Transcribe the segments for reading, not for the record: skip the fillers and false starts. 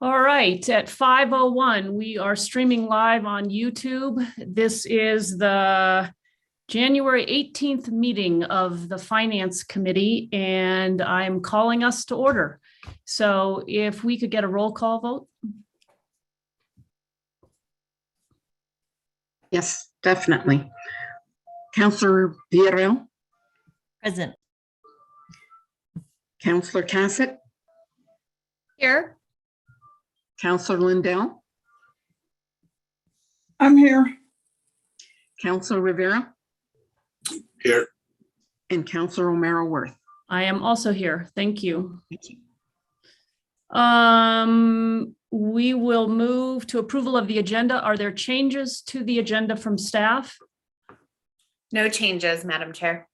All right, at 5:01, we are streaming live on YouTube. This is the January 18th meeting of the Finance Committee, and I'm calling us to order. So if we could get a roll call vote. Yes, definitely. Councillor Villarreal. Present. Councillor Cassett. Here. Councillor Lindell. I'm here. Councillor Rivera. Here. And Councillor Romero Worth. I am also here. Thank you. Thank you. We will move to approval of the agenda. Are there changes to the agenda from staff? No changes, Madam Chair.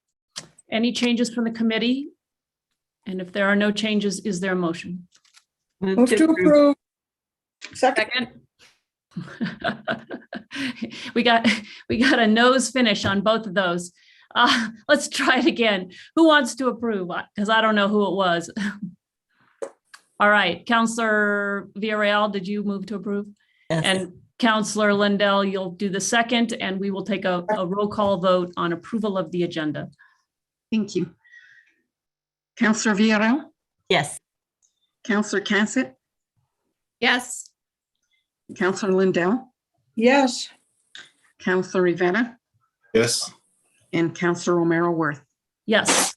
Any changes from the committee? And if there are no changes, is there a motion? Move to approve. Second. We got a nose finish on both of those. Let's try it again. Who wants to approve? Because I don't know who it was. All right, Councillor Villarreal, did you move to approve? Yes. And Councillor Lindell, you'll do the second, and we will take a roll call vote on approval of the agenda. Thank you. Councillor Villarreal. Yes. Councillor Cassett. Yes. Councillor Lindell. Yes. Councillor Rivera. Yes. And Councillor Romero Worth. Yes.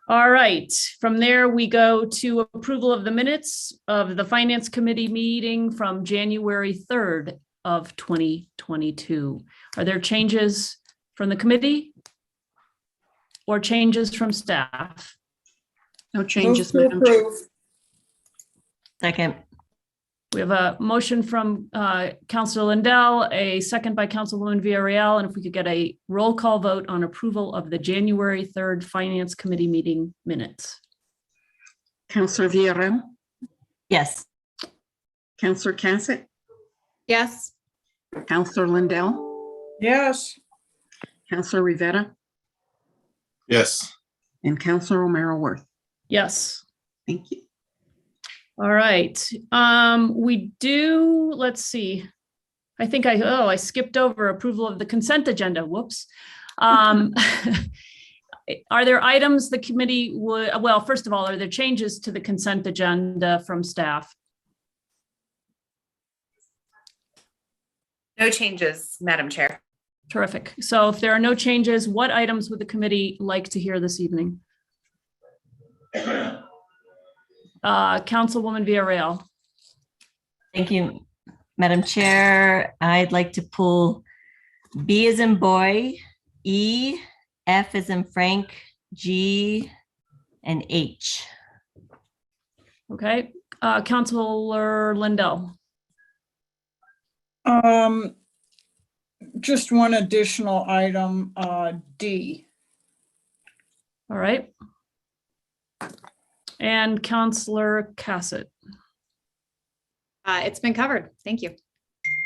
All right, from there we go to approval of the minutes of the Finance Committee meeting from January 3rd of 2022. Are there changes from the committee or changes from staff? No changes, Move to Madam Chair. approve. Second. We have a motion from Councillor Lindell, a second by Councilwoman Villarreal, and if we could get a roll call vote on approval of the January 3rd Finance Committee meeting minutes. Councillor Villarreal. Yes. Councillor Cassett. Yes. Councillor Lindell. Yes. Councillor Rivera. Yes. And Councillor Romero Worth. Yes. Thank you. All right. Let's see. I think I skipped over approval of the consent agenda. Whoops. Are there items the committee would, well, first of all, are there changes to the consent agenda from staff? No changes, Madam Chair. Terrific. So if there are no changes, what items would the committee like to hear this evening? Councilwoman Villarreal. Thank you, Madam Chair. I'd like to pull B as in boy, E, F as in Frank, G, and H. Okay. Councilor Lindell. Just one additional item, D. All right. And Councilor Cassett. It's been covered. Thank you.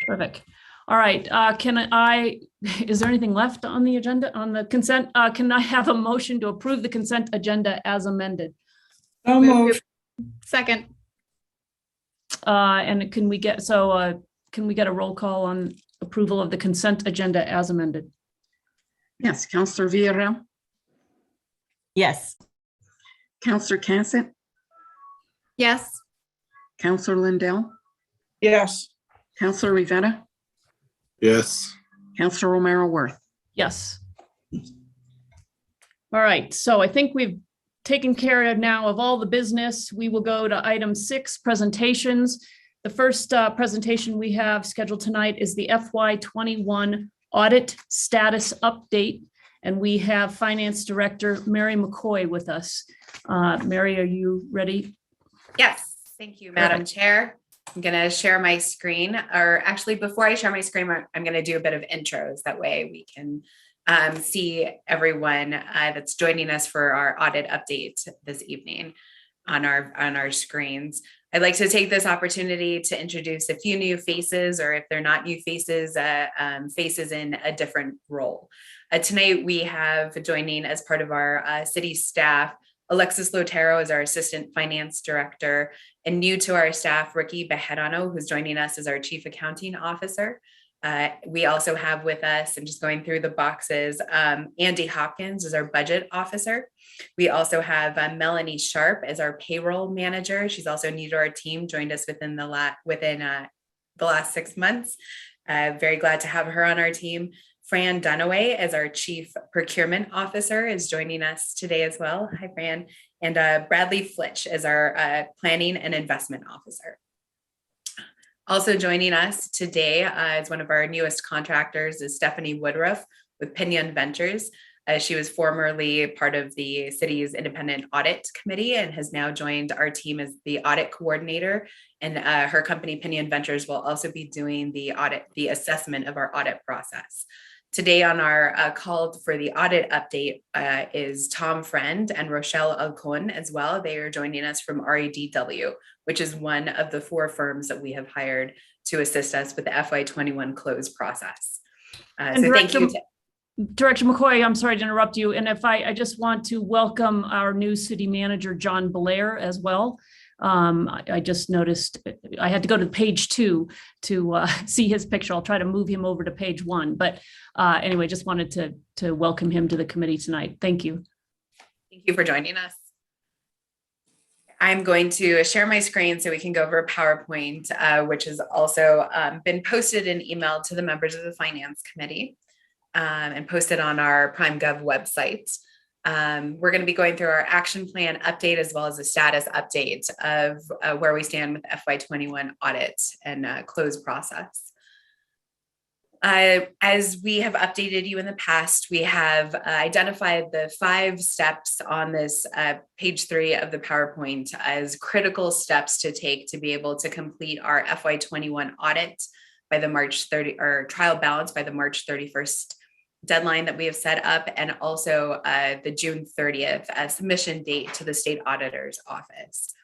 Terrific. All right. Is there anything left on the agenda on the consent? Can I have a motion to approve the consent agenda as amended? So moved. Second. And can we get a roll call on approval of the consent agenda as amended? Yes, Councillor Villarreal. Yes. Councillor Cassett. Yes. Councillor Lindell. Yes. Councillor Rivera. Yes. Councillor Romero Worth. Yes. All right. So I think we've taken care of now of all the business. We will go to item 6, presentations. The first presentation we have scheduled tonight is the FY21 audit status update. And we have Finance Director Mary McCoy with us. Mary, are you ready? Yes. Thank you, Madam Chair. I'm going to share my screen, or actually before I share my screen, I'm going to do a bit of intros. That way we can see everyone that's joining us for our audit update this evening on our screens. I'd like to take this opportunity to introduce a few new faces, or if they're not new faces, faces in a different role. Tonight we have joining as part of our city staff Alexis Lotero is our Assistant Finance Director, and new to our staff, Ricky Bejarano, who's joining us as our Chief Accounting Officer. We also have with us, I'm just going through the boxes, Andy Hopkins is our Budget Officer. We also have Melanie Sharp as our Payroll Manager. She's also new to our team, joined us within the last 6 months. Very glad to have her on our team. Fran Dunaway as our Chief Procurement Officer is joining us today as well. Hi, Fran. And Bradley Flitch as our Planning and Investment Officer. Also joining us today as one of our newest contractors is Stephanie Woodruff with Pinion Ventures. She was formerly part of the city's independent audit committee and has now joined our team as the audit coordinator. And her company, Pinion Ventures, will also be doing the assessment of our audit process. Today on our call for the audit update is Tom Friend and Rochelle Alcon as well. They are joining us from RADW, which is one of the 4 firms that we have hired to assist us with the FY21 close process. So thank you. Director McCoy, I'm sorry to interrupt you. And if I just want to welcome our new city manager, John Blair, as well. I just noticed I had to go to page 2 to see his picture. I'll try to move him over to page 1. But anyway, just wanted to welcome him to the committee tonight. Thank you. Thank you for joining us. I'm going to share my screen so we can go over PowerPoint, which has also been posted and emailed to the members of the Finance Committee and posted on our PrimeGov website. We're going to be going through our action plan update as well as a status update of where we stand with FY21 audit and close process. As we have updated you in the past, we have identified the 5 steps on this page 3 of the PowerPoint as critical steps to take to be able to complete our FY21 audit by the March 30 or trial balance by the March 31st deadline that we have set up, and also the June 30th submission date to the state auditor's office.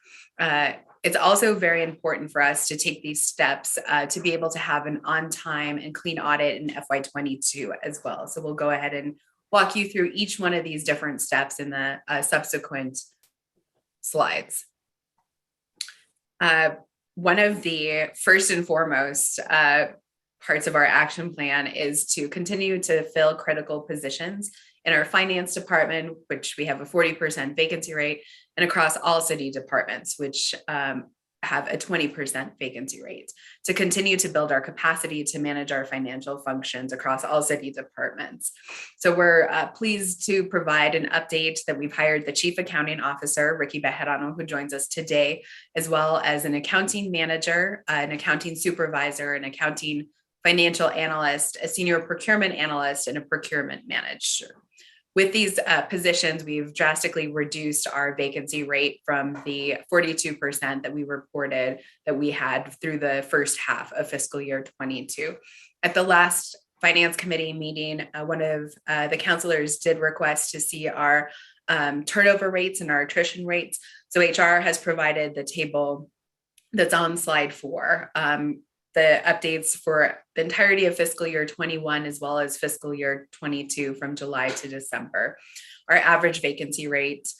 It's also very important for us to take these steps to be able to have an on-time and clean audit in FY22 as well. So we'll go ahead and walk you through each one of these different steps in the subsequent slides. One of the first and foremost parts of our action plan is to continue to fill critical positions in our finance department, which we have a 40% vacancy rate, and across all city departments, which have a 20% vacancy rate, to continue to build our capacity to manage our financial functions across all city departments. So we're pleased to provide an update that we've hired the Chief Accounting Officer, Ricky Bejarano, who joins us today, as well as an accounting manager, an accounting supervisor, an accounting financial analyst, a senior procurement analyst, and a procurement manager. With these positions, we've drastically reduced our vacancy rate from the 42% that we reported that we had through the first half of fiscal year 22. At the last Finance Committee meeting, one of the counselors did request to see our turnover rates and our attrition rates. So HR has provided the table that's on slide 4. The updates for the entirety of fiscal year 21 as well as fiscal year 22 from July to December. Our average vacancy rate,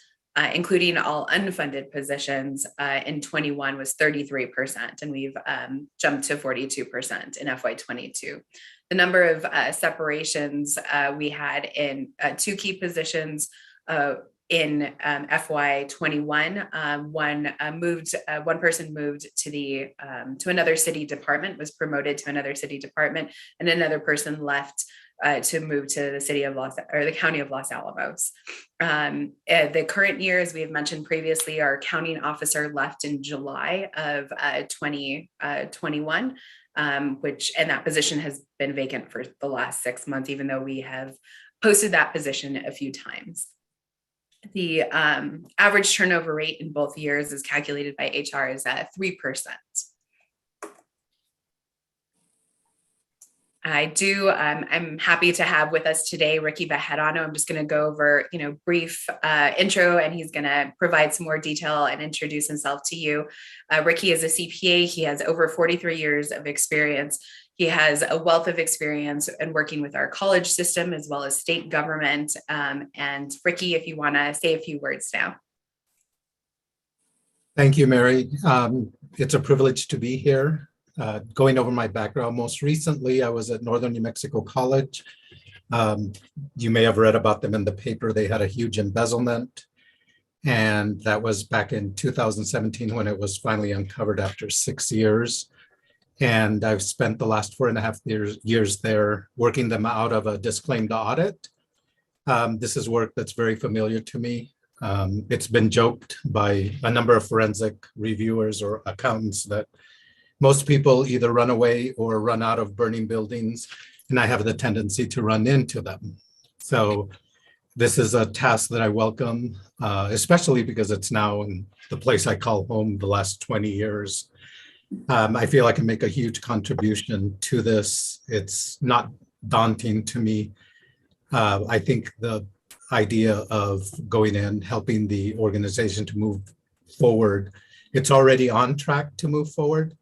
including all unfunded positions in 21 was 33%, and we've jumped to 42% in FY22. The number of separations we had in 2 key positions in FY21, one person moved to another city department, was promoted to another city department, and another person left to move to the the county of Los Alamos. The current year, as we have mentioned previously, our accounting officer left in July of 2021, and that position has been vacant for the last 6 months, even though we have posted that position a few times. The average turnover rate in both years is calculated by HR is at 3%. I'm happy to have with us today Ricky Bejarano. I'm just going to go over, brief intro, and he's going to provide some more detail and introduce himself to you. Ricky is a CPA. He has over 43 years of experience. He has a wealth of experience in working with our college system as well as state government. And Ricky, if you want to say a few words now. Thank you, Mary. It's a privilege to be here. Going over my background, most recently, I was at Northern New Mexico College. You may have read about them in the paper. They had a huge embezzlement. And that was back in 2017 when it was finally uncovered after 6 years. And I've spent the last 4.5 years there working them out of a disclaimed audit. This is work that's very familiar to me. It's been joked by a number of forensic reviewers or accountants that most people either run away or run out of burning buildings, and I have the tendency to run into them. So this is a task that I welcome, especially because it's now in the place I call home the last 20 years. I feel I can make a huge contribution to this. It's not daunting to me. I think the idea of going in, helping the organization to move forward, it's already on track to move forward.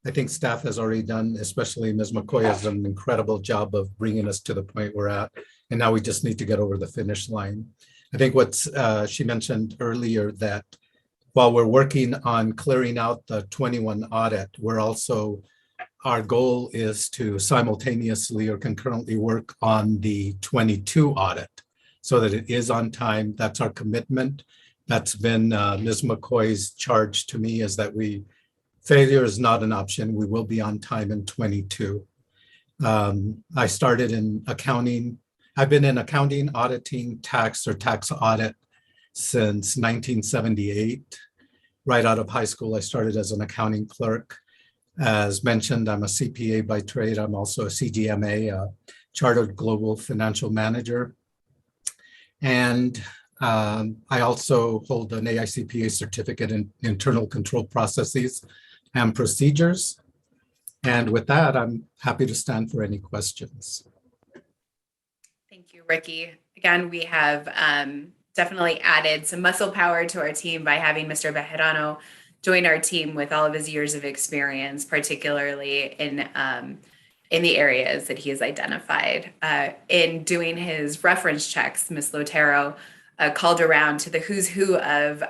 I think staff has already done, especially Ms. McCoy has done an incredible job of bringing us to the point we're at. And now we just need to get over the finish line. I think what she mentioned earlier, that while we're working on clearing out the 21 audit, we're also, our goal is to simultaneously or concurrently work on the 22 audit so that it is on time. That's our commitment. That's been Ms. McCoy's charge to me, is that failure is not an option. We will be on time in 22. I started in accounting. I've been in accounting, auditing, tax or tax audit since 1978. Right out of high school, I started as an accounting clerk. As mentioned, I'm a CPA by trade. I'm also a CGMA, a Chartered Global Financial Manager. And I also hold an AICPA certificate in internal control processes and procedures. And with that, I'm happy to stand for any questions. Thank you, Ricky. Again, we have definitely added some muscle power to our team by having Mr. Bejarano join our team with all of his years of experience, particularly in the areas that he has identified. In doing his reference checks, Ms. Lotero called around to the who's who of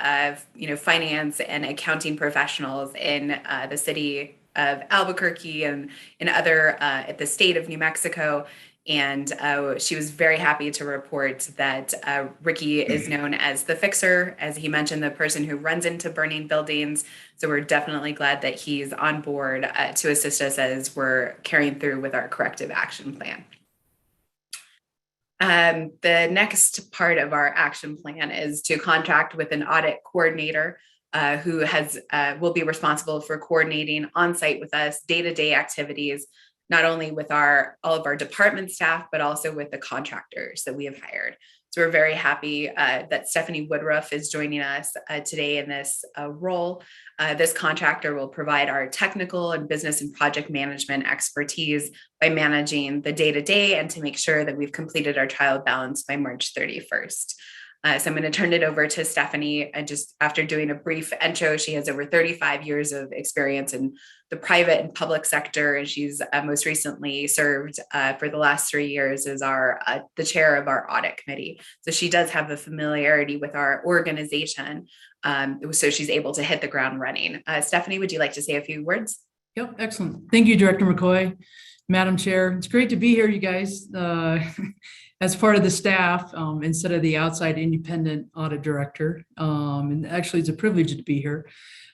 finance and accounting professionals in the city of Albuquerque and in other at the state of New Mexico. And she was very happy to report that Ricky is known as the fixer, as he mentioned, the person who runs into burning buildings. So we're definitely glad that he's on board to assist us as we're carrying through with our corrective action plan. The next part of our action plan is to contract with an audit coordinator who will be responsible for coordinating on-site with us day-to-day activities, not only with all of our department staff, but also with the contractors that we have hired. So we're very happy that Stephanie Woodruff is joining us today in this role. This contractor will provide our technical and business and project management expertise by managing the day-to-day and to make sure that we've completed our trial balance by March 31st. So I'm going to turn it over to Stephanie. Just after doing a brief intro, she has over 35 years of experience in the private and public sector, and she's most recently served for the last 3 years as the chair of our audit committee. So she does have a familiarity with our organization, so she's able to hit the ground running. Stephanie, would you like to say a few words? Yep, excellent. Thank you, Director McCoy, Madam Chair. It's great to be here, you guys. As part of the staff, instead of the outside independent audit director. And actually it's a privilege to be here.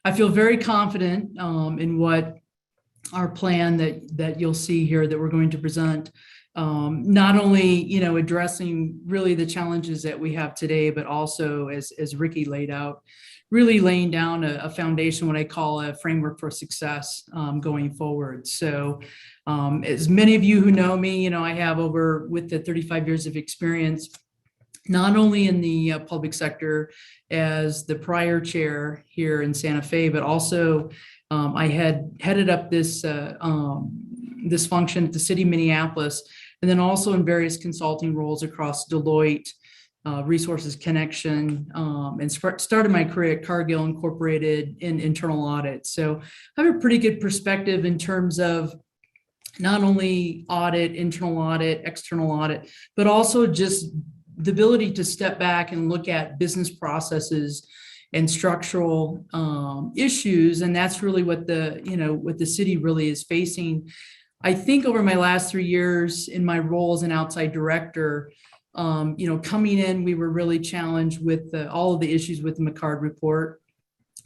I feel very confident in what our plan that you'll see here that we're going to present. Not only, addressing really the challenges that we have today, but also as Ricky laid out, really laying down a foundation, what I call a framework for success going forward. So as many of you who know me, I have with the 35 years of experience, not only in the public sector as the prior chair here in Santa Fe, but also I had headed up this function at the city of Minneapolis, and then also in various consulting roles across Deloitte, Resources Connection, and started my career at Cargill Incorporated in internal audit. So I have a pretty good perspective in terms of not only audit, internal audit, external audit, but also just the ability to step back and look at business processes and structural issues. And that's really what what the city really is facing. I think over my last 3 years in my role as an outside director, coming in, we were really challenged with all of the issues with the McCard report.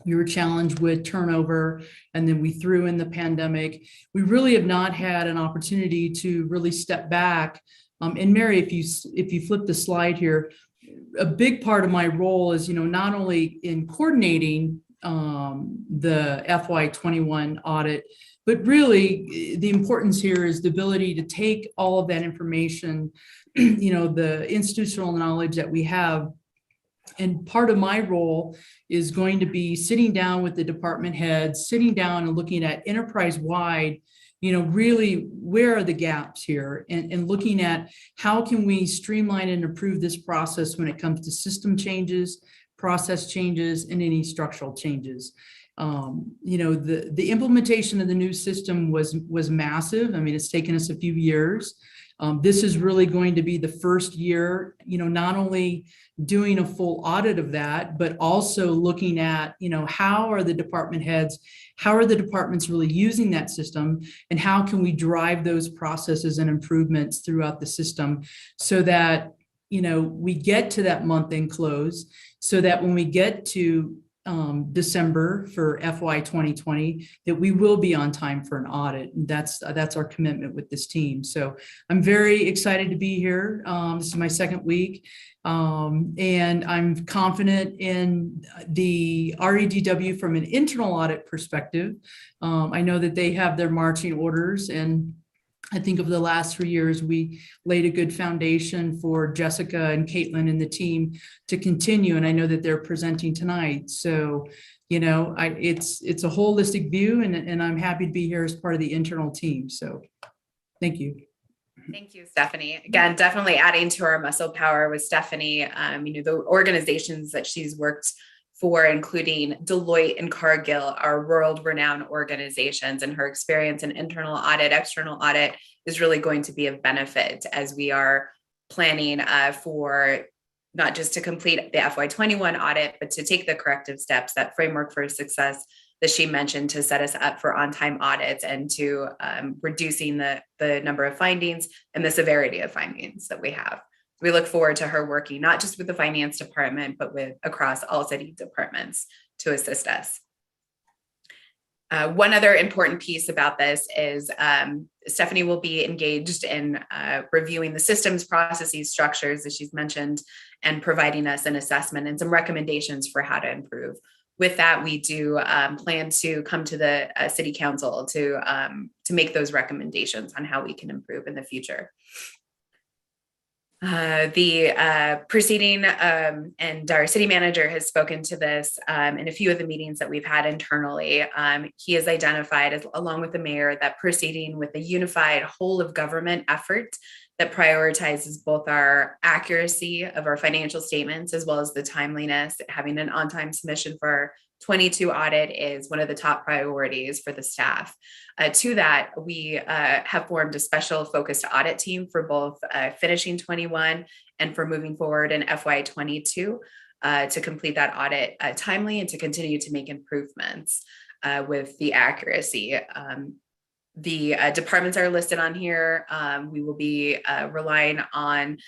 We were challenged with turnover, and then we threw in the pandemic. We really have not had an opportunity to really step back. And Mary, if you flip the slide here, a big part of my role is, not only in coordinating the FY21 audit, but really the importance here is the ability to take all of that information, the institutional knowledge that we have. And part of my role is going to be sitting down with the department heads, sitting down and looking at enterprise-wide, really where are the gaps here, and looking at how can we streamline and improve this process when it comes to system changes, process changes, and any structural changes. The implementation of the new system was massive. I mean, it's taken us a few years. This is really going to be the first year, not only doing a full audit of that, but also looking at, how are the department heads, how are the departments really using that system, and how can we drive those processes and improvements throughout the system so that, we get to that month end close, so that when we get to December for FY 2020, that we will be on time for an audit. And that's our commitment with this team. So I'm very excited to be here. This is my second week. And I'm confident in the REDW from an internal audit perspective. I know that they have their marching orders, and I think over the last 3 years, we laid a good foundation for Jessica and Caitlin and the team to continue. And I know that they're presenting tonight. So, it's a holistic view, and I'm happy to be here as part of the internal team. So thank you. Thank you, Stephanie. Again, definitely adding to our muscle power with Stephanie. The organizations that she's worked for, including Deloitte and Cargill, are world-renowned organizations, and her experience in internal audit, external audit is really going to be of benefit as we are planning for not just to complete the FY21 audit, but to take the corrective steps, that framework for success that she mentioned, to set us up for on-time audits and to reducing the number of findings and the severity of findings that we have. We look forward to her working not just with the finance department, but across all city departments to assist us. One other important piece about this is Stephanie will be engaged in reviewing the systems, processes, structures, as she's mentioned, and providing us an assessment and some recommendations for how to improve. With that, we do plan to come to the city council to make those recommendations on how we can improve in the future. The proceeding and our city manager has spoken to this in a few of the meetings that we've had internally. He has identified, along with the mayor, that proceeding with a unified whole of government effort that prioritizes both our accuracy of our financial statements as well as the timeliness. Having an on-time submission for our 22 audit is one of the top priorities for the staff. To that, we have formed a special focused audit team for both finishing 21 and for moving forward in FY22 to complete that audit timely and to continue to make improvements with the accuracy. The departments are listed on here. We will be relying on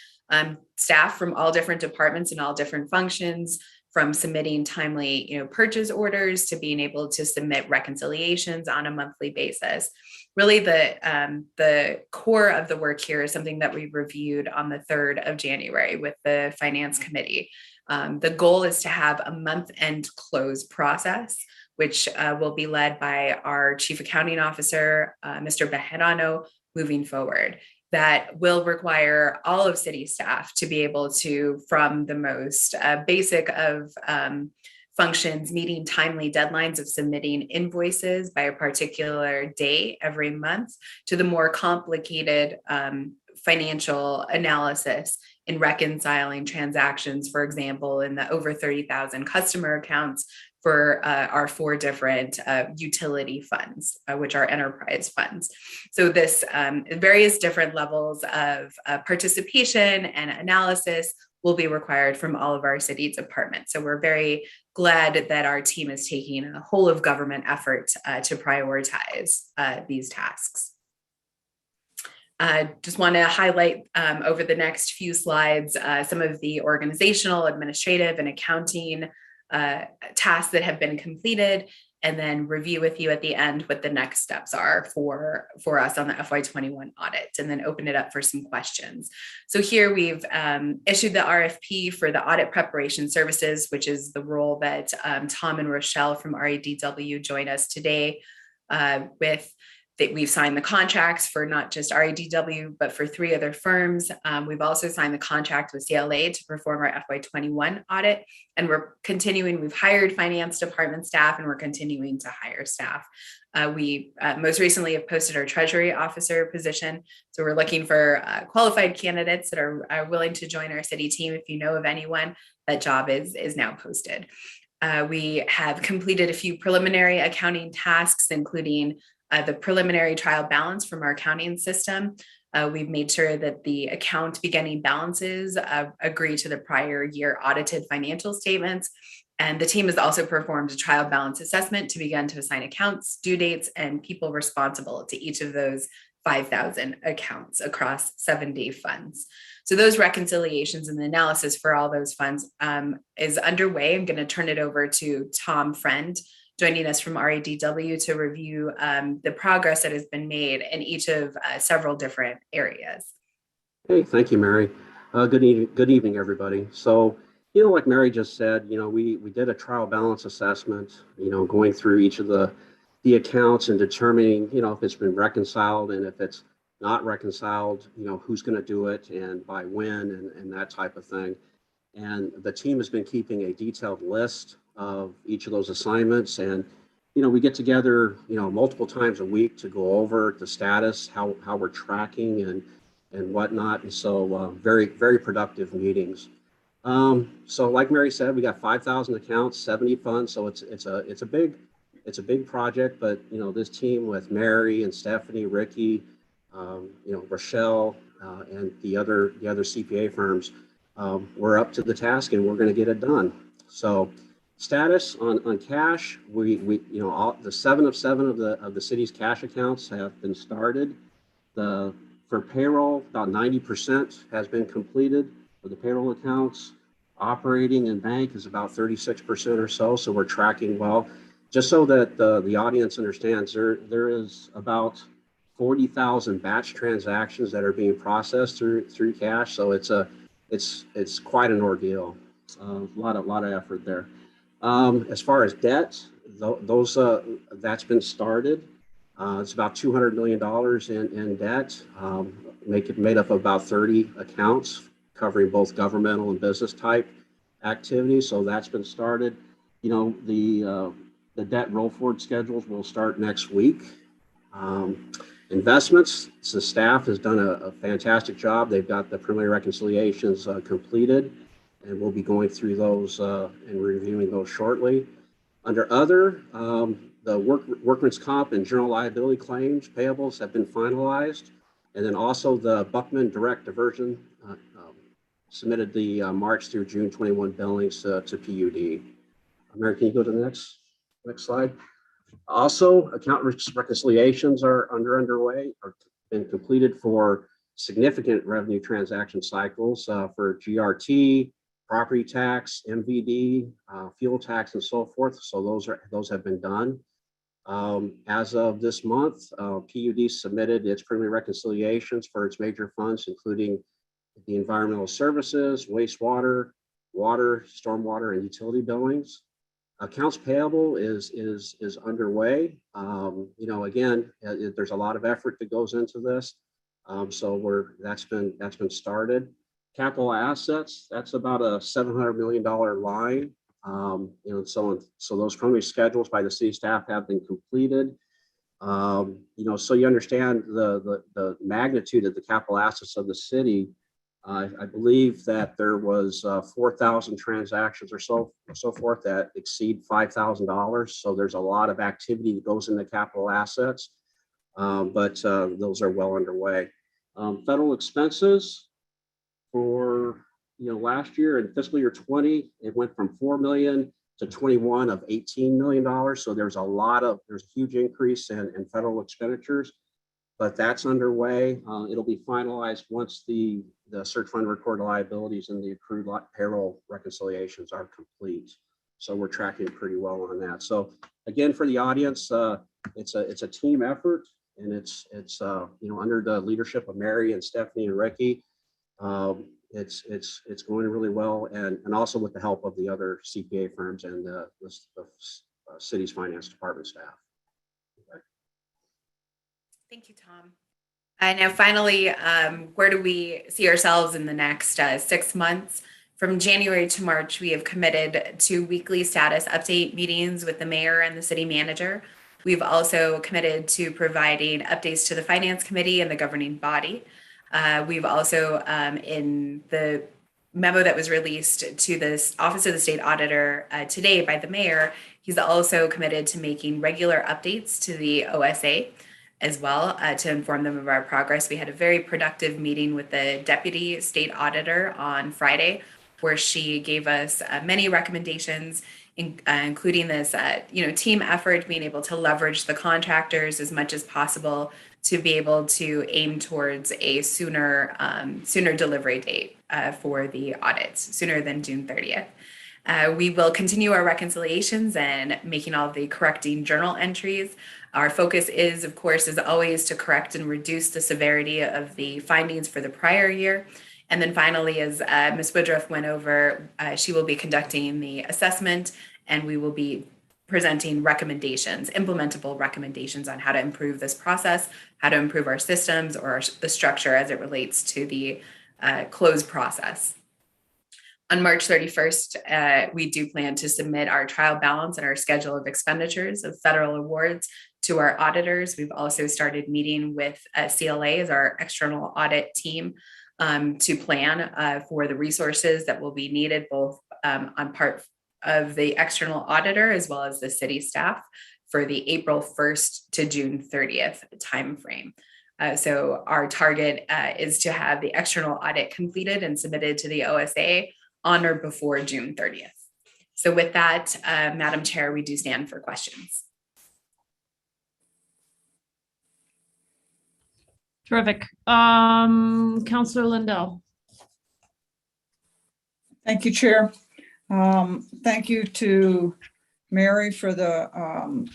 staff from all different departments and all different functions, from submitting timely, purchase orders to being able to submit reconciliations on a monthly basis. Really, the core of the work here is something that we reviewed on the 3rd of January with the Finance Committee. The goal is to have a month-end close process, which will be led by our Chief Accounting Officer, Mr. Bejarano, moving forward. That will require all of city staff to be able to, from the most basic of functions, meeting timely deadlines of submitting invoices by a particular day every month, to the more complicated financial analysis in reconciling transactions, for example, in the over 30,000 customer accounts for our 4 different utility funds, which are enterprise funds. So this various different levels of participation and analysis will be required from all of our city departments. So we're very glad that our team is taking a whole of government effort to prioritize these tasks. Just want to highlight over the next few slides some of the organizational, administrative, and accounting tasks that have been completed, and then review with you at the end what the next steps are for us on the FY21 audit, and then open it up for some questions. So here we've issued the RFP for the audit preparation services, which is the role that Tom and Rochelle from RADW join us today with. That we've signed the contracts for not just RADW, but for 3 other firms. We've also signed the contract with CLA to perform our FY21 audit, and we're continuing. We've hired finance department staff, and we're continuing to hire staff. We most recently have posted our treasury officer position. So we're looking for qualified candidates that are willing to join our city team. If you know of anyone, that job is now posted. We have completed a few preliminary accounting tasks, including the preliminary trial balance from our accounting system. We've made sure that the account beginning balances agree to the prior year audited financial statements. And the team has also performed a trial balance assessment to begin to assign accounts, due dates, and people responsible to each of those 5,000 accounts across 70 funds. So those reconciliations and the analysis for all those funds is underway. I'm going to turn it over to Tom Friend, joining us from RADW, to review the progress that has been made in each of several different areas. Hey, thank you, Mary. Good evening, everybody. So, like Mary just said, we did a trial balance assessment, going through each of the accounts and determining, if it's been reconciled, and if it's not reconciled, who's going to do it and by when, and that type of thing. And the team has been keeping a detailed list of each of those assignments, and we get together multiple times a week to go over the status, how we're tracking and whatnot. And so very productive meetings. So like Mary said, we got 5,000 accounts, 70 funds, so it's a big project. But this team with Mary and Stephanie, Ricky, Rochelle, and the other CPA firms, we're up to the task, and we're going to get it done. So status on cash, we all the 7 of 7 of the city's cash accounts have been started. For payroll, about 90% has been completed for the payroll accounts. Operating and bank is about 36% or so. So we're tracking well. Just so that the audience understands, there is about 40,000 batch transactions that are being processed through cash. So it's quite an ordeal. A lot of effort there. As far as debt, that's been started. It's about $200 million in debt, made up of about 30 accounts covering both governmental and business type activities. So that's been started. The debt roll forward schedules will start next week. Investments, the staff has done a fantastic job. They've got the preliminary reconciliations completed, and we'll be going through those and reviewing those shortly. Under other, the workman's comp and general liability claims payables have been finalized. And then also the Buckman direct diversion submitted the March through June 21 billings to PUD. Mary, can you go to the next slide? Also, account reconciliations are underway, or been completed for significant revenue transaction cycles for GRT, property tax, MVD, fuel tax, and so forth. So those have been done. As of this month, PUD submitted its preliminary reconciliations for its major funds, including the environmental services, wastewater, water, stormwater, and utility billings. Accounts payable is underway. Again, there's a lot of effort that goes into this. So that's been started. Capital assets, that's about a $700 million line. So those preliminary schedules by the city staff have been completed. So you understand the magnitude of the capital assets of the city. I believe that there was 4,000 transactions or so forth that exceed $5,000. So there's a lot of activity that goes into capital assets, but those are well underway. Federal expenses for last year in fiscal year 20, it went from $4 million to 21 of $18 million. So there's a huge increase in federal expenditures, but that's underway. It'll be finalized once the search fund recorded liabilities and the accrued payroll reconciliations are complete. So we're tracking pretty well on that. So again, for the audience, it's a team effort, and it's under the leadership of Mary and Stephanie and Ricky. It's going really well, and also with the help of the other CPA firms and the city's finance department staff. Thank you, Tom. Now, finally, where do we see ourselves in the next 6 months? From January to March, we have committed to weekly status update meetings with the mayor and the city manager. We've also committed to providing updates to the finance committee and the governing body. We've also, in the memo that was released to the Office of the State Auditor today by the mayor, he's also committed to making regular updates to the OSA as well to inform them of our progress. We had a very productive meeting with the Deputy State Auditor on Friday, where she gave us many recommendations, including this, team effort, being able to leverage the contractors as much as possible to be able to aim towards a sooner delivery date for the audits, sooner than June 30th. We will continue our reconciliations and making all the correcting journal entries. Our focus is, of course, as always, to correct and reduce the severity of the findings for the prior year. And then finally, as Ms. Woodruff went over, she will be conducting the assessment, and we will be presenting recommendations, implementable recommendations on how to improve this process, how to improve our systems or the structure as it relates to the close process. On March 31st, we do plan to submit our trial balance and our schedule of expenditures of federal awards to our auditors. We've also started meeting with CLA as our external audit team to plan for the resources that will be needed both on part of the external auditor as well as the city staff for the April 1st to June 30th timeframe. So our target is to have the external audit completed and submitted to the OSA on or before June 30th. So with that, Madam Chair, we do stand for questions. Terrific. Councillor Lindell. Thank you, Chair. Thank you to Mary for the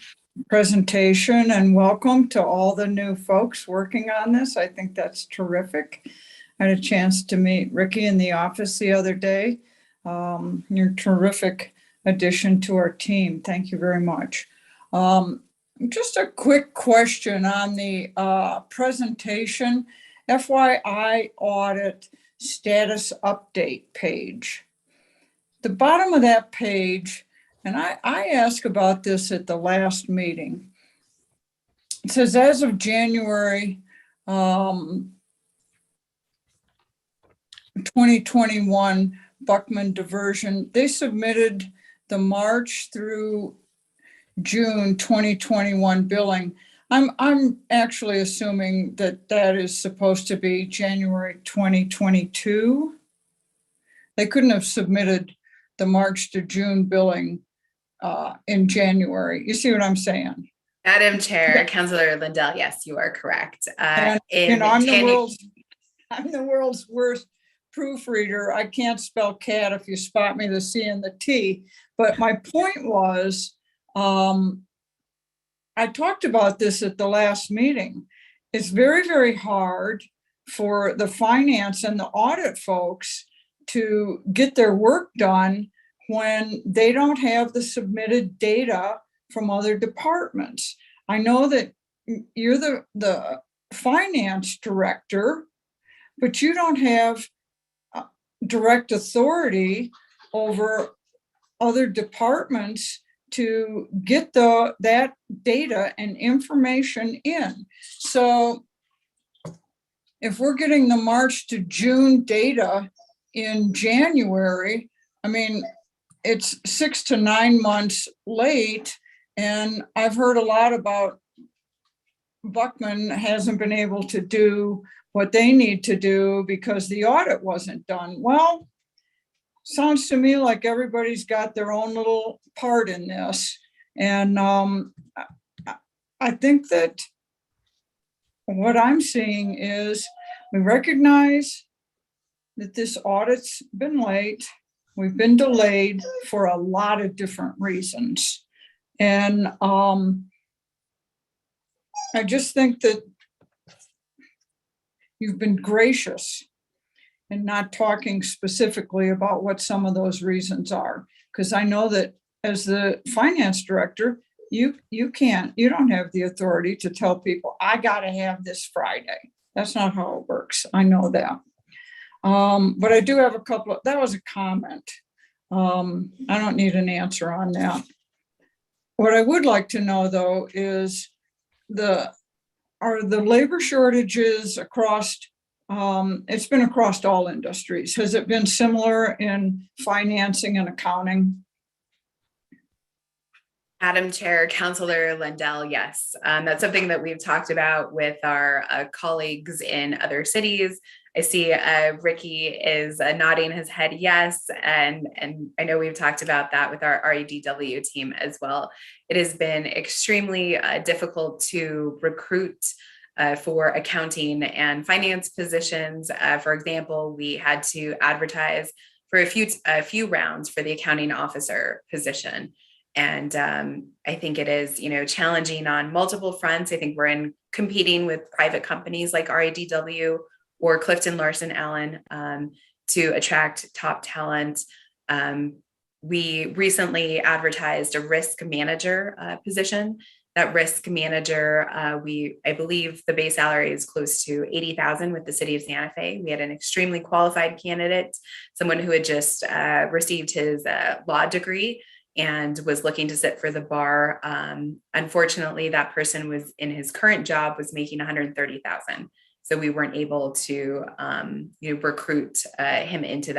presentation, and welcome to all the new folks working on this. I think that's terrific. I had a chance to meet Ricky in the office the other day. You're a terrific addition to our team. Thank you very much. Just a quick question on the presentation, FYI audit status update page. The bottom of that page, and I asked about this at the last meeting. It says, as of January 2021, Buckman Diversion, they submitted the March through June 2021 billing. I'm actually assuming that that is supposed to be January 2022. They couldn't have submitted the March to June billing in January. You see what I'm saying? Madam Chair, Councillor Lindell, yes, you are correct. And, I'm the world's worst proofreader. I can't spell cat if you spot me the C and the T. But my point was, I talked about this at the last meeting. It's very, very hard for the finance and the audit folks to get their work done when they don't have the submitted data from other departments. I know that you're the finance director, but you don't have direct authority over other departments to get that data and information in. So if we're getting the March to June data in January, I mean, it's 6 to 9 months late. And I've heard a lot about Buckman hasn't been able to do what they need to do because the audit wasn't done. Well, sounds to me like everybody's got their own little part in this. And I think that what I'm seeing is we recognize that this audit's been late. We've been delayed for a lot of different reasons. And I just think that you've been gracious in not talking specifically about what some of those reasons are. Because I know that as the finance director, you don't have the authority to tell people, I gotta have this Friday. That's not how it works. I know that. But I do have a couple of, that was a comment. I don't need an answer on that. What I would like to know though is are the labor shortages across, it's been across all industries. Has it been similar in financing and accounting? Madam Chair, Councilor Lindell, yes. That's something that we've talked about with our colleagues in other cities. I see Ricky is nodding his head yes, and I know we've talked about that with our REDW team as well. It has been extremely difficult to recruit for accounting and finance positions. For example, we had to advertise for a few rounds for the accounting officer position. And I think it is, challenging on multiple fronts. I think we're competing with private companies like REDW or Clifton Larson Allen to attract top talent. We recently advertised a risk manager position. That risk manager, I believe the base salary is close to $80,000 with the city of Santa Fe. We had an extremely qualified candidate, someone who had just received his law degree and was looking to sit for the bar. Unfortunately, that person was in his current job was making $130,000. So we weren't able to recruit him into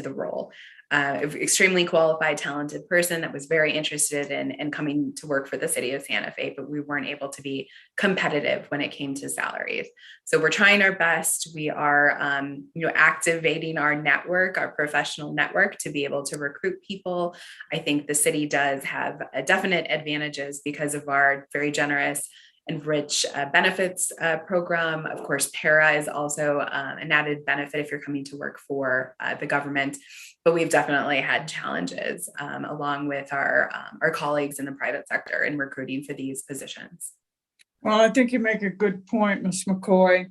the role. Extremely qualified, talented person that was very interested in coming to work for the city of Santa Fe, but we weren't able to be competitive when it came to salaries. So we're trying our best. We are activating our network, our professional network, to be able to recruit people. I think the city does have definite advantages because of our very generous and rich benefits program. Of course, para is also an added benefit if you're coming to work for the government. But we've definitely had challenges along with our colleagues in the private sector in recruiting for these positions. Well, I think you make a good point, Ms. McCoy.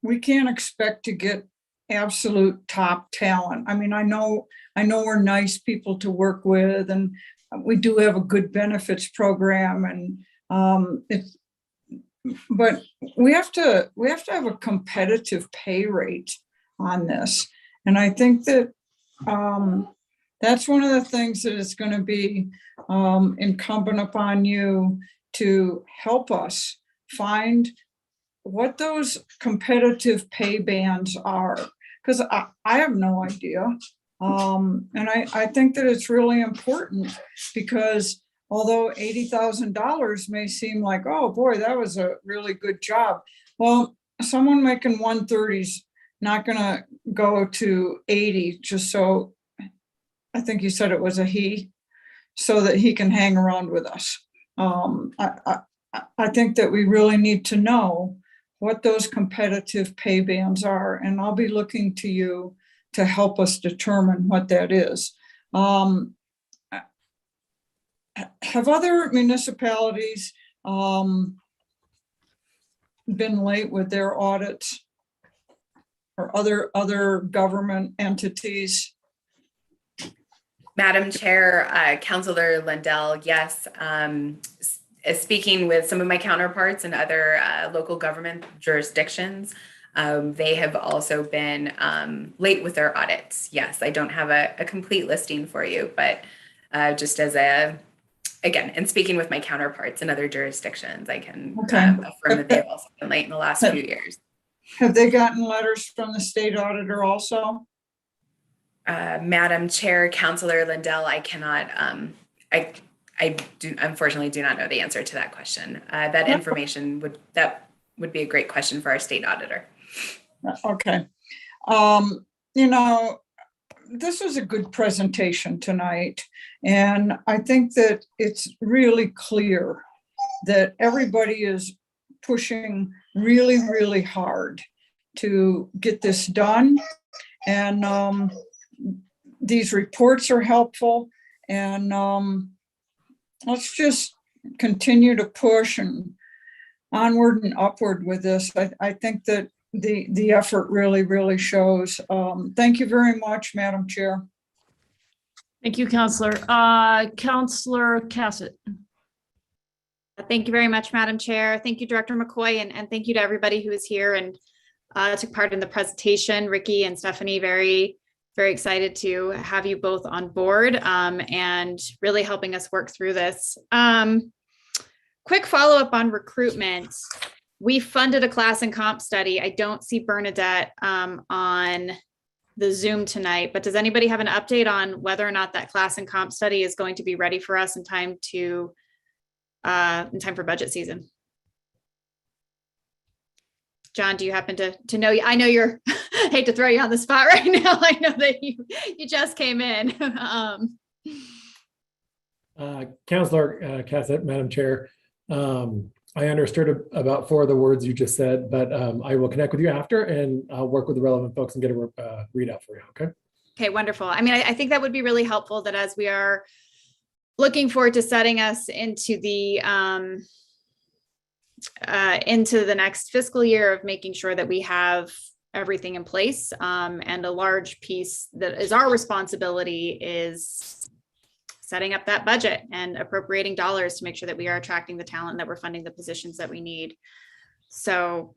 We can't expect to get absolute top talent. I mean, I know we're nice people to work with, and we do have a good benefits program, and but we have to have a competitive pay rate on this. And I think that that's one of the things that is going to be incumbent upon you to help us find what those competitive pay bands are, because I have no idea. And I think that it's really important, because although $80,000 may seem like, oh boy, that was a really good job. Well, someone making 130 is not going to go to 80 just so, I think you said it was a he, so that he can hang around with us. I think that we really need to know what those competitive pay bands are, and I'll be looking to you to help us determine what that is. Have other municipalities been late with their audits, or other government entities? Madam Chair, Councilor Lindell, yes. Speaking with some of my counterparts in other local government jurisdictions, they have also been late with their audits. Yes, I don't have a complete listing for you, but just as again, and speaking with my counterparts in other jurisdictions, I can affirm that they've also been late in the last few years. Have they gotten letters from the state auditor also? Madam Chair, Councilor Lindell, I cannot, I unfortunately do not know the answer to that question. That information would be a great question for our state auditor. Okay. You know, this was a good presentation tonight, and I think that it's really clear that everybody is pushing really, really hard to get this done. And these reports are helpful, and let's just continue to push and onward and upward with this. I think that the effort really, really shows. Thank you very much, Madam Chair. Thank you, Counselor. Counselor Cassett. Thank you very much, Madam Chair. Thank you, Director McCoy, and thank you to everybody who is here and took part in the presentation. Ricky and Stephanie, very excited to have you both on board and really helping us work through this. Quick follow-up on recruitment. We funded a class and comp study. I don't see Bernadette on the Zoom tonight, but does anybody have an update on whether or not that class and comp study is going to be ready for us in time for budget season? John, do you happen to know? I know you're, hate to throw you on the spot right now. I know that you just came in. Councilor Cassett, Madam Chair, I understood about 4 of the words you just said, but I will connect with you after and I'll work with the relevant folks and get a readout for you, okay? Okay, wonderful. I mean, I think that would be really helpful, that as we are looking forward to setting us into the next fiscal year of making sure that we have everything in place. And a large piece that is our responsibility is setting up that budget and appropriating dollars to make sure that we are attracting the talent, that we're funding the positions that we need. So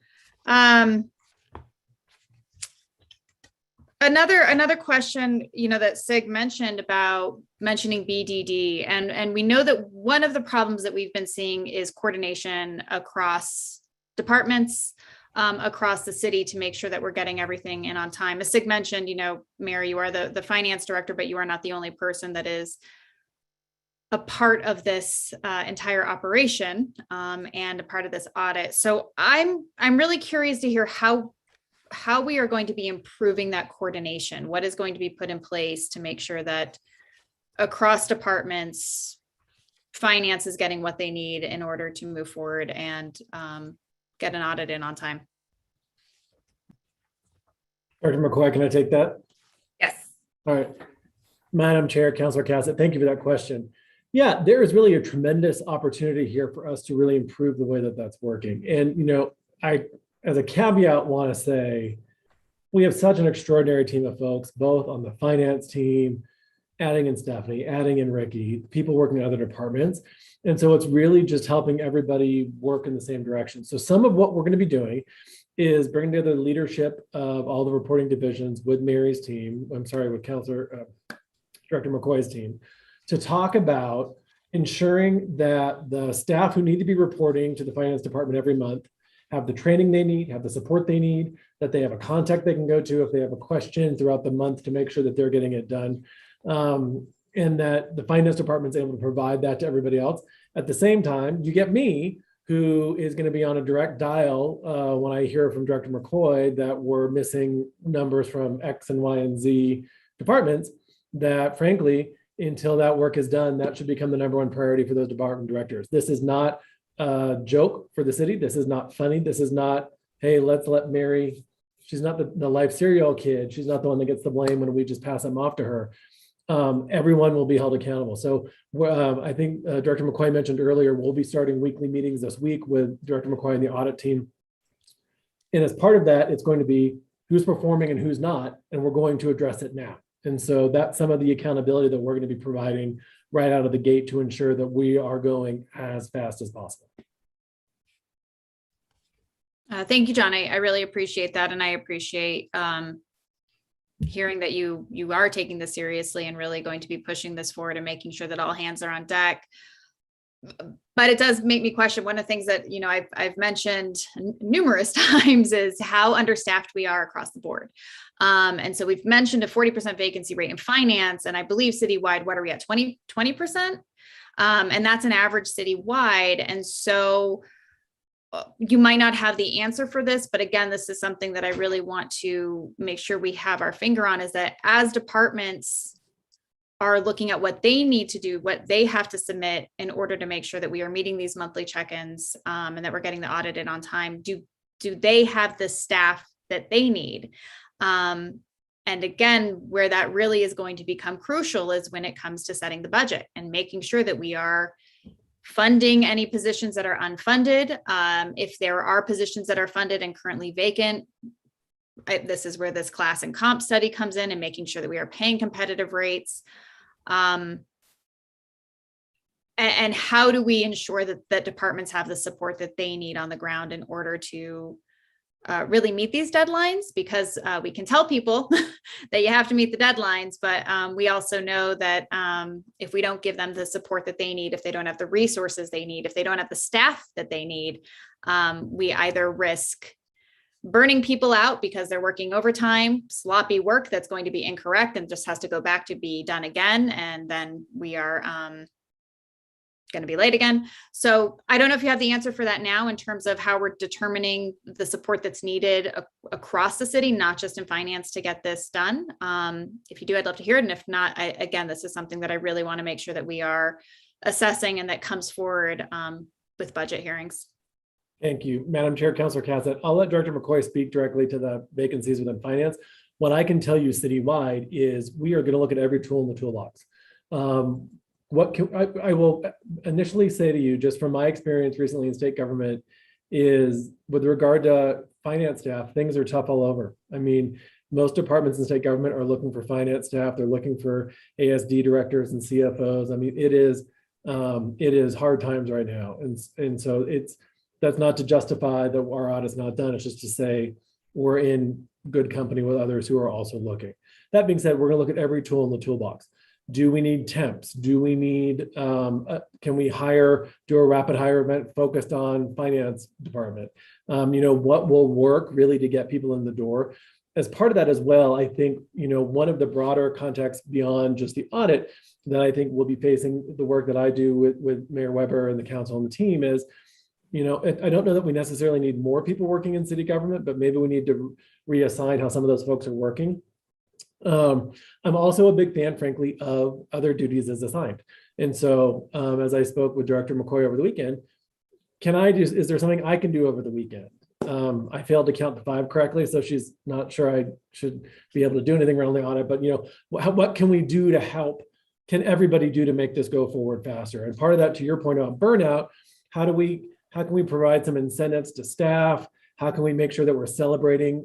another question, that Sig mentioned about mentioning BDD, and we know that one of the problems that we've been seeing is coordination across departments, across the city, to make sure that we're getting everything in on time. As Sig mentioned, Mary, you are the finance director, but you are not the only person that is a part of this entire operation and a part of this audit. So I'm really curious to hear how we are going to be improving that coordination. What is going to be put in place to make sure that across departments, finance is getting what they need in order to move forward and get an audit in on time? Dr. McCoy, can I take that? Yes. All right. Madam Chair, Councilor Cassett, thank you for that question. Yeah, there is really a tremendous opportunity here for us to really improve the way that that's working. And, I, as a caveat, want to say we have such an extraordinary team of folks, both on the finance team, adding in Stephanie, adding in Ricky, people working in other departments. And so it's really just helping everybody work in the same direction. So some of what we're going to be doing is bringing together the leadership of all the reporting divisions with Mary's team, with Councilor Director McCoy's team, to talk about ensuring that the staff who need to be reporting to the finance department every month have the training they need, have the support they need, that they have a contact they can go to if they have a question throughout the month to make sure that they're getting it done. And that the finance department is able to provide that to everybody else. At the same time, you get me, who is going to be on a direct dial when I hear from Director McCoy that we're missing numbers from X and Y and Z departments, that frankly, until that work is done, that should become the #1 priority for those department directors. This is not a joke for the city. This is not funny. This is not, hey, let's let Mary, she's not the life serial kid. She's not the one that gets the blame when we just pass them off to her. Everyone will be held accountable. So I think Director McCoy mentioned earlier, we'll be starting weekly meetings this week with Director McCoy and the audit team. And as part of that, it's going to be who's performing and who's not, and we're going to address it now. And so that's some of the accountability that we're going to be providing right out of the gate to ensure that we are going as fast as possible. Thank you, John. I really appreciate that. And I appreciate hearing that you are taking this seriously and really going to be pushing this forward and making sure that all hands are on deck. But it does make me question, one of the things that I've mentioned numerous times is how understaffed we are across the board. And so we've mentioned a 40% vacancy rate in finance, and I believe citywide, what are we at, 20%? And that's an average citywide. And so you might not have the answer for this, but again, this is something that I really want to make sure we have our finger on, is that as departments are looking at what they need to do, what they have to submit in order to make sure that we are meeting these monthly check-ins, and that we're getting the audit in on time, do they have the staff that they need? And again, where that really is going to become crucial is when it comes to setting the budget and making sure that we are funding any positions that are unfunded. If there are positions that are funded and currently vacant, this is where this class and comp study comes in, and making sure that we are paying competitive rates. And how do we ensure that departments have the support that they need on the ground in order to really meet these deadlines? Because we can tell people that you have to meet the deadlines, but we also know that if we don't give them the support that they need, if they don't have the resources they need, if they don't have the staff that they need, we either risk burning people out because they're working overtime, sloppy work that's going to be incorrect and just has to go back to be done again. And then we are going to be late again. So I don't know if you have the answer for that now in terms of how we're determining the support that's needed across the city, not just in finance, to get this done. If you do, I'd love to hear it. And if not, again, this is something that I really want to make sure that we are assessing and that comes forward with budget hearings. Thank you, Madam Chair, Councilor Cassett. I'll let Director McCoy speak directly to the vacancies within finance. What I can tell you citywide is we are going to look at every tool in the toolbox. I will initially say to you, just from my experience recently in state government, is with regard to finance staff, things are tough all over. I mean, most departments in state government are looking for finance staff. They're looking for ASD directors and CFOs. I mean, it is hard times right now. And so that's not to justify that our audit's not done. It's just to say we're in good company with others who are also looking. That being said, we're going to look at every tool in the toolbox. Do we need temps? Do we need, can we do a rapid hire event focused on finance department? What will work really to get people in the door? As part of that as well, I think, one of the broader contexts beyond just the audit that I think we'll be facing the work that I do with Mayor Weber and the council and the team is, I don't know that we necessarily need more people working in city government, but maybe we need to reassign how some of those folks are working. I'm also a big fan, frankly, of other duties as assigned. And so as I spoke with Director McCoy over the weekend, is there something I can do over the weekend? I failed to count the 5 correctly, so she's not sure I should be able to do anything around the audit, but what can we do to help? Can everybody do to make this go forward faster? And part of that, to your point about burnout, how can we provide some incentives to staff? How can we make sure that we're celebrating,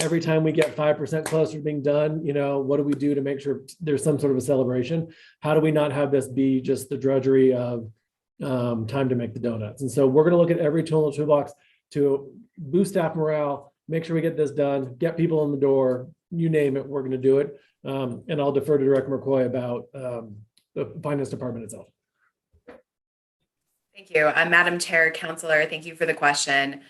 every time we get 5% closer to being done, what do we do to make sure there's some sort of a celebration? How do we not have this be just the drudgery of time to make the donuts? And so we're going to look at every tool in the toolbox to boost staff morale, make sure we get this done, get people in the door, you name it, we're going to do it. And I'll defer to Director McCoy about the finance department itself. Thank you. Madam Chair, Councilor, thank you for the question.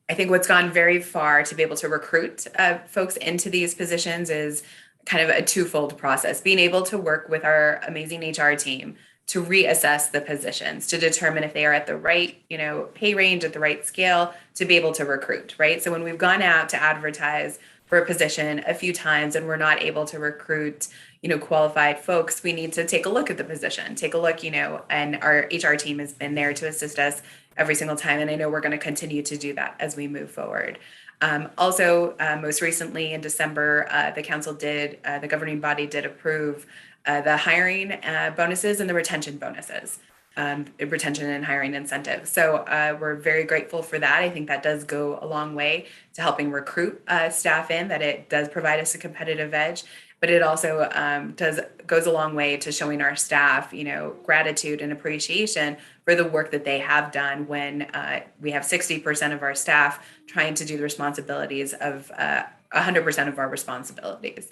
I think what's gone very far to be able to recruit folks into these positions is kind of a twofold process. Being able to work with our amazing HR team to reassess the positions, to determine if they are at the right, pay range, at the right scale, to be able to recruit, right? So when we've gone out to advertise for a position a few times and we're not able to recruit, qualified folks, we need to take a look at the position, and our HR team has been there to assist us every single time. And I know we're going to continue to do that as we move forward. Most recently in December, the governing body did approve the hiring bonuses and the retention bonuses, retention and hiring incentives. So we're very grateful for that. I think that does go a long way to helping recruit staff in, that it does provide us a competitive edge. But it also goes a long way to showing our staff, gratitude and appreciation for the work that they have done when we have 60% of our staff trying to do the responsibilities of 100% of our responsibilities.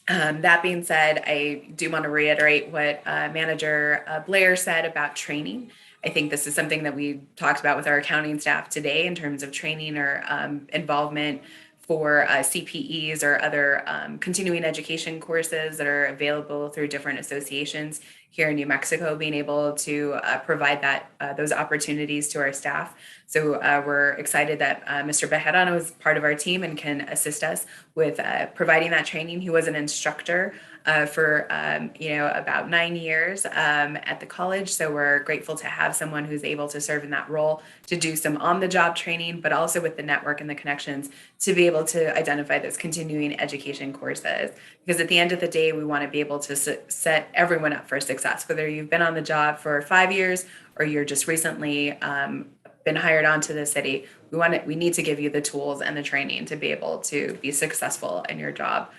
That being said, I do want to reiterate what Manager Blair said about training. I think this is something that we talked about with our accounting staff today in terms of training or involvement for CPEs or other continuing education courses that are available through different associations. here in New Mexico, being able to provide those opportunities to our staff. So we're excited that Mr. Bejarano is part of our team and can assist us with providing that training. He was an instructor for about 9 years at the college. So we're grateful to have someone who's able to serve in that role, to do some on-the-job training, but also with the network and the connections to be able to identify those continuing education courses. Because at the end of the day, we want to be able to set everyone up for success, whether you've been on the job for 5 years or you're just recently been hired onto the city. We need to give you the tools and the training to be able to be successful in your job.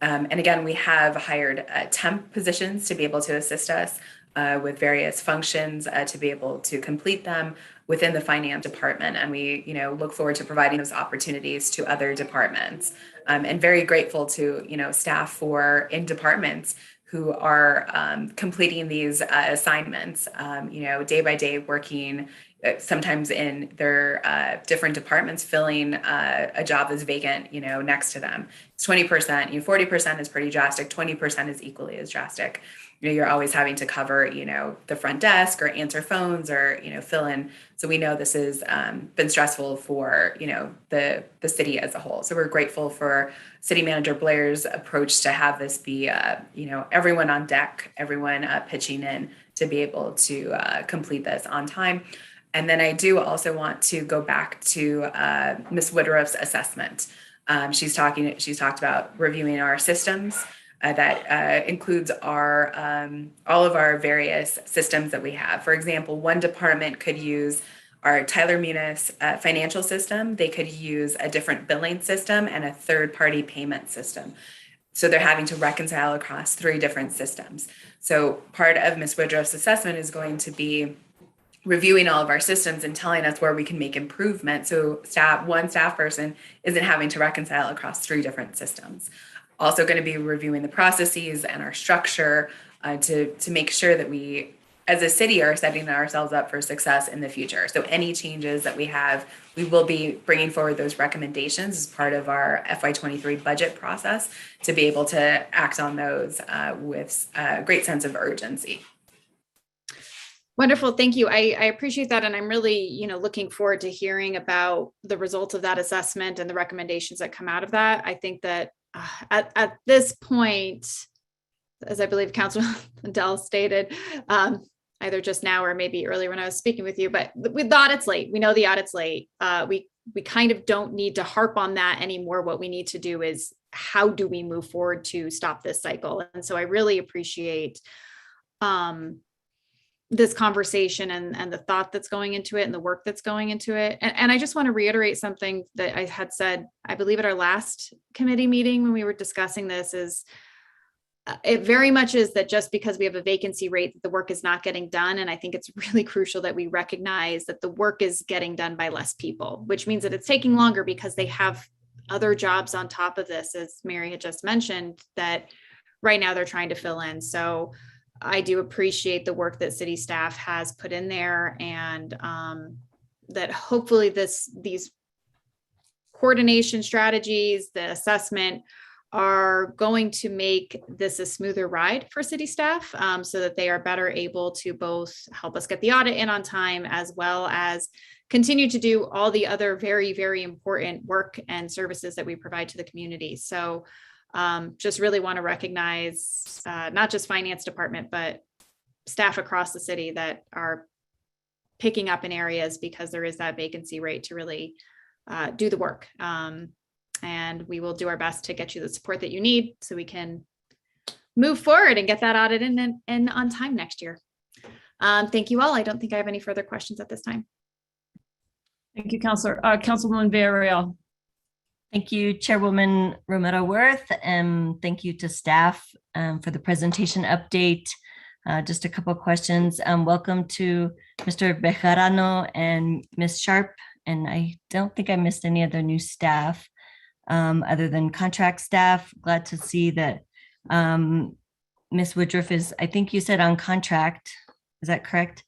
And again, we have hired temp positions to be able to assist us with various functions to be able to complete them within the finance department. And we, look forward to providing those opportunities to other departments. And very grateful to, staff in departments who are completing these assignments, day by day, working sometimes in their different departments, filling a job that's vacant, next to them. It's 20%, 40% is pretty drastic, 20% is equally as drastic. You're always having to cover, the front desk or answer phones or, fill in. So we know this has been stressful for, the city as a whole. So we're grateful for City Manager Blair's approach to have this be, everyone on deck, everyone pitching in to be able to complete this on time. And then I do also want to go back to Ms. Woodruff's assessment. She's talked about reviewing our systems. That includes all of our various systems that we have. For example, one department could use our Tyler Munis financial system. They could use a different billing system and a third-party payment system. So they're having to reconcile across 3 different systems. So part of Ms. Woodruff's assessment is going to be reviewing all of our systems and telling us where we can make improvement. So one staff person isn't having to reconcile across 3 different systems. Also going to be reviewing the processes and our structure to make sure that we, as a city, are setting ourselves up for success in the future. So any changes that we have, we will be bringing forward those recommendations as part of our FY23 budget process to be able to act on those with a great sense of urgency. Wonderful. Thank you. I appreciate that. And I'm really, looking forward to hearing about the results of that assessment and the recommendations that come out of that. I think that at this point, as I believe Councilor Liddell stated, either just now or maybe earlier when I was speaking with you, but with the audit's late. We know the audit's late. We kind of don't need to harp on that anymore. What we need to do is how do we move forward to stop this cycle? And so I really appreciate this conversation and the thought that's going into it and the work that's going into it. And I just want to reiterate something that I had said, I believe at our last committee meeting when we were discussing this, is it very much is that just because we have a vacancy rate, that the work is not getting done. And I think it's really crucial that we recognize that the work is getting done by less people, which means that it's taking longer because they have other jobs on top of this, as Mary had just mentioned, that right now they're trying to fill in. So I do appreciate the work that city staff has put in there, and that hopefully these coordination strategies, the assessment, are going to make this a smoother ride for city staff, so that they are better able to both help us get the audit in on time, as well as continue to do all the other very, very important work and services that we provide to the community. So just really want to recognize not just finance department, but staff across the city that are picking up in areas because there is that vacancy rate to really do the work. And we will do our best to get you the support that you need so we can move forward and get that audit in and on time next year. Thank you all. I don't think I have any further questions at this time. Thank you, Councilor. Councilwoman Villarreal. Thank you, Chairwoman Romero Worth, and thank you to staff for the presentation update. Just a couple of questions. Welcome to Mr. Bejarano and Ms. Sharp, and I don't think I missed any other new staff other than contract staff. Glad to see that Ms. Woodruff is, I think you said on contract, is that correct?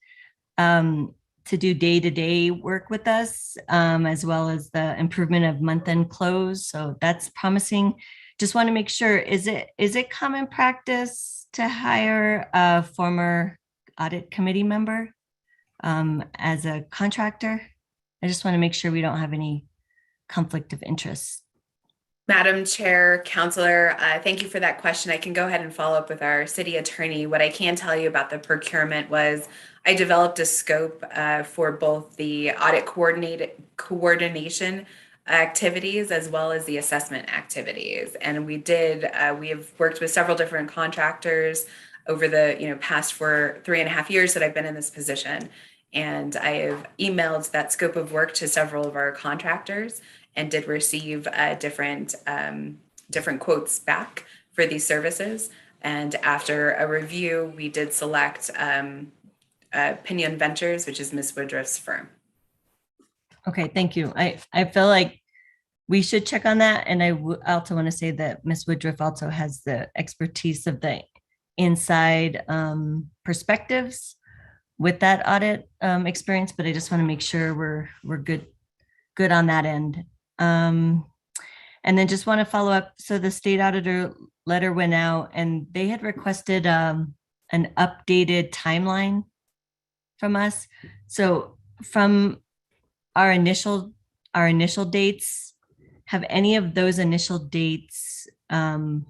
To do day-to-day work with us, as well as the improvement of month-end close. So that's promising. just want to make sure, is it common practice to hire a former audit committee member as a contractor? I just want to make sure we don't have any conflict of interest. Madam Chair, Counselor, thank you for that question. I can go ahead and follow up with our city attorney. What I can tell you about the procurement was I developed a scope for both the audit coordination activities as well as the assessment activities. And we have worked with several different contractors over the past 3.5 years that I've been in this position. And I have emailed that scope of work to several of our contractors and did receive different quotes back for these services. And after a review, we did select Pinion Ventures, which is Ms. Woodruff's firm. Okay, thank you. I feel like we should check on that. And I also want to say that Ms. Woodruff also has the expertise of the inside perspectives with that audit experience, but I just want to make sure we're good on that end. And then just want to follow up. So the state auditor letter went out and they had requested an updated timeline from us. So from our initial dates, have any of those initial dates to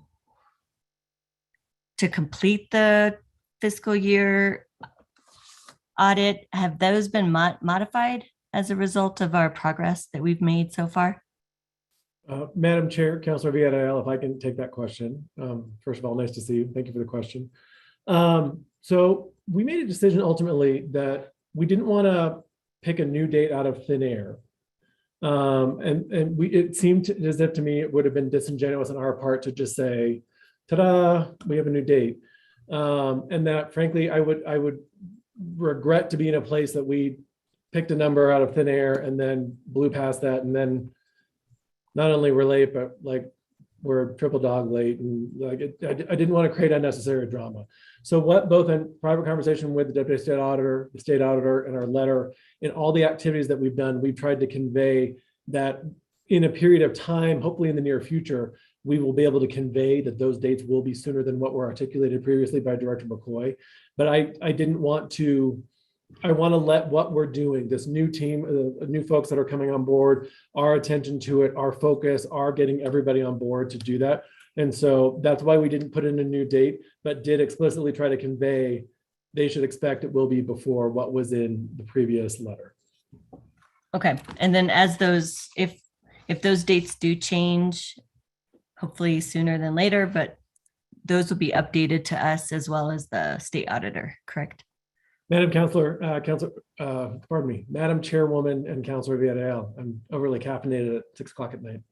complete the fiscal year audit, have those been modified as a result of our progress that we've made so far? Madam Chair, Councilor Villarreal, if I can take that question. First of all, nice to see you. Thank you for the question. So we made a decision ultimately that we didn't want to pick a new date out of thin air. It seemed as if to me it would have been disingenuous on our part to just say, ta-da, we have a new date. And that frankly, I would regret to be in a place that we picked a number out of thin air and then blew past that, and then not only we're late, but like we're triple dog late, and like I didn't want to create unnecessary drama. So what, both in private conversation with the deputy state auditor, the state auditor, and our letter, in all the activities that we've done, we've tried to convey that in a period of time, hopefully in the near future, we will be able to convey that those dates will be sooner than what were articulated previously by Director McCoy. But I didn't want to, I want to let what we're doing, this new team, new folks that are coming on board, our attention to it, our focus, our getting everybody on board to do that. And so that's why we didn't put in a new date, but did explicitly try to convey they should expect it will be before what was in the previous letter. Okay, and then as those, if those dates do change, hopefully sooner than later, but those will be updated to us as well as the state auditor, correct? Madam pardon me, Madam Chairwoman and Councilor Villarreal, I'm overly caffeinated at 6 o'clock at night.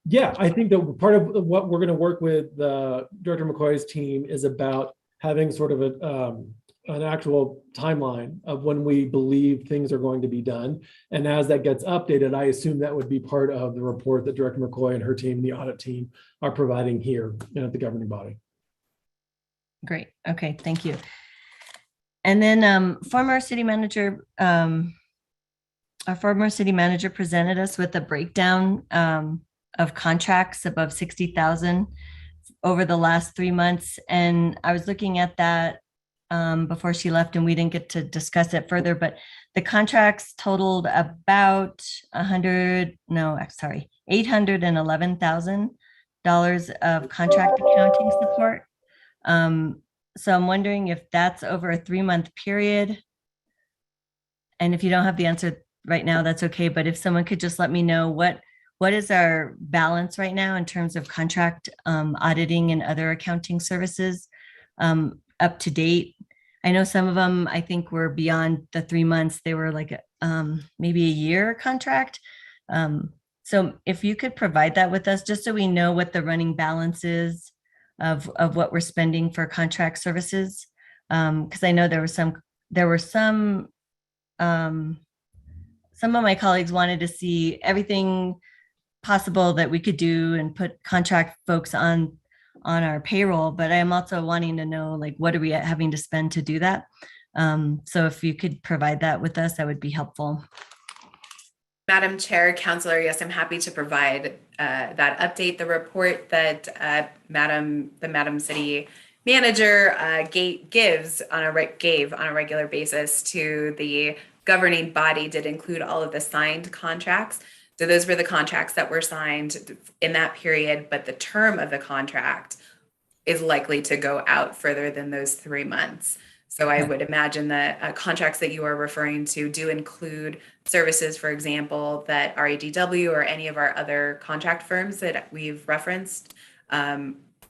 Yeah, I think that part of what we're going to work with Director McCoy's team is about having sort of an actual timeline of when we believe things are going to be done. And as that gets updated, I assume that would be part of the report that Director McCoy and her team, the audit team, are providing here at the governing body. Great. Okay, thank you. And then former city manager, our former city manager presented us with a breakdown of contracts above 60,000 over the last 3 months. And I was looking at that before she left, and we didn't get to discuss it further, but the contracts totaled about $811,000 of contract accounting support. So I'm wondering if that's over a 3-month period. And if you don't have the answer right now, that's okay. But if someone could just let me know what is our balance right now in terms of contract auditing and other accounting services up to date. I know some of them, I think, were beyond the 3 months. They were like maybe a year contract. So if you could provide that with us, just so we know what the running balance is of what we're spending for contract services. Because I know there were some of my colleagues wanted to see everything possible that we could do and put contract folks on our payroll, but I am also wanting to know, like, what are we having to spend to do that? So if you could provide that with us, that would be helpful. Madam Chair, Councilor, yes, I'm happy to provide that update. The report that the Madam City Manager gave on a regular basis to the governing body did include all of the signed contracts. So those were the contracts that were signed in that period, but the term of the contract is likely to go out further than those 3 months. So I would imagine that contracts that you are referring to do include services, for example, that RADW or any of our other contract firms that we've referenced.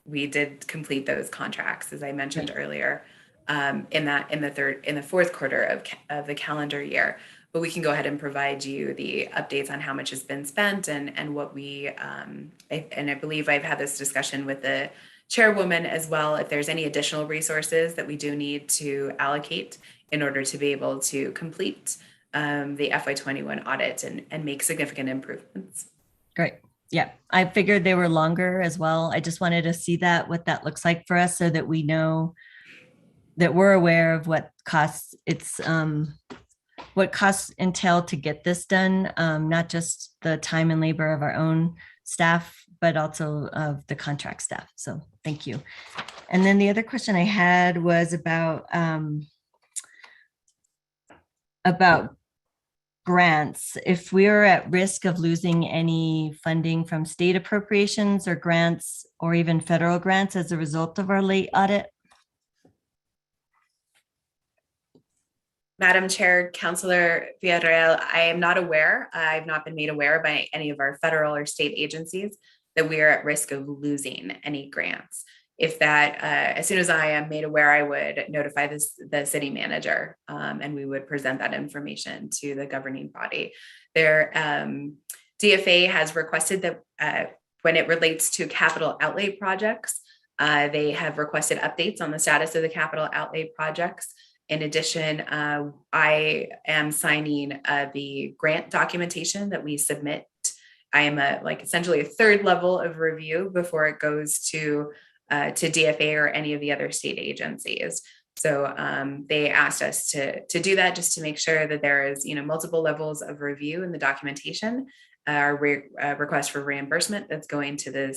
We did complete those contracts, as I mentioned earlier, in the fourth quarter of the calendar year. But we can go ahead and provide you the updates on how much has been spent and what we, and I believe I've had this discussion with the chairwoman as well, if there's any additional resources that we do need to allocate in order to be able to complete the FY21 audit and make significant improvements. Great. Yeah, I figured they were longer as well. I just wanted to see what that looks like for us so that we know that we're aware of what costs entail to get this done, not just the time and labor of our own staff, but also of the contract staff. So thank you. And then the other question I had was about grants. If we are at risk of losing any funding from state appropriations or grants or even federal grants as a result of our late audit? Madam Chair, Councilor Villarreal, I am not aware. I've not been made aware by any of our federal or state agencies that we are at risk of losing any grants. If that, as soon as I am made aware, I would notify the city manager, and we would present that information to the governing body. Their DFA has requested that when it relates to capital outlay projects, they have requested updates on the status of the capital outlay projects. In addition, I am signing the grant documentation that we submit. I am essentially a third level of review before it goes to DFA or any of the other state agencies. So they asked us to do that just to make sure that there is multiple levels of review in the documentation. Our request for reimbursement that's going to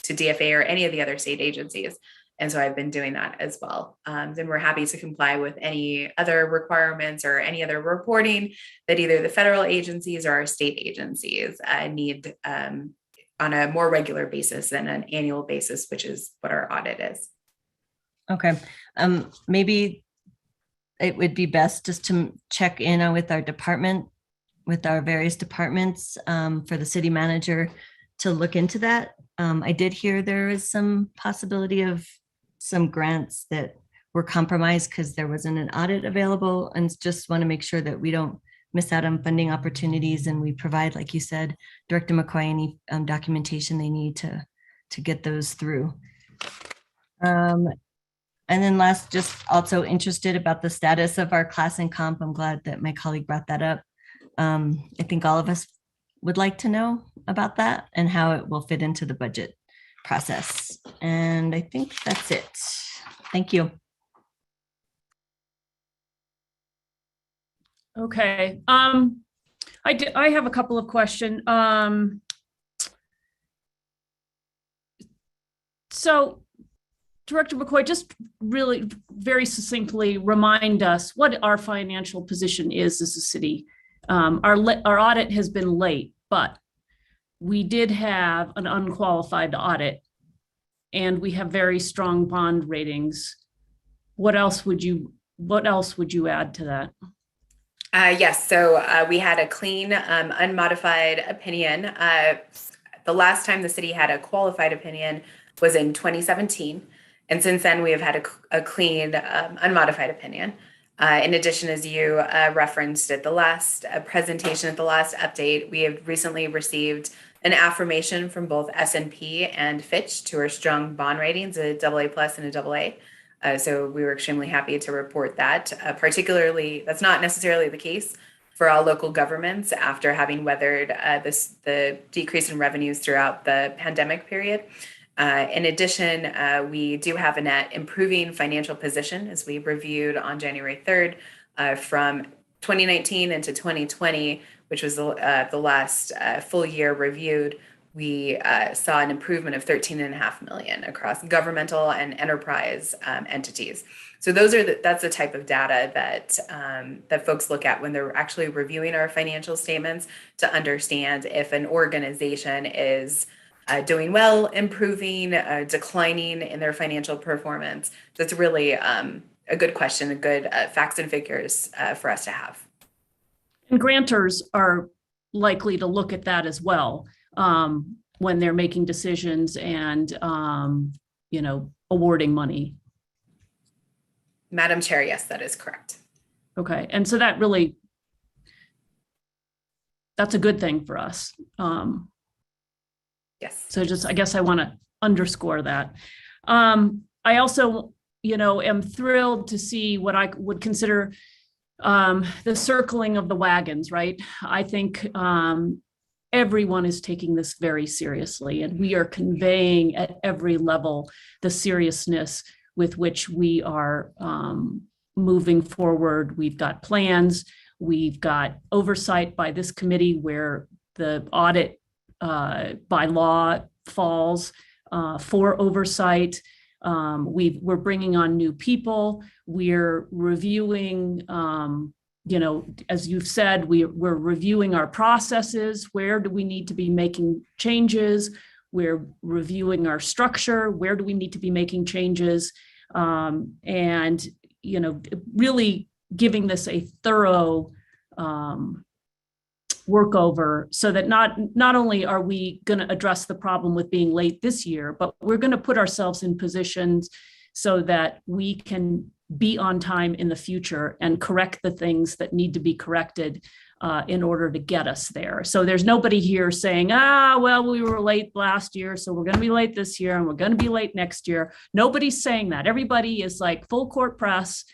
DFA or any of the other state agencies. And so I've been doing that as well. And we're happy to comply with any other requirements or any other reporting that either the federal agencies or our state agencies need on a more regular basis than an annual basis, which is what our audit is. Okay. Maybe it would be best just to check in with our department, with our various departments for the city manager to look into that. I did hear there is some possibility of some grants that were compromised because there wasn't an audit available, and just want to make sure that we don't miss out on funding opportunities, and we provide, like you said, Director McCoy, any documentation they need to get those through. And then last, just also interested about the status of our class and comp. I'm glad that my colleague brought that up. I think all of us would like to know about that and how it will fit into the budget process. And I think that's it. Thank you. Okay. I have a couple of questions. So Director McCoy, just really very succinctly remind us what our financial position is as a city. Our audit has been late, but we did have an unqualified audit and we have very strong bond ratings. What else would you add to that? Yes, so we had a clean, unmodified opinion. The last time the city had a qualified opinion was in 2017. And since then, we have had a clean, unmodified opinion. In addition, as you referenced at the last presentation, at the last update, we have recently received an affirmation from both S&P and Fitch to our strong bond ratings, a AA+ and a AA. So we were extremely happy to report that. Particularly, that's not necessarily the case for all local governments after having weathered the decrease in revenues throughout the pandemic period. In addition, we do have a net improving financial position as we reviewed on January 3rd from 2019 into 2020. which was the last full year reviewed, we saw an improvement of 13.5 million across governmental and enterprise entities. So that's the type of data that folks look at when they're actually reviewing our financial statements to understand if an organization is doing well, improving, declining in their financial performance. That's really a good question, a good facts and figures for us to have. And grantors are likely to look at that as well when they're making decisions and, awarding money. Madam Chair, yes, that is correct. Okay, and so that's a good thing for us. Yes. So I guess I want to underscore that. I also, am thrilled to see what I would consider the circling of the wagons, right? I think everyone is taking this very seriously, and we are conveying at every level the seriousness with which we are moving forward. We've got plans, we've got oversight by this committee where the audit by law falls for oversight. We're bringing on new people. We're reviewing, as you've said, we're reviewing our processes. Where do we need to be making changes? We're reviewing our structure. Where do we need to be making changes? And, really giving this a thorough workover so that not only are we going to address the problem with being late this year, but we're going to put ourselves in positions so that we can be on time in the future and correct the things that need to be corrected in order to get us there. So there's nobody here saying, well, we were late last year, so we're going to be late this year and we're going to be late next year. Nobody's saying that. Everybody is like full court press.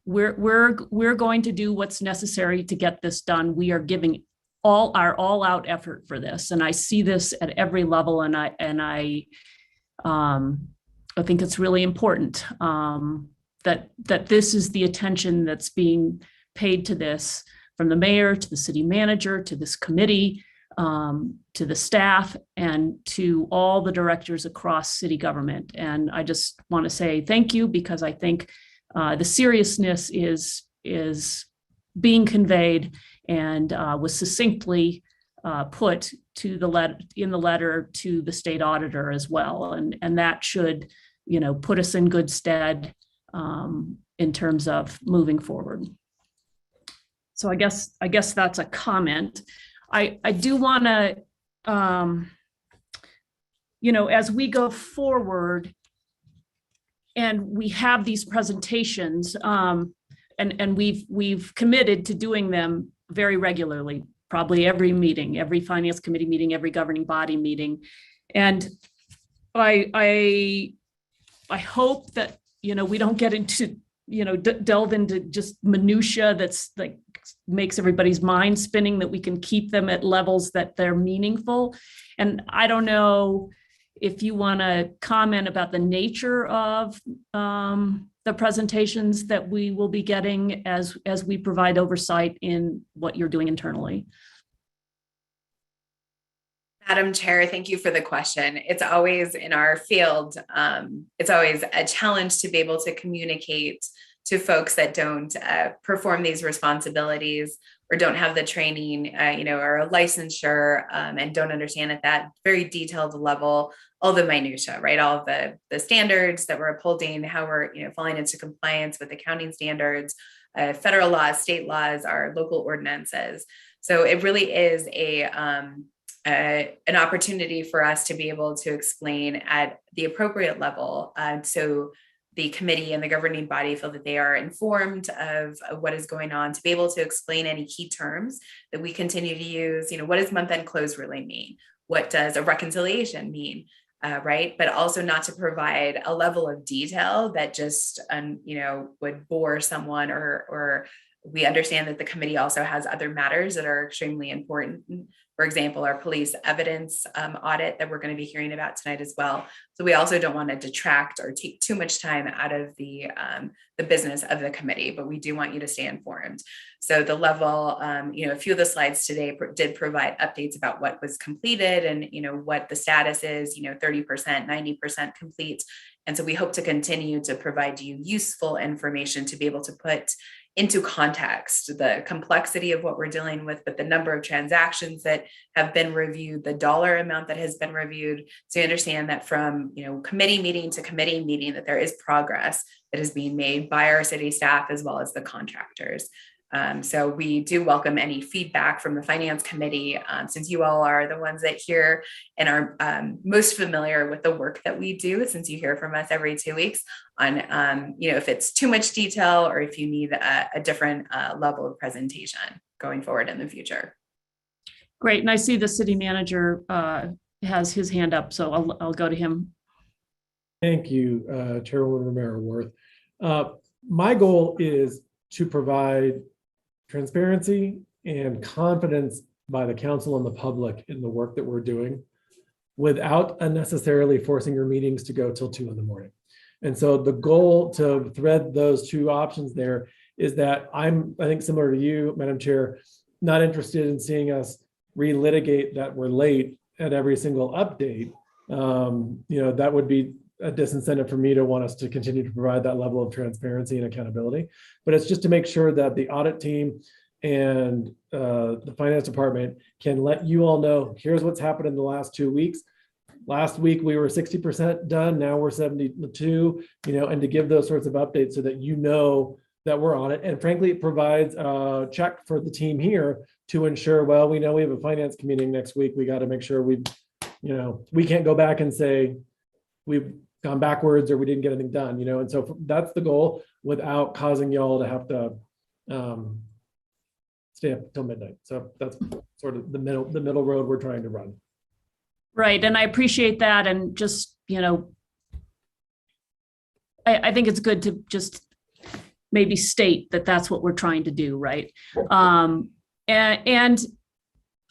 We're going to do what's necessary to get this done. We are giving all out effort for this. And I see this at every level. And I think it's really important that this is the attention that's being paid to this, from the mayor to the city manager, to this committee, to the staff, and to all the directors across city government. And I just want to say thank you, because I think the seriousness is being conveyed and was succinctly put to in the letter to the state auditor as well, and that should put us in good stead in terms of moving forward. So I guess that's a comment. I do want to, as we go forward and we have these presentations, and we've committed to doing them very regularly, probably every meeting, every finance committee meeting, every governing body meeting. And I hope that, we don't get into, delve into just minutia that's like makes everybody's mind spinning, that we can keep them at levels that they're meaningful. And I don't know if you want to comment about the nature of the presentations that we will be getting as we provide oversight in what you're doing internally. Madam Chair, thank you for the question. It's always in our field, it's always a challenge to be able to communicate to folks that don't perform these responsibilities or don't have the training, or a licensure, and don't understand at that very detailed level all the minutia, right? All of the standards that we're upholding, how we're falling into compliance with accounting standards, federal laws, state laws, our local ordinances. So it really is an opportunity for us to be able to explain at the appropriate level, so the committee and the governing body feel that they are informed of what is going on, to be able to explain any key terms that we continue to use. What does month-end close really mean? What does a reconciliation mean? Right? But also not to provide a level of detail that just, would bore someone or We understand that the committee also has other matters that are extremely important. For example, our police evidence audit that we're going to be hearing about tonight as well. So we also don't want to detract or take too much time out of the business of the committee, but we do want you to stay informed. So the level, a few of the slides today did provide updates about what was completed and, what the status is, 30%, 90% complete. And so we hope to continue to provide you useful information to be able to put into context the complexity of what we're dealing with, but the number of transactions that have been reviewed, the dollar amount that has been reviewed. So you understand that from committee meeting to committee meeting, that there is progress that is being made by our city staff as well as the contractors. So we do welcome any feedback from the finance committee, since you all are the ones that hear and are most familiar with the work that we do, since you hear from us every 2 weeks on, if it's too much detail or if you need a different level of presentation going forward in the future. Great. And I see the city manager has his hand up, so I'll go to him. Thank you, Chairwoman Romero Worth. My goal is to provide transparency and confidence by the council and the public in the work that we're doing without unnecessarily forcing your meetings to go till 2 in. And so the goal to thread those two options there is that I think similar to you, Madam Chair, not interested in seeing us relitigate that we're late at every single update. That would be a disincentive for me to want us to continue to provide that level of transparency and accountability. But it's just to make sure that the audit team and the finance department can let you all know, here's what's happened in the last 2 weeks. Last week we were 60% done, now we're 72, and to give those sorts of updates so that that we're on it. And frankly, it provides a check for the team here to ensure, well, we know we have a finance committee next week. We got to make sure we can't go back and say we've gone backwards or we didn't get anything done, and so that's the goal without causing y'all to have to stay up till midnight. So that's sort of the middle road we're trying to run. Right. And I appreciate that. And just, I think it's good to just maybe state that that's what we're trying to do. Right. And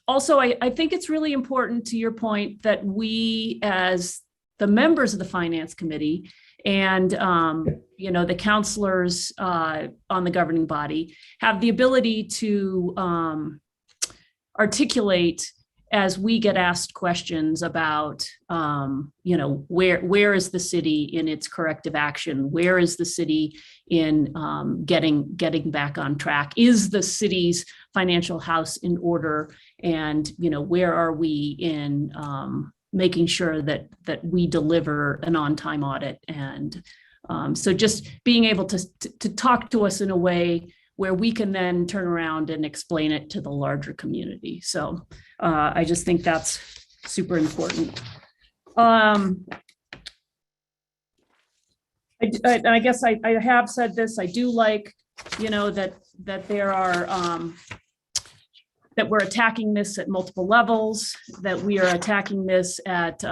also, I think it's really important, to your point, that we as the members of the finance committee and, the counselors on the governing body have the ability to articulate as we get asked questions about, where is the city in its corrective action? Where is the city in getting back on track? Is the city's financial house in order? And, where are we in making sure that we deliver an on-time audit? And so just being able to talk to us in a way where we can then turn around and explain it to the larger community. So I just think that's super important. I guess I have said this. I do like, that there are that we're attacking this at multiple levels, that we are attacking this at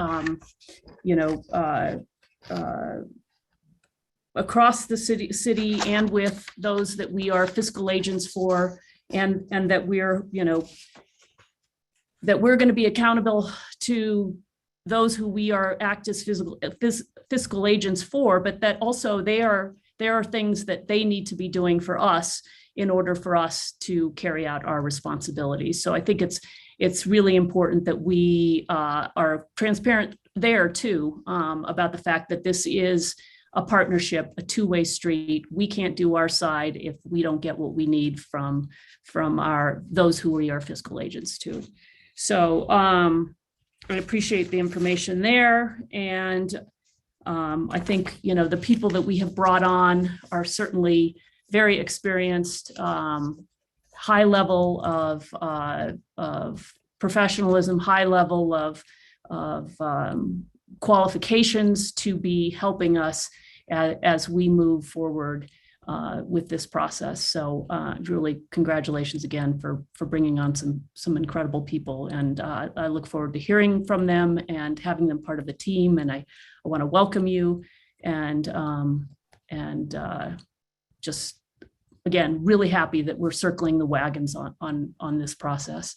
across the city and with those that we are fiscal agents for, and that we're going to be accountable to those who we act as fiscal agents for, but that also there are things that they need to be doing for us in order for us to carry out our responsibilities. So I think it's really important that we are transparent there too, about the fact that this is a partnership, a two-way street. We can't do our side if we don't get what we need from those who we are fiscal agents to. So I appreciate the information there. And I think, the people that we have brought on are certainly very experienced, high level of professionalism, high level of qualifications to be helping us as we move forward with this process. So really, congratulations again for bringing on some incredible people. And I look forward to hearing from them and having them part of the team. And I want to welcome you and just again, really happy that we're circling the wagons on this process.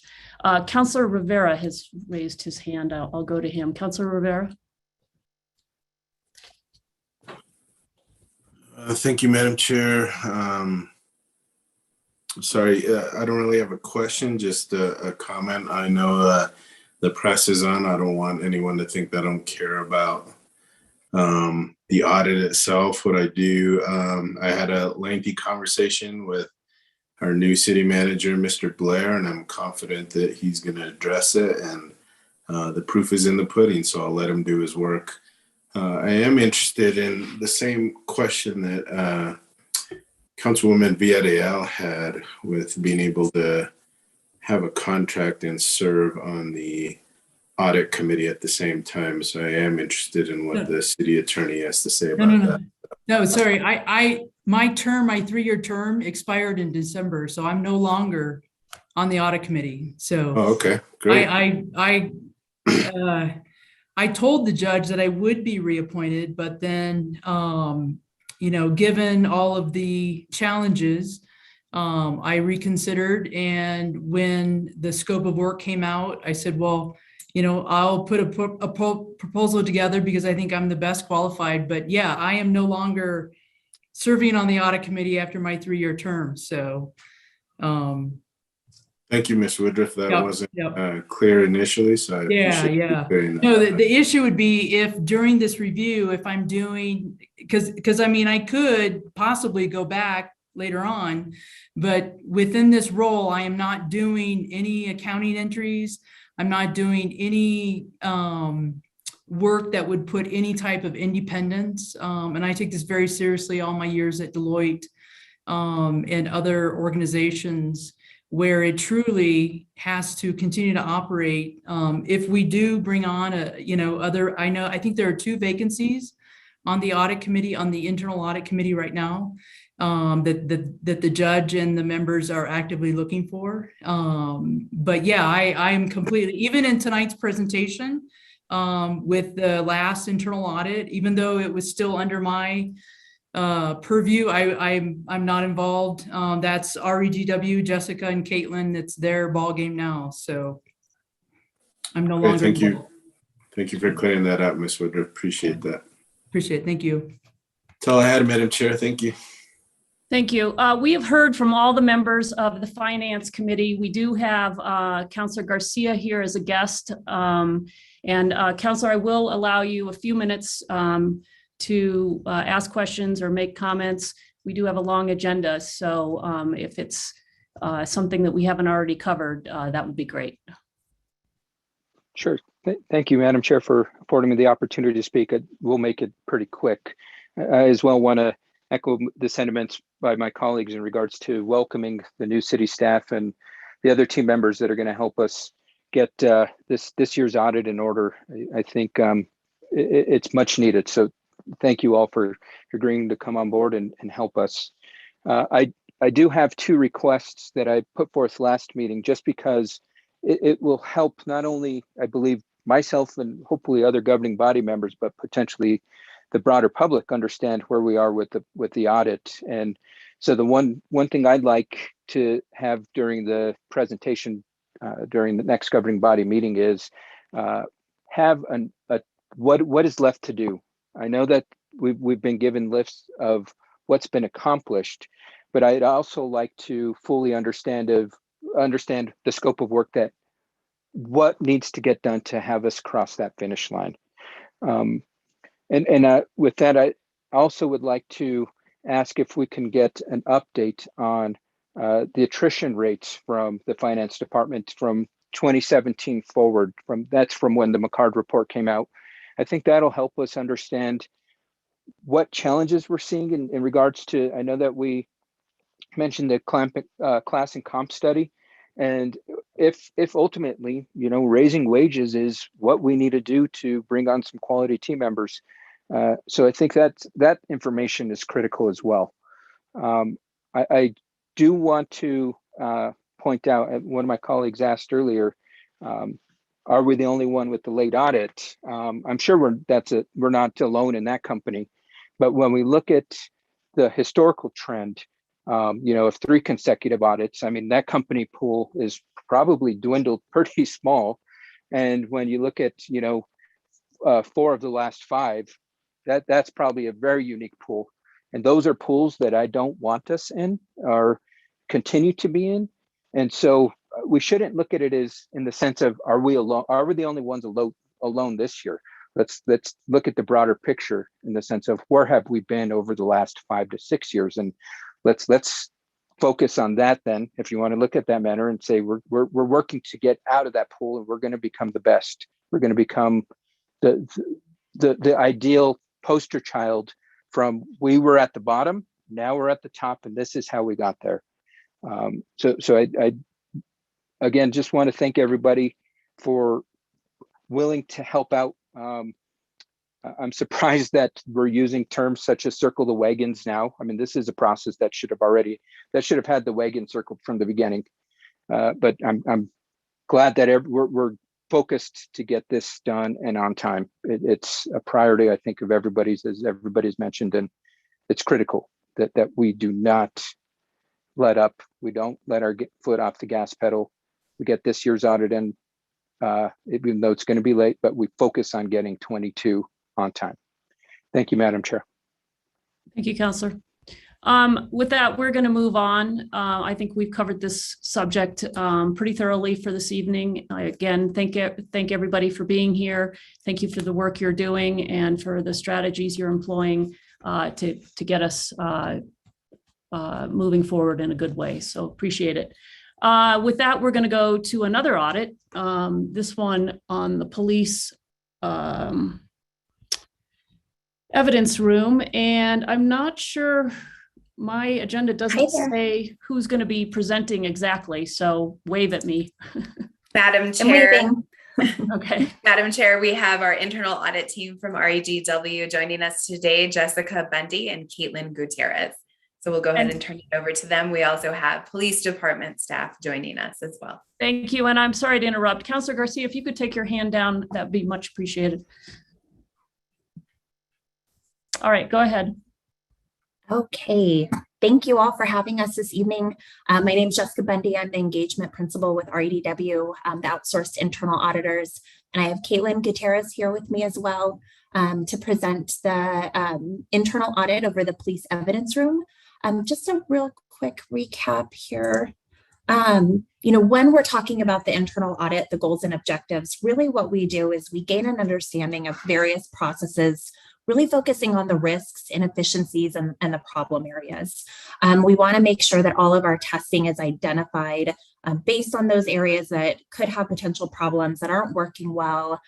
Councilor Rivera has raised his hand. I'll go to him. Councilor Rivera. Thank you, Madam Chair. Sorry, I don't really have a question, just a comment. I know the press is on. I don't want anyone to think that I don't care about the audit itself. What I do, I had a lengthy conversation with our new city manager, Mr. Blair, and I'm confident that he's going to address it. And the proof is in the pudding, so I'll let him do his work. I am interested in the same question that Councilwoman Villarreal had with being able to have a contract and serve on the audit committee at the same time. So I am interested in what the city attorney has to say about that. No, sorry. My 3-year term expired in December, so I'm no longer on the audit committee. So Oh, okay, great. I told the judge that I would be reappointed, but then, given all of the challenges, I reconsidered. And when the scope of work came out, I said, well, I'll put a proposal together because I think I'm the best qualified. But yeah, I am no longer serving on the audit committee after my 3-year term. So, thank you, Ms. Woodruff. That Yep, wasn't yep. clear initially, so I appreciate you clearing that No, up. the issue would be if during this review, if I'm doing, because I mean, I could possibly go back later on, but within this role, I am not doing any accounting entries. I'm not doing any work that would put any type of independence. And I take this very seriously, all my years at Deloitte and other organizations, where it truly has to continue to operate. If we do bring on I think there are 2 vacancies on the audit committee, on the internal audit committee right now, that the judge and the members are actively looking for. But yeah, I am completely, even in tonight's presentation, with the last internal audit, even though it was still under my purview, I'm not involved. That's REGW, Jessica and Caitlin. It's their ball game now. So I'm no longer. Thank you. involved. Thank you for clearing that up, Ms. Woodruff. Appreciate that. Appreciate it. Thank you. That's all I had, Madam Chair. Thank you. Thank you. We have heard from all the members of the Finance Committee. We do have Councilor Garcia here as a guest. Councilor, I will allow you a few minutes to ask questions or make comments. We do have a long agenda, so if it's something that we haven't already covered, that would be great. Sure. Thank you, Madam Chair, for affording me the opportunity to speak. We'll make it pretty quick. I as well want to echo the sentiments by my colleagues in regards to welcoming the new city staff and the other team members that are going to help us get this year's audit in order. I think it's much needed. So thank you all for agreeing to come on board and help us. I do have 2 requests that I put forth last meeting, just because it will help not only, I believe, myself and hopefully other governing body members, but potentially the broader public understand where we are with the audit. And so the one thing I'd like to have during the presentation during the next governing body meeting is have what is left to do. I know that we've been given lists of what's been accomplished, but I'd also like to fully understand the scope of work, that what needs to get done to have us cross that finish line. With that, I also would like to ask if we can get an update on the attrition rates from the finance department from 2017 forward. That's from when the McCard report came out. I think that'll help us understand what challenges we're seeing in regards to, I know that we mentioned the class and comp study. And if ultimately, raising wages is what we need to do to bring on some quality team members. So I think that information is critical as well. I do want to point out, one of my colleagues asked earlier, are we the only one with the late audit? I'm sure we're not alone in that company. But when we look at the historical trend, If 3 consecutive audits, I mean, that company pool is probably dwindled pretty small. And when you look at, 4 of the last 5, that's probably a very unique pool. And those are pools that I don't want us in or continue to be in. And so we shouldn't look at it as in the sense of, are we alone? Are we the only ones alone this year? Let's look at the broader picture in the sense of where have we been over the last 5 to 6 years, and let's focus on that. Then, if you want to look at that manner and say we're working to get out of that pool, and we're going to become the best. We're going to become the ideal poster child from we were at the bottom, now we're at the top, and this is how we got there. So I again just want to thank everybody for willing to help out. I'm surprised that we're using terms such as circle the wagons now. I mean, this is a process that should have had the wagon circled from the beginning. But I'm glad that we're focused to get this done and on time. It's a priority, I think, of everybody's, as everybody's mentioned, and it's critical that we do not let up. We don't let our foot off the gas pedal. We get this year's audit in, even though it's going to be late, but we focus on getting 22 on time. Thank you, Madam Chair. Thank you, Counselor. With that, we're going to move on. I think we've covered this subject pretty thoroughly for this evening. Again, thank everybody for being here. Thank you for the work you're doing and for the strategies you're employing to get us moving forward in a good way. So appreciate it. With that, we're going to go to another audit. This one on the police evidence room, and I'm not sure. My agenda doesn't say who's going to be presenting exactly, so wave at me. Madam Chair. Okay. Madam Chair, we have our internal audit team from REGW joining us today, Jessica Bundy and Caitlin Gutierrez. So we'll go ahead and turn it over to them. We also have police department staff joining us as well. Thank you, and I'm sorry to interrupt. Councilor Garcia, if you could take your hand down, that'd be much appreciated. All right, go ahead. Okay, thank you all for having us this evening. My name is Jessica Bundy. I'm the engagement principal with REDW, the outsourced internal auditors. And I have Caitlin Gutierrez here with me as well to present the internal audit over the police evidence room. Just a real quick recap here. When we're talking about the internal audit, the goals and objectives, really what we do is we gain an understanding of various processes, really focusing on the risks, inefficiencies, and the problem areas. We want to make sure that all of our testing is identified based on those areas that could have potential problems that aren't working well.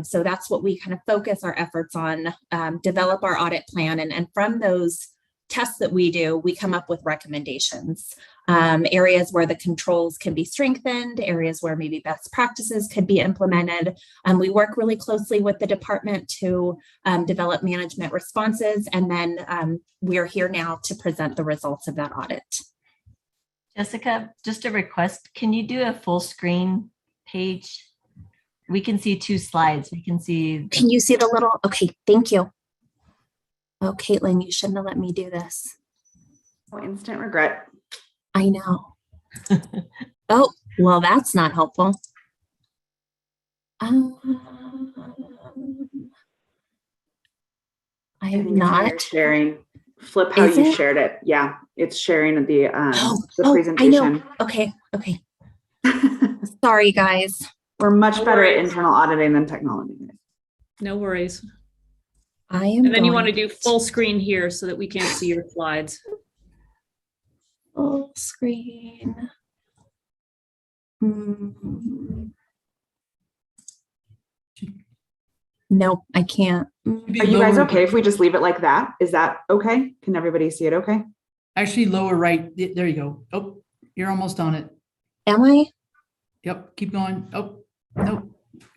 So that's what we kind of focus our efforts on, develop our audit plan, and from those tests that we do, we come up with recommendations, areas where the controls can be strengthened, areas where maybe best practices could be implemented. We work really closely with the department to develop management responses, and then we're here now to present the results of that audit. Jessica, just a request. Can you do a full screen page? We can see 2 slides. We can see. Can you see the little? Okay, thank you. Oh, Caitlin, you shouldn't have let me do this. Oh, instant regret. I know. Oh, well, that's not helpful. I have not. Sharing. Flip how you shared it. Yeah, it's sharing the presentation. I know. Okay. Sorry, guys. We're much better at internal auditing than technology. No worries. I am. And then you want to do full screen here so that we can't see your slides. Full screen. Nope, I can't. Are you guys okay if we just leave it like that? Is that okay? Can everybody see it okay? Actually, lower right. There you go. Oh, you're almost on it. Am I? Yep. Keep going. Oh, no.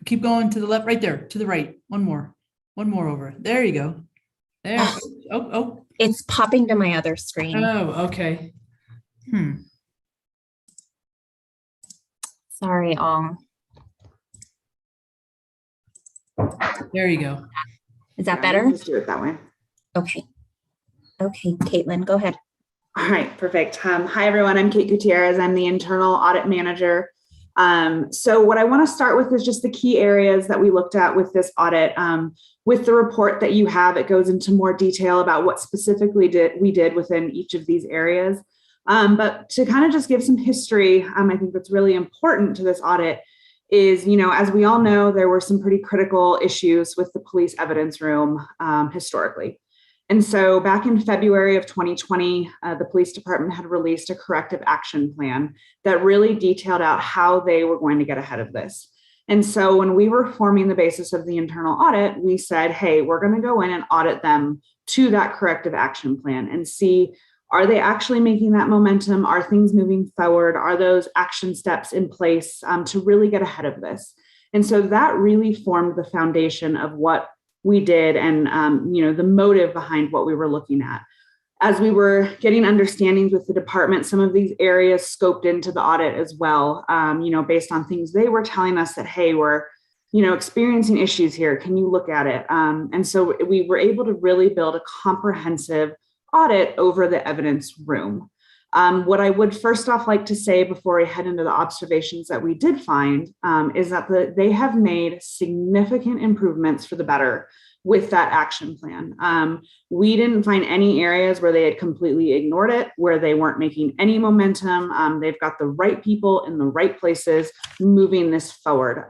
Keep going to the left, right there, to the right. One more over. There you go. There. Oh. It's popping to my other screen. Oh, okay. Sorry, all. There you go. Is that better? Let's do it that way. Okay, Caitlin, go ahead. All right, perfect. Hi, everyone. I'm Kate Gutierrez. I'm the internal audit manager. So what I want to start with is just the key areas that we looked at with this audit. With the report that you have, it goes into more detail about what specifically we did within each of these areas. But to kind of just give some history, I think that's really important to this audit is, as we all know, there were some pretty critical issues with the police evidence room historically. And so back in February of 2020, the police department had released a corrective action plan that really detailed out how they were going to get ahead of this. And so when we were forming the basis of the internal audit, we said, hey, we're going to go in and audit them to that corrective action plan and see, are they actually making that momentum? Are things moving forward? Are those action steps in place to really get ahead of this? And so that really formed the foundation of what we did and the motive behind what we were looking at. As we were getting understandings with the department, some of these areas scoped into the audit as well, based on things they were telling us that, hey, we're experiencing issues here. Can you look at it? And so we were able to really build a comprehensive audit over the evidence room. What I would first off like to say before I head into the observations that we did find is that they have made significant improvements for the better with that action plan. We didn't find any areas where they had completely ignored it, where they weren't making any momentum. They've got the right people in the right places moving this forward.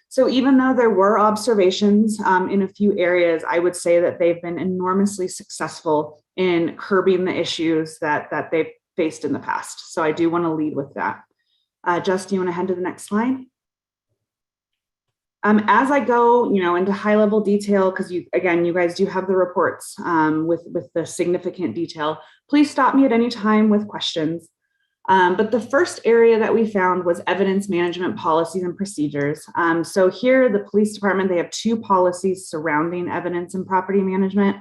So even though there were observations in a few areas, I would say that they've been enormously successful in curbing the issues that they've faced in the past. So I do want to lead with that. Jess, do you want to head to the next slide? As I go, into high level detail, because you guys do have the reports with the significant detail, please stop me at any time with questions. But the first area that we found was evidence management policies and procedures. So here, the police department, they have 2 policies surrounding evidence and property management.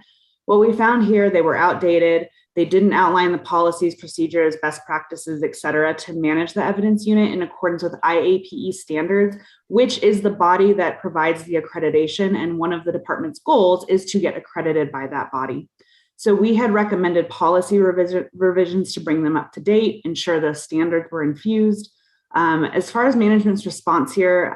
What we found here, they were outdated. They didn't outline the policies, procedures, best practices, et cetera, to manage the evidence unit in accordance with IAPE standards, which is the body that provides the accreditation. And one of the department's goals is to get accredited by that body. So we had recommended policy revisions to bring them up to date, ensure the standards were infused. As far as management's response here,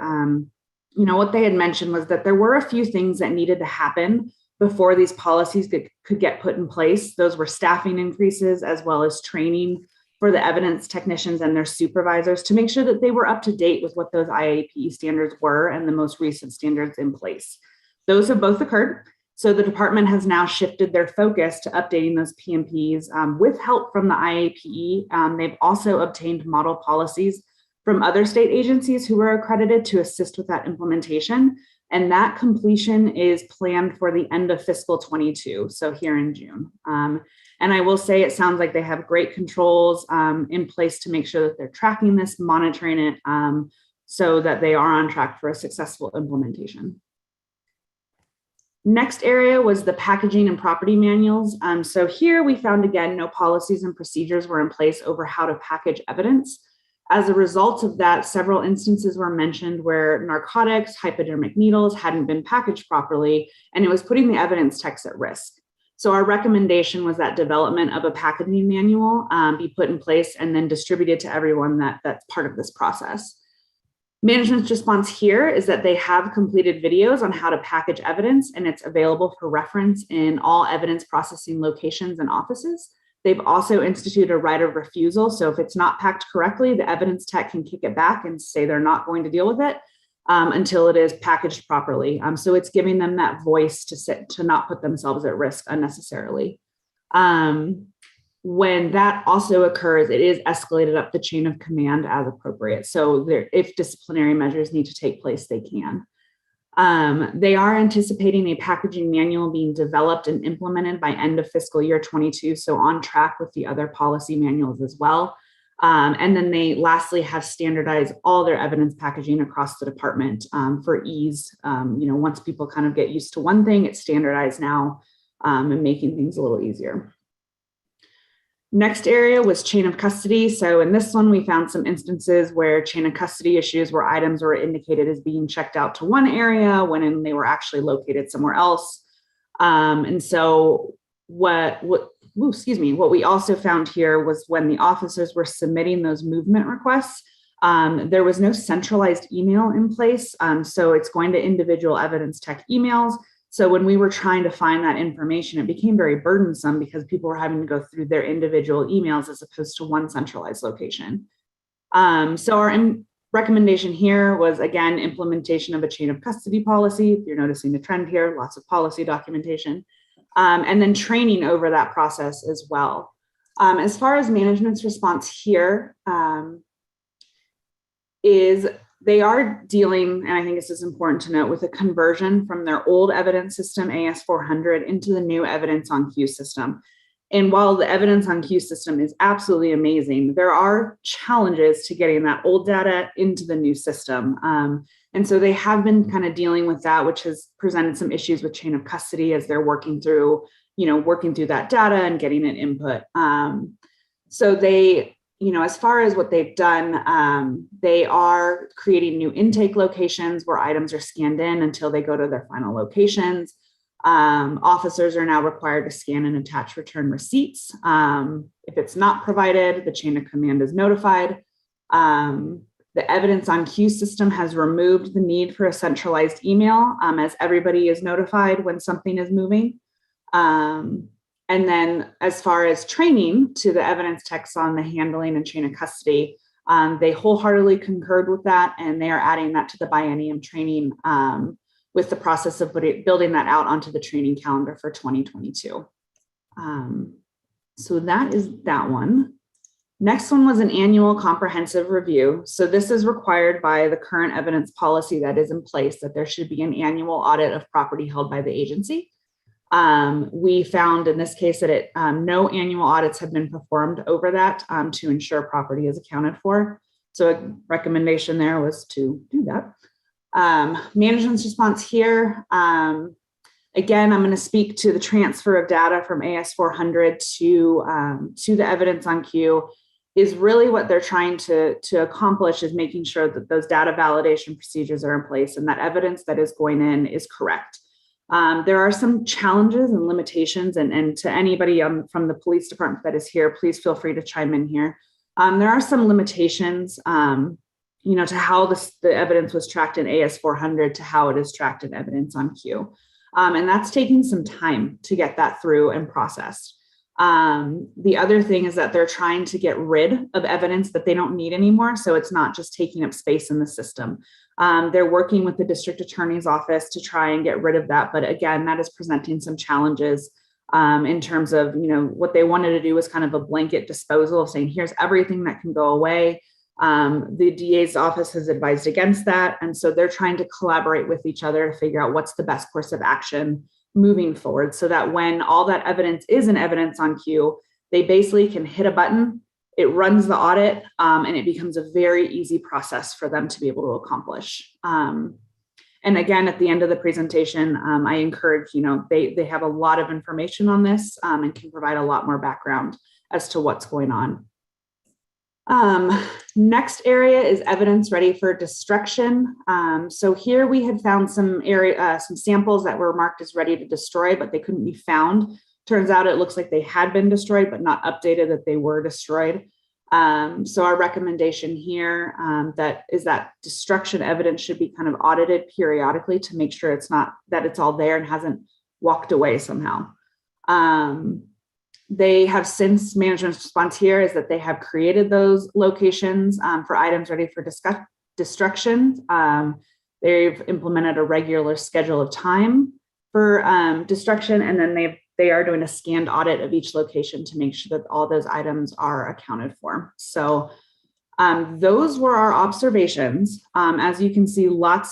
what they had mentioned was that there were a few things that needed to happen before these policies could get put in place. Those were staffing increases as well as training for the evidence technicians and their supervisors to make sure that they were up to date with what those IAPE standards were and the most recent standards in place. Those have both occurred. So the department has now shifted their focus to updating those PMPs with help from the IAPE. They've also obtained model policies from other state agencies who were accredited to assist with that implementation. And that completion is planned for the end of fiscal 22, so here in June. And I will say it sounds like they have great controls in place to make sure that they're tracking this, monitoring it, so that they are on track for a successful implementation. Next area was the packaging and property manuals. So here we found, again, no policies and procedures were in place over how to package evidence. As a result of that, several instances were mentioned where narcotics, hypodermic needles hadn't been packaged properly, and it was putting the evidence techs at risk. So our recommendation was that development of a packaging manual be put in place and then distributed to everyone that's part of this process. Management's response here is that they have completed videos on how to package evidence, and it's available for reference in all evidence processing locations and offices. They've also instituted a right of refusal. So if it's not packed correctly, the evidence tech can kick it back and say they're not going to deal with it until it is packaged properly. So it's giving them that voice to not put themselves at risk unnecessarily. When that also occurs, it is escalated up the chain of command as appropriate. So if disciplinary measures need to take place, they can. They are anticipating a packaging manual being developed and implemented by end of fiscal year 22, so on track with the other policy manuals as well. And then they lastly have standardized all their evidence packaging across the department for ease. Once people kind of get used to one thing, it's standardized now and making things a little easier. Next area was chain of custody. So in this one, we found some instances where chain of custody issues where items were indicated as being checked out to one area when they were actually located somewhere else. And so what we also found here was when the officers were submitting those movement requests, there was no centralized email in place. So it's going to individual evidence tech emails. So when we were trying to find that information, it became very burdensome because people were having to go through their individual emails as opposed to one centralized location. So our recommendation here was, again, implementation of a chain of custody policy. If you're noticing the trend here, lots of policy documentation, and then training over that process as well. As far as management's response here, is they are dealing, and I think this is important to note, with a conversion from their old evidence system, AS400, into the new evidence on queue system. And while the evidence on queue system is absolutely amazing, there are challenges to getting that old data into the new system. And so they have been kind of dealing with that, which has presented some issues with chain of custody as they're working through that data and getting an input. So they, as far as what they've done, they are creating new intake locations where items are scanned in until they go to their final locations. Officers are now required to scan and attach return receipts. If it's not provided, the chain of command is notified. The evidence on queue system has removed the need for a centralized email, as everybody is notified when something is moving. And then as far as training to the evidence techs on the handling and chain of custody, they wholeheartedly concurred with that, and they are adding that to the biennium training with the process of building that out onto the training calendar for 2022. So that is that one. Next one was an annual comprehensive review. So this is required by the current evidence policy that is in place, that there should be an annual audit of property held by the agency. We found in this case that no annual audits have been performed over that to ensure property is accounted for. So a recommendation there was to do that. Management's response here. Again, I'm going to speak to the transfer of data from AS400 to the evidence on queue. Is really what they're trying to accomplish is making sure that those data validation procedures are in place and that evidence that is going in is correct. There are some challenges and limitations, and to anybody from the police department that is here, please feel free to chime in here. There are some limitations, to how the evidence was tracked in AS400 to how it is tracked in evidence on queue. And that's taking some time to get that through and processed. The other thing is that they're trying to get rid of evidence that they don't need anymore. So it's not just taking up space in the system. They're working with the district attorney's office to try and get rid of that. But again, that is presenting some challenges in terms of, what they wanted to do was kind of a blanket disposal of saying, here's everything that can go away. The DA's office has advised against that. And so they're trying to collaborate with each other to figure out what's the best course of action moving forward, so that when all that evidence is in evidence on queue, they basically can hit a button, it runs the audit, and it becomes a very easy process for them to be able to accomplish. And again, at the end of the presentation, I encourage, they have a lot of information on this and can provide a lot more background as to what's going on. Next area is evidence ready for destruction. So here we had found some samples that were marked as ready to destroy, but they couldn't be found. Turns out it looks like they had been destroyed, but not updated that they were destroyed. So our recommendation here that destruction evidence should be kind of audited periodically to make sure that it's all there and hasn't walked away somehow. They have since, management's response here is that they have created those locations for items ready for destruction. They've implemented a regular schedule of time for destruction, and then they are doing a scanned audit of each location to make sure that all those items are accounted for. So those were our observations. As you can see,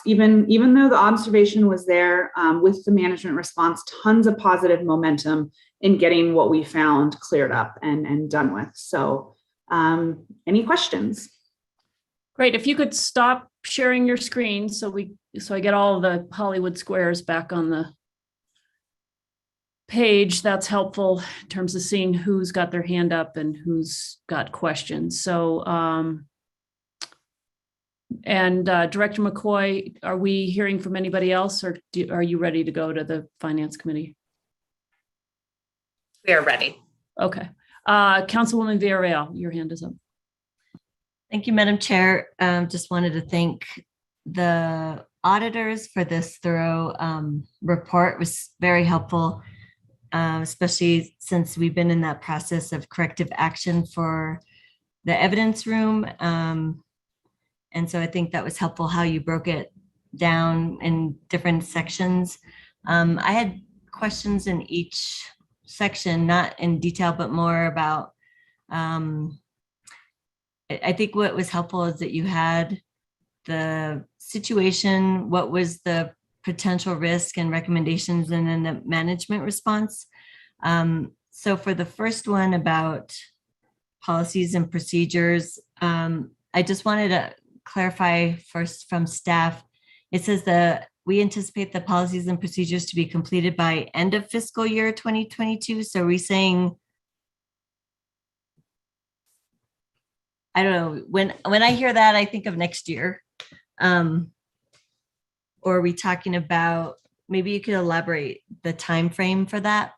even though the observation was there with the management response, tons of positive momentum in getting what we found cleared up and done with. So any questions? Great. If you could stop sharing your screen so I get all the Hollywood squares back on the page, that's helpful in terms of seeing who's got their hand up and who's got questions. So, Director McCoy, are we hearing from anybody else, or are you ready to go to the Finance Committee? We are ready. Okay. Councilwoman Villarreal, your hand is up. Thank you, Madam Chair. Just wanted to thank the auditors for this thorough report. It was very helpful, especially since we've been in that process of corrective action for the evidence room. And so I think that was helpful how you broke it down in different sections. I had questions in each section, not in detail, but more about, I think what was helpful is that you had the situation, what was the potential risk and recommendations, and then the management response. So for the first one about policies and procedures, I just wanted to clarify first from staff. It says that we anticipate the policies and procedures to be completed by end of fiscal year 2022. So we're saying, I don't know, when I hear that, I think of next year. Or are we talking about, maybe you could elaborate the time frame for that?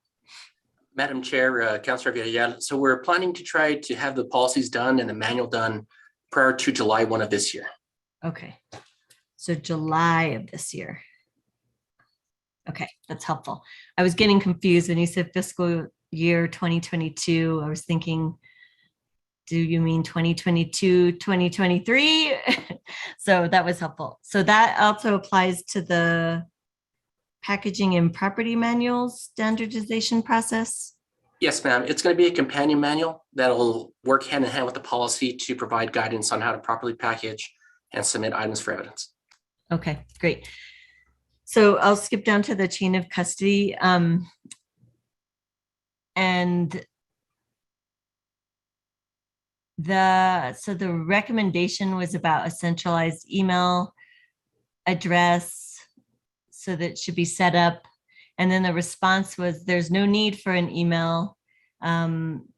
Madam Chair, Councilor Villarreal, so we're planning to try to have the policies done and the manual done prior to July 1 of this year. Okay, so July of this year. Okay, that's helpful. I was getting confused when you said fiscal year 2022. I was thinking, do you mean 2022, 2023? So that was helpful. So that also applies to the packaging and property manuals standardization process? Yes, ma'am. It's going to be a companion manual that'll work hand in hand with the policy to provide guidance on how to properly package and submit items for evidence. Okay, great. So I'll skip down to the chain of custody. And the recommendation was about a centralized email address so that it should be set up. And then the response was there's no need for an email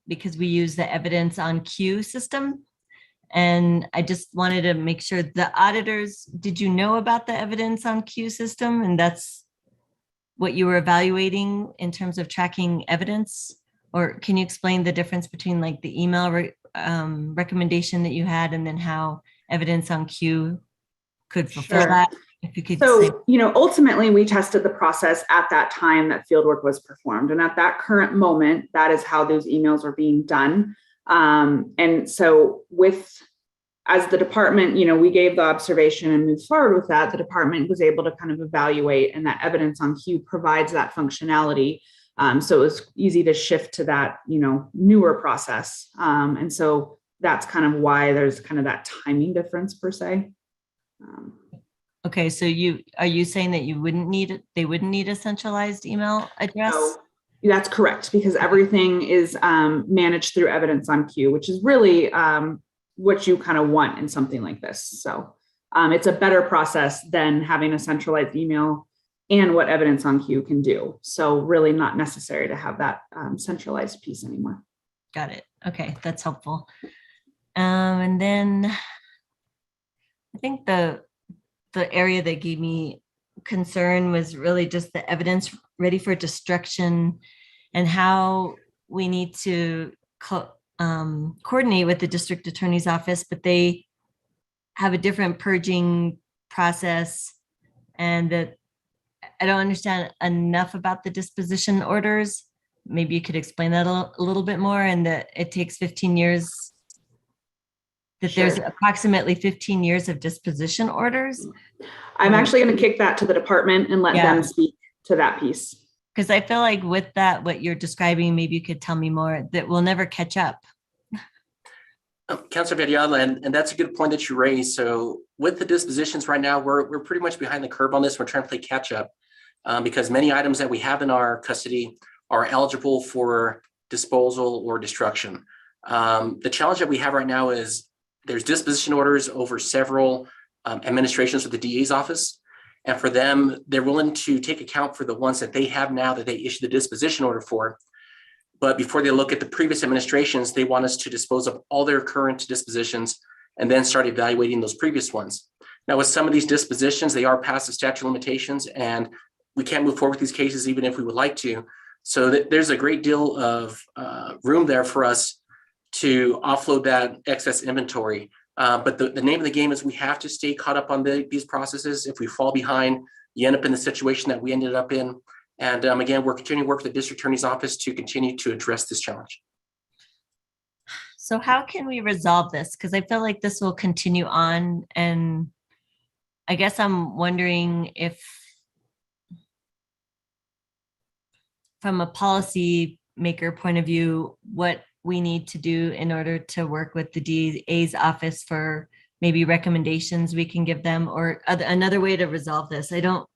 because we use the evidence on queue system. And I just wanted to make sure the auditors, did you know about the evidence on queue system? And that's what you were evaluating in terms of tracking evidence? Or can you explain the difference between like the email recommendation that you had and then how evidence on queue could fulfill Sure. that? If you could say. So, ultimately we tested the process at that time that fieldwork was performed. And at that current moment, that is how those emails are being done. And so as the department, we gave the observation and moved forward with that, the department was able to kind of evaluate, and that evidence on queue provides that functionality. So it was easy to shift to that, newer process. And so that's kind of why there's kind of that timing difference per se. Okay, so are you saying that they wouldn't need a centralized email address? No, that's correct, because everything is managed through evidence on queue, which is really what you kind of want in something like this. So it's a better process than having a centralized email and what evidence on queue can do. So really not necessary to have that centralized piece anymore. Got it. Okay, that's helpful. And then I think the area that gave me concern was really just the evidence ready for destruction and how we need to coordinate with the district attorney's office, but they have a different purging process, and that I don't understand enough about the disposition orders. Maybe you could explain that a little bit more, and that it takes 15 years, that Sure. There's approximately 15 years of disposition orders. I'm actually going to kick that to the department and let them speak to that piece. Because I feel like with that, what you're describing, maybe you could tell me more, that we'll never catch up. Councilor Villarreal, and that's a good point that you raised. So with the dispositions right now, we're pretty much behind the curve on this. We're trying to play catch up because many items that we have in our custody are eligible for disposal or destruction. The challenge that we have right now is there's disposition orders over several administrations with the DA's office. And for them, they're willing to take account for the ones that they have now that they issued the disposition order for. But before they look at the previous administrations, they want us to dispose of all their current dispositions and then start evaluating those previous ones. Now, with some of these dispositions, they are past the statute of limitations and we can't move forward with these cases even if we would like to. So there's a great deal of room there for us to offload that excess inventory. But the name of the game is we have to stay caught up on these processes. If we fall behind, you end up in the situation that we ended up in. And again, we're continuing to work with the district attorney's office to continue to address this challenge. So how can we resolve this? Because I feel like this will continue on, and I guess I'm wondering if from a policy maker point of view, what we need to do in order to work with the DA's office for maybe recommendations we can give them, or another way to resolve this. I don't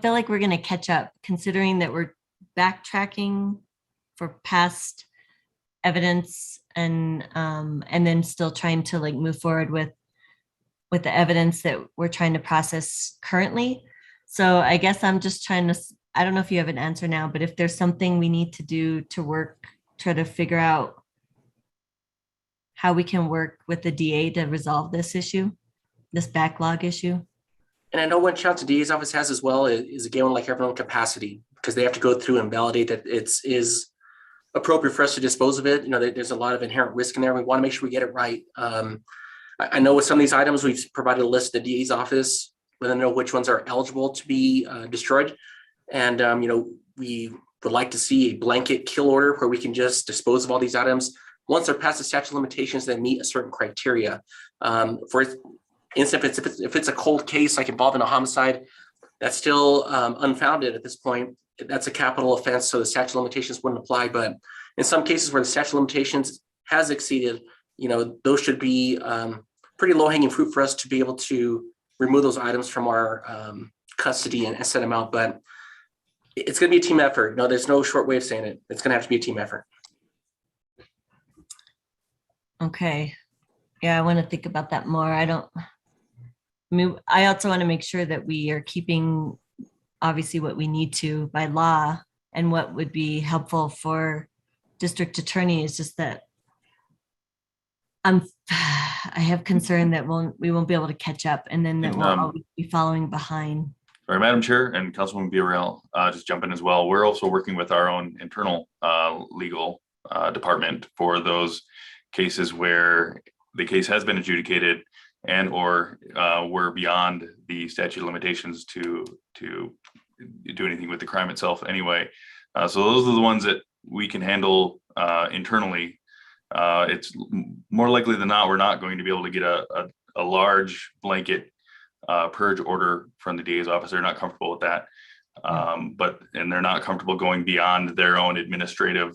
feel like we're going to catch up, considering that we're backtracking for past evidence and then still trying to like move forward with the evidence that we're trying to process currently. So I guess I'm just trying to, I don't know if you have an answer now, but if there's something we need to do to try to figure out how we can work with the DA to resolve this issue, this backlog issue. And I know one challenge the DA's office has as well is again, like everyone, capacity, because they have to go through and validate that it is appropriate for us to dispose of it. You know, there's a lot of inherent risk in there. We want to make sure we get it right. I know with some of these items, we've provided a list to the DA's office, let them know which ones are eligible to be destroyed. And, you know, we would like to see a blanket kill order where we can just dispose of all these items once they're past the statute of limitations that meet a certain criteria. For instance, if it's a cold case, like involving a homicide, that's still unfounded at this point. That's a capital offense, so the statute of limitations wouldn't apply. But in some cases where the statute of limitations has exceeded, you know, those should be pretty low-hanging fruit for us to be able to remove those items from our custody and send them out. But it's going to be a team effort. No, there's no short way of saying it. It's going to have to be a team effort. Okay. Yeah, I want to think about that more. I also want to make sure that we are keeping obviously what we need to by law, and what would be helpful for district attorney is just that I have concern that we won't be able to catch up, and then that we'll always be following behind. Sorry, Madam Chair and Councilwoman Villarreal, just jump in as well. We're also working with our own internal legal department for those cases where the case has been adjudicated and or we're beyond the statute of limitations to do anything with the crime itself anyway. So those are the ones that we can handle internally. It's more likely than not, we're not going to be able to get a large blanket purge order from the DA's office. They're not comfortable with that. And they're not comfortable going beyond their own administration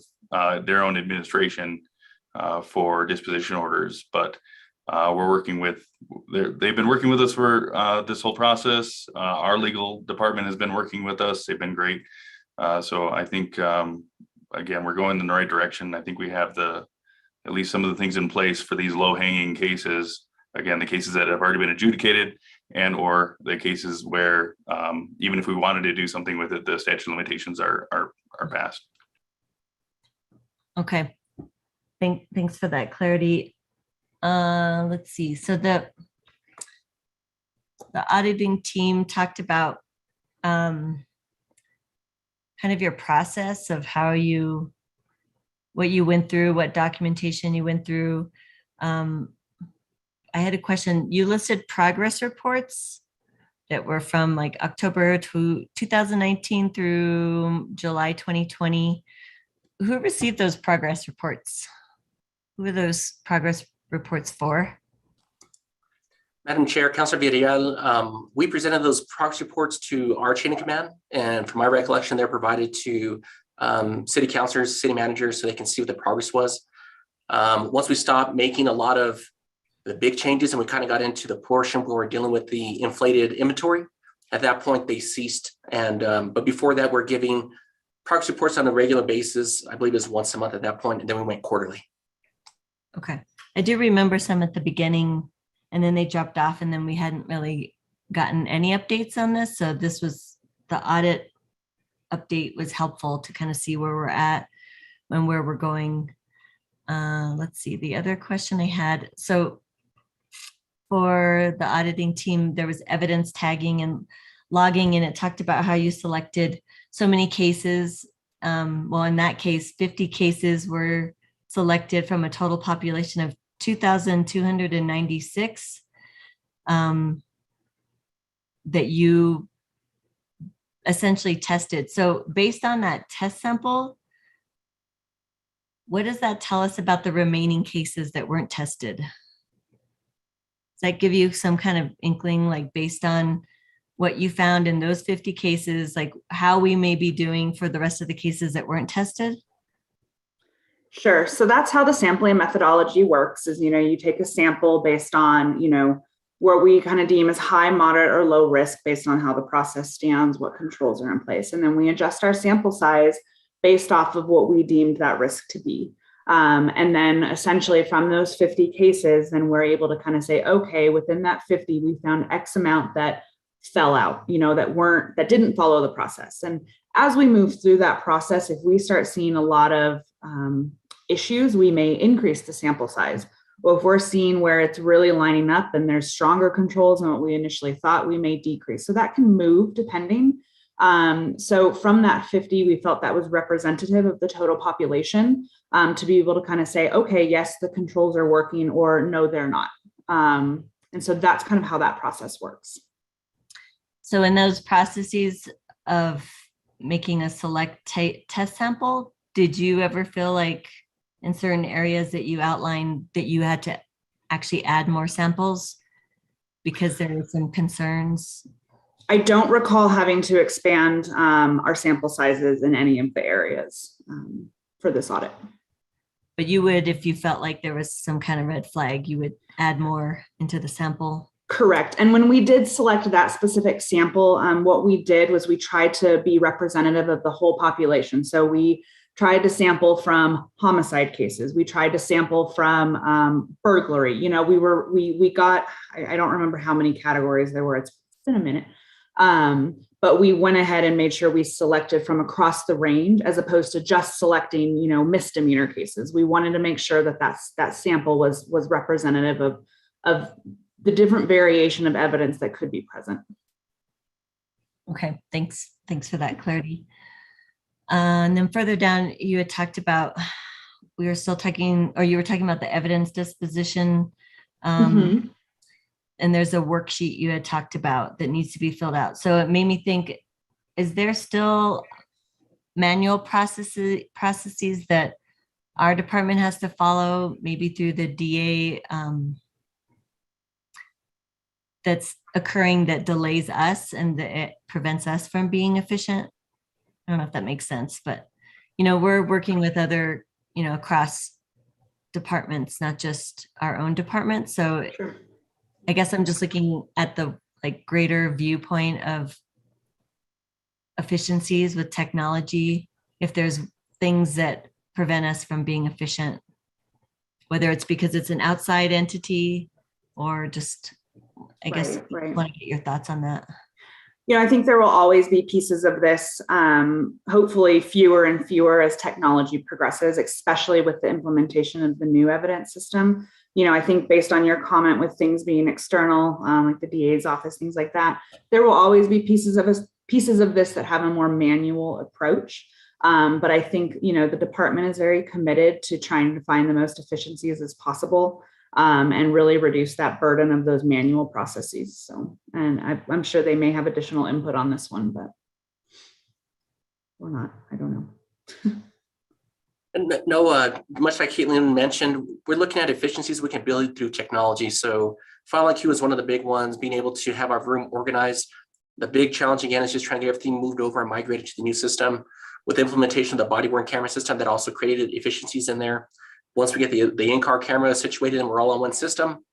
for disposition orders. But we're working with, they've been working with us for this whole process. Our legal department has been working with us. They've been great. So I think, again, we're going in the right direction. I think we have at least some of the things in place for these low-hanging cases. Again, the cases that have already been adjudicated and or the cases where even if we wanted to do something with it, the statute of limitations are passed. Okay. Thanks for that clarity. Let's see. So the auditing team talked about kind of your process of what you went through, what documentation you went through. I had a question. You listed progress reports that were from like October 2019 through July 2020. Who received those progress reports? Who are those progress reports for? Madam Chair, Councilor Villarreal, we presented those progress reports to our chain of command. And from my recollection, they're provided to city councilors, city managers, so they can see what the progress was. Once we stopped making a lot of the big changes and we kind of got into the portion where we're dealing with the inflated inventory, at that point they ceased. And but before that, we're giving progress reports on a regular basis. I believe it was once a month at that point, and then we went quarterly. Okay. I do remember some at the beginning, and then they dropped off, and then we hadn't really gotten any updates on this. So this was the audit update was helpful to kind of see where we're at and where we're going. Let's see, the other question I had. So for the auditing team, there was evidence tagging and logging, and it talked about how you selected so many cases well, in that case, 50 cases were selected from a total population of 2,296 that you essentially tested. So based on that test sample, what does that tell us about the remaining cases that weren't tested? Does that give you some kind of inkling, like based on what you found in those 50 cases, like how we may be doing for the rest of the cases that weren't tested? Sure. So that's how the sampling methodology works is, you take a sample based on, what we kind of deem as high, moderate, or low risk based on how the process stands, what controls are in place. And then we adjust our sample size based off of what we deemed that risk to be. And then essentially from those 50 cases, then we're able to kind of say, okay, within that 50, we found X amount that fell out, that didn't follow the process. And as we move through that process, if we start seeing a lot of issues, we may increase the sample size. Well, if we're seeing where it's really lining up and there's stronger controls than what we initially thought, we may decrease. So that can move depending. So from that 50, we felt that was representative of the total population to be able to kind of say, okay, yes, the controls are working, or no, they're not. And so that's kind of how that process works. So in those processes of making a select test sample, did you ever feel like in certain areas that you outlined that you had to actually add more samples because there were some concerns? I don't recall having to expand our sample sizes in any of the areas for this audit. But you would, if you felt like there was some kind of red flag, you would add more into the sample? Correct. And when we did select that specific sample, what we did was we tried to be representative of the whole population. So we tried to sample from homicide cases. We tried to sample from burglary. We got, I don't remember how many categories there were. It's been a minute. But we went ahead and made sure we selected from across the range as opposed to just selecting, misdemeanor cases. We wanted to make sure that that sample was representative of the different variation of evidence that could be present. Okay, thanks. Thanks for that clarity. And then further down, you had talked about, you were talking about the evidence disposition. And there's a worksheet you had talked about that needs to be filled out. So it made me think, is there still manual processes that our department has to follow, maybe through the DA that's occurring that delays us and that it prevents us from being efficient? I don't know if that makes sense, but, we're working with other, across departments, not just our own department. So Sure. I guess I'm just looking at the greater viewpoint of efficiencies with technology. If there's things that prevent us from being efficient, whether it's because it's an outside entity or just, I guess, Right. want to get your thoughts on that. I think there will always be pieces of this, hopefully fewer and fewer as technology progresses, especially with the implementation of the new evidence system. I think based on your comment with things being external, like the DA's office, things like that, there will always be pieces of this that have a more manual approach. But I think, the department is very committed to trying to find the most efficiencies as possible. And really reduce that burden of those manual processes. So, and I'm sure they may have additional input on this one, but or not, I don't know. And no, much like Caitlin mentioned, we're looking at efficiencies we can build through technology. So File IQ is one of the big ones, being able to have our room organized. The big challenge again is just trying to get everything moved over and migrated to the new system. With the implementation of the body-worn camera system, that also created efficiencies in there. Once we get the in-car camera situated and we're all on one system,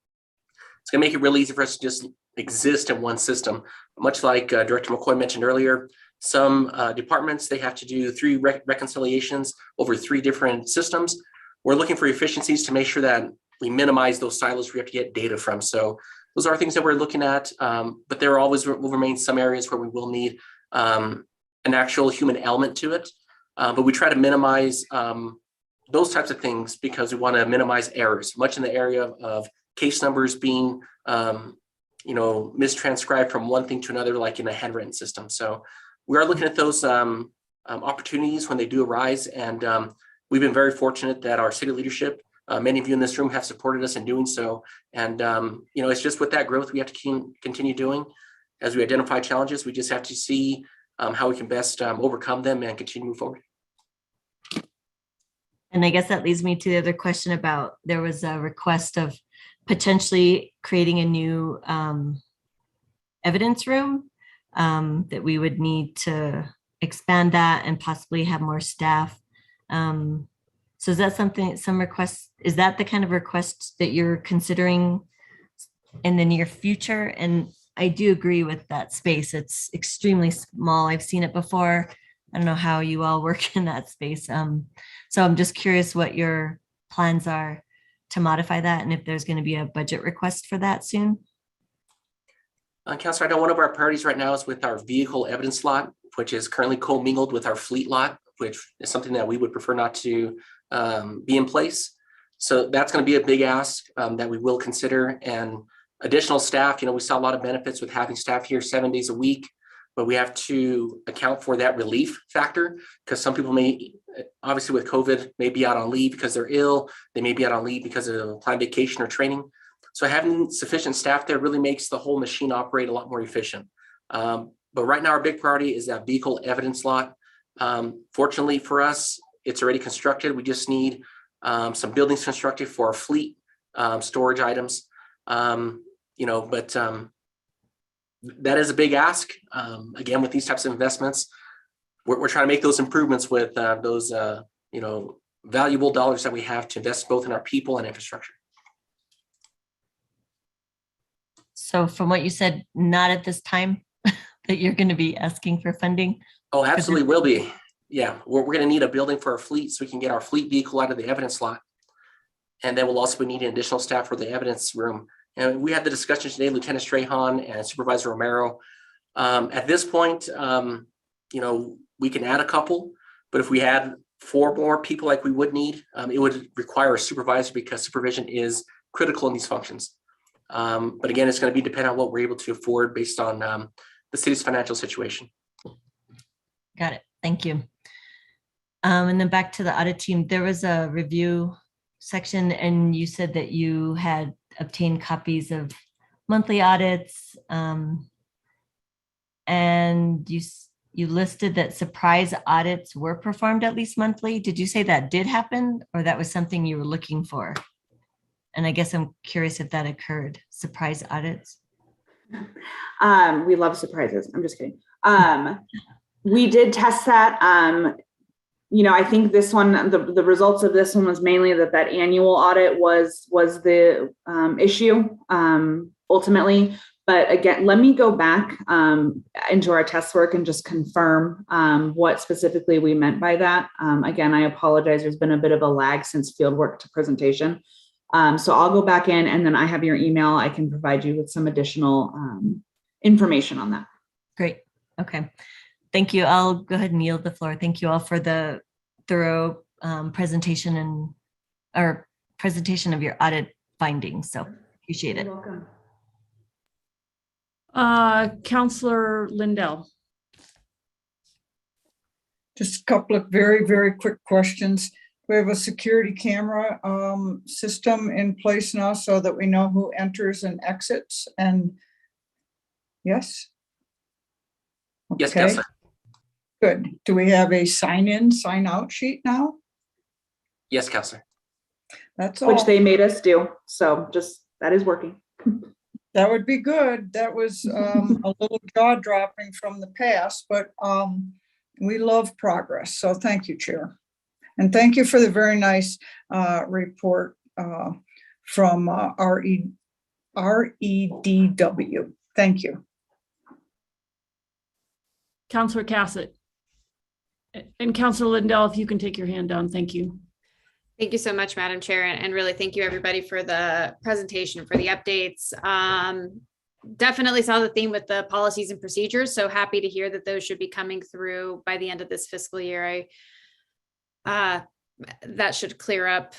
it's going to make it really easy for us to just exist in one system. Much like Director McCoy mentioned earlier, some departments, they have to do 3 reconciliations over 3 different systems. We're looking for efficiencies to make sure that we minimize those silos we have to get data from. So those are things that we're looking at, but there always will remain some areas where we will need an actual human element to it. But we try to minimize those types of things because we want to minimize errors, much in the area of case numbers being, mistranscribed from one thing to another, like in a handwritten system. So we are looking at those opportunities when they do arise. And we've been very fortunate that our city leadership, many of you in this room have supported us in doing so. And, it's just with that growth we have to continue doing. As we identify challenges, we just have to see how we can best overcome them and continue to move forward. And I guess that leads me to the other question about, there was a request of potentially creating a new evidence room, that we would need to expand that and possibly have more staff. So is that is that the kind of request that you're considering in the near future? And I do agree with that space. It's extremely small. I've seen it before. I don't know how you all work in that space. So I'm just curious what your plans are to modify that, and if there's going to be a budget request for that soon. Councilor, I know one of our priorities right now is with our vehicle evidence lot, which is currently commingled with our fleet lot, which is something that we would prefer not to be in place. So that's going to be a big ask that we will consider. And additional staff, we saw a lot of benefits with having staff here 7 days a week, but we have to account for that relief factor, because some people may, obviously with COVID, may be out on leave because they're ill. They may be out on leave because of planned vacation or training. So having sufficient staff there really makes the whole machine operate a lot more efficient. But right now, our big priority is that vehicle evidence lot. Fortunately for us, it's already constructed. We just need some buildings constructed for our fleet storage items. But that is a big ask. Again, with these types of investments, we're trying to make those improvements with those valuable dollars that we have to invest both in our people and infrastructure. So from what you said, not at this time that you're going to be asking for funding? Oh, absolutely will be. Yeah, we're going to need a building for our fleet so we can get our fleet vehicle out of the evidence lot. And then we'll also be needing additional staff for the evidence room. And we had the discussion today, Lieutenant Strahan and Supervisor Romero. At this point, we can add a couple, but if we had 4 more people like we would need, it would require a supervisor, because supervision is critical in these functions. But again, it's going to be dependent on what we're able to afford based on the city's financial situation. Got it. Thank you. And then back to the audit team, there was a review section, and you said that you had obtained copies of monthly audits, and you listed that surprise audits were performed at least monthly. Did you say that did happen, or that was something you were looking for? And I guess I'm curious if that occurred, surprise audits. We love surprises. I'm just kidding. We did test that. I think this one, the results of this one was mainly that annual audit was the issue ultimately. But again, let me go back into our test work and just confirm what specifically we meant by that. Again, I apologize. There's been a bit of a lag since field work to presentation. So I'll go back in, and then I have your email. I can provide you with some additional information on that. Great. Okay. Thank you. I'll go ahead and yield the floor. Thank you all for the thorough presentation of your audit findings. So appreciate it. You're welcome. Counselor Lindell. Just a couple of very, very quick questions. We have a security camera system in place now so that we know who enters and exits. And yes? Yes, Okay. Counselor. Good. Do we have a sign in, sign out sheet now? Yes, Counselor. That's all. Which they made us do. So just that is working. That would be good. That was a little jaw dropping from the past, but we love progress. So thank you, Chair. And thank you for the very nice report from REDW. Thank you. Counselor Cassett. And Counselor Lindell, if you can take your hand down, thank you. Thank you so much, Madam Chair, and really thank you everybody for the presentation, for the updates. Definitely saw the theme with the policies and procedures, so happy to hear that those should be coming through by the end of this fiscal year. That should clear up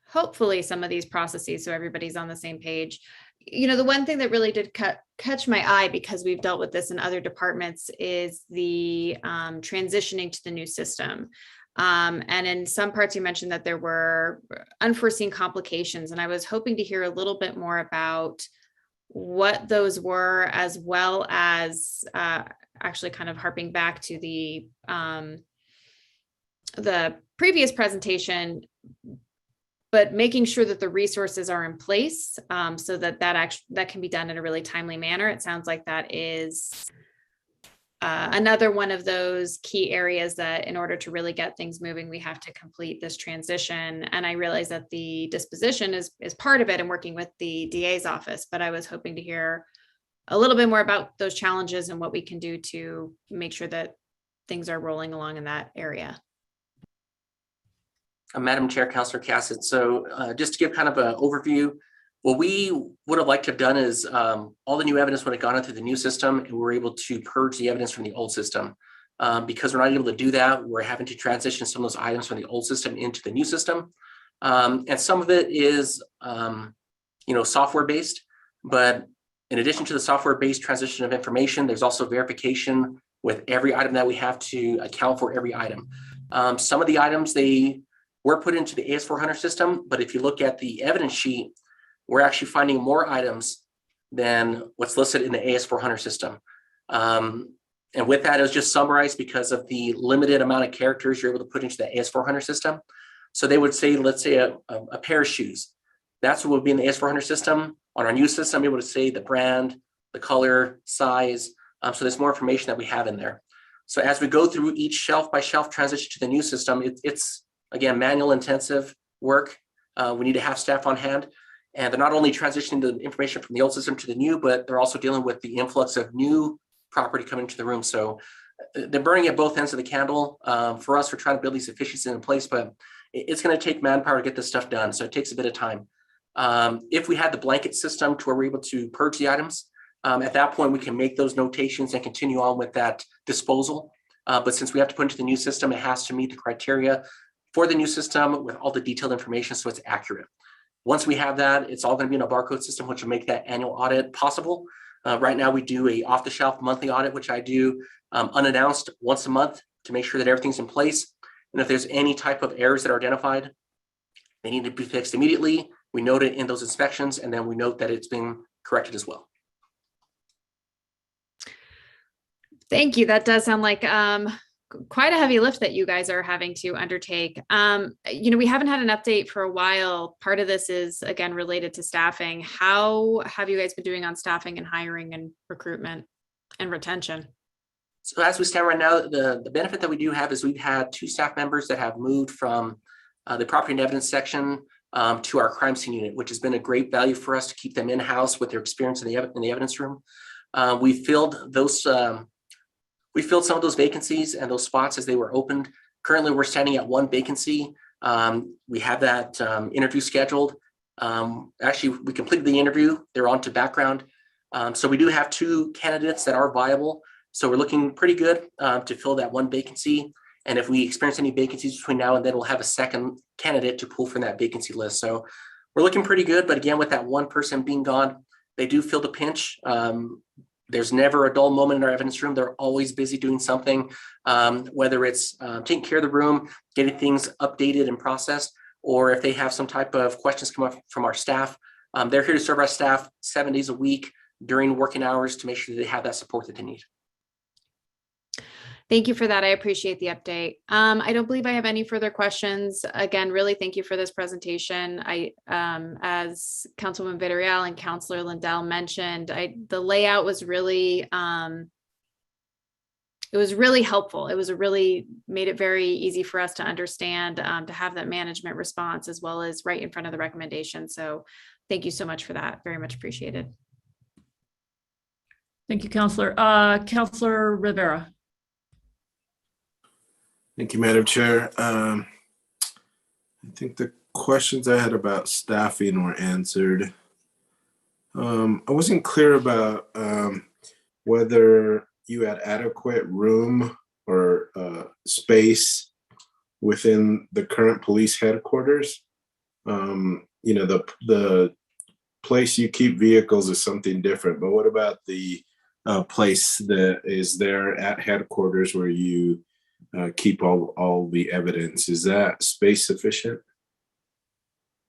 hopefully some of these processes so everybody's on the same page. the one thing that really did catch my eye, because we've dealt with this in other departments, is the transitioning to the new system. And in some parts, you mentioned that there were unforeseen complications, and I was hoping to hear a little bit more about what those were, as well as actually kind of harping back to the previous presentation, but making sure that the resources are in place so that can be done in a really timely manner. It sounds like that is another one of those key areas that in order to really get things moving, we have to complete this transition. And I realize that the disposition is part of it and working with the DA's office, but I was hoping to hear a little bit more about those challenges and what we can do to make sure that things are rolling along in that area. Madam Chair, Councilor Cassett. So just to give kind of an overview, what we would have liked to have done is all the new evidence would have gone into the new system, and we were able to purge the evidence from the old system. Because we're not able to do that, we're having to transition some of those items from the old system into the new system. And some of it is, software-based, but in addition to the software-based transition of information, there's also verification with every item that we have to account for every item. Some of the items, they were put into the AS400 system, but if you look at the evidence sheet, we're actually finding more items than what's listed in the AS400 system. And with that, it was just summarized because of the limited amount of characters you're able to put into the AS400 system. So they would say, let's say a pair of shoes. That's what would be in the AS400 system. On our new system, able to say the brand, the color, size. So there's more information that we have in there. So as we go through each shelf by shelf transition to the new system, it's again, manual intensive work. We need to have staff on hand, and they're not only transitioning the information from the old system to the new, but they're also dealing with the influx of new property coming into the room. So they're burning at both ends of the candle. For us, we're trying to build these efficiencies in place, but it's going to take manpower to get this stuff done. So it takes a bit of time. If we had the blanket system to where we're able to purge the items, at that point, we can make those notations and continue on with that disposal. But since we have to put into the new system, it has to meet the criteria for the new system with all the detailed information so it's accurate. Once we have that, it's all going to be in a barcode system, which will make that annual audit possible. Right now, we do a off-the-shelf monthly audit, which I do unannounced once a month to make sure that everything's in place. And if there's any type of errors that are identified, they need to be fixed immediately. We note it in those inspections, and then we note that it's been corrected as well. Thank you. That does sound like quite a heavy lift that you guys are having to undertake. We haven't had an update for a while. Part of this is, again, related to staffing. How have you guys been doing on staffing and hiring and recruitment and retention? So as we stand right now, the benefit that we do have is we've had 2 staff members that have moved from the property and evidence section to our crime scene unit, which has been a great value for us to keep them in-house with their experience in the evidence room. We filled some of those vacancies and those spots as they were opened. Currently, we're standing at 1 vacancy. We have that interview scheduled. Actually, we completed the interview. They're on to background. So we do have 2 candidates that are viable. So we're looking pretty good to fill that 1 vacancy. And if we experience any vacancies between now and then, we'll have a second candidate to pull from that vacancy list. So we're looking pretty good. But again, with that 1 person being gone, they do feel the pinch. There's never a dull moment in our evidence room. They're always busy doing something, whether it's taking care of the room, getting things updated and processed, or if they have some type of questions come up from our staff. They're here to serve our staff 7 days a week during working hours to make sure that they have that support that they need. Thank you for that. I appreciate the update. I don't believe I have any further questions. Again, really thank you for this presentation. As Councilwoman Villarreal and Councilor Lindell mentioned, the layout was really, it was really helpful. It was made it very easy for us to understand, to have that management response as well as right in front of the recommendation. So thank you so much for that. Very much appreciated. Thank you, Councilor. Councilor Rivera. Thank you, Madam Chair. I think the questions I had about staffing were answered. I wasn't clear about whether you had adequate room or space within the current police headquarters. The place you keep vehicles is something different, but what about the place that is there at headquarters where you keep all the evidence? Is that space sufficient?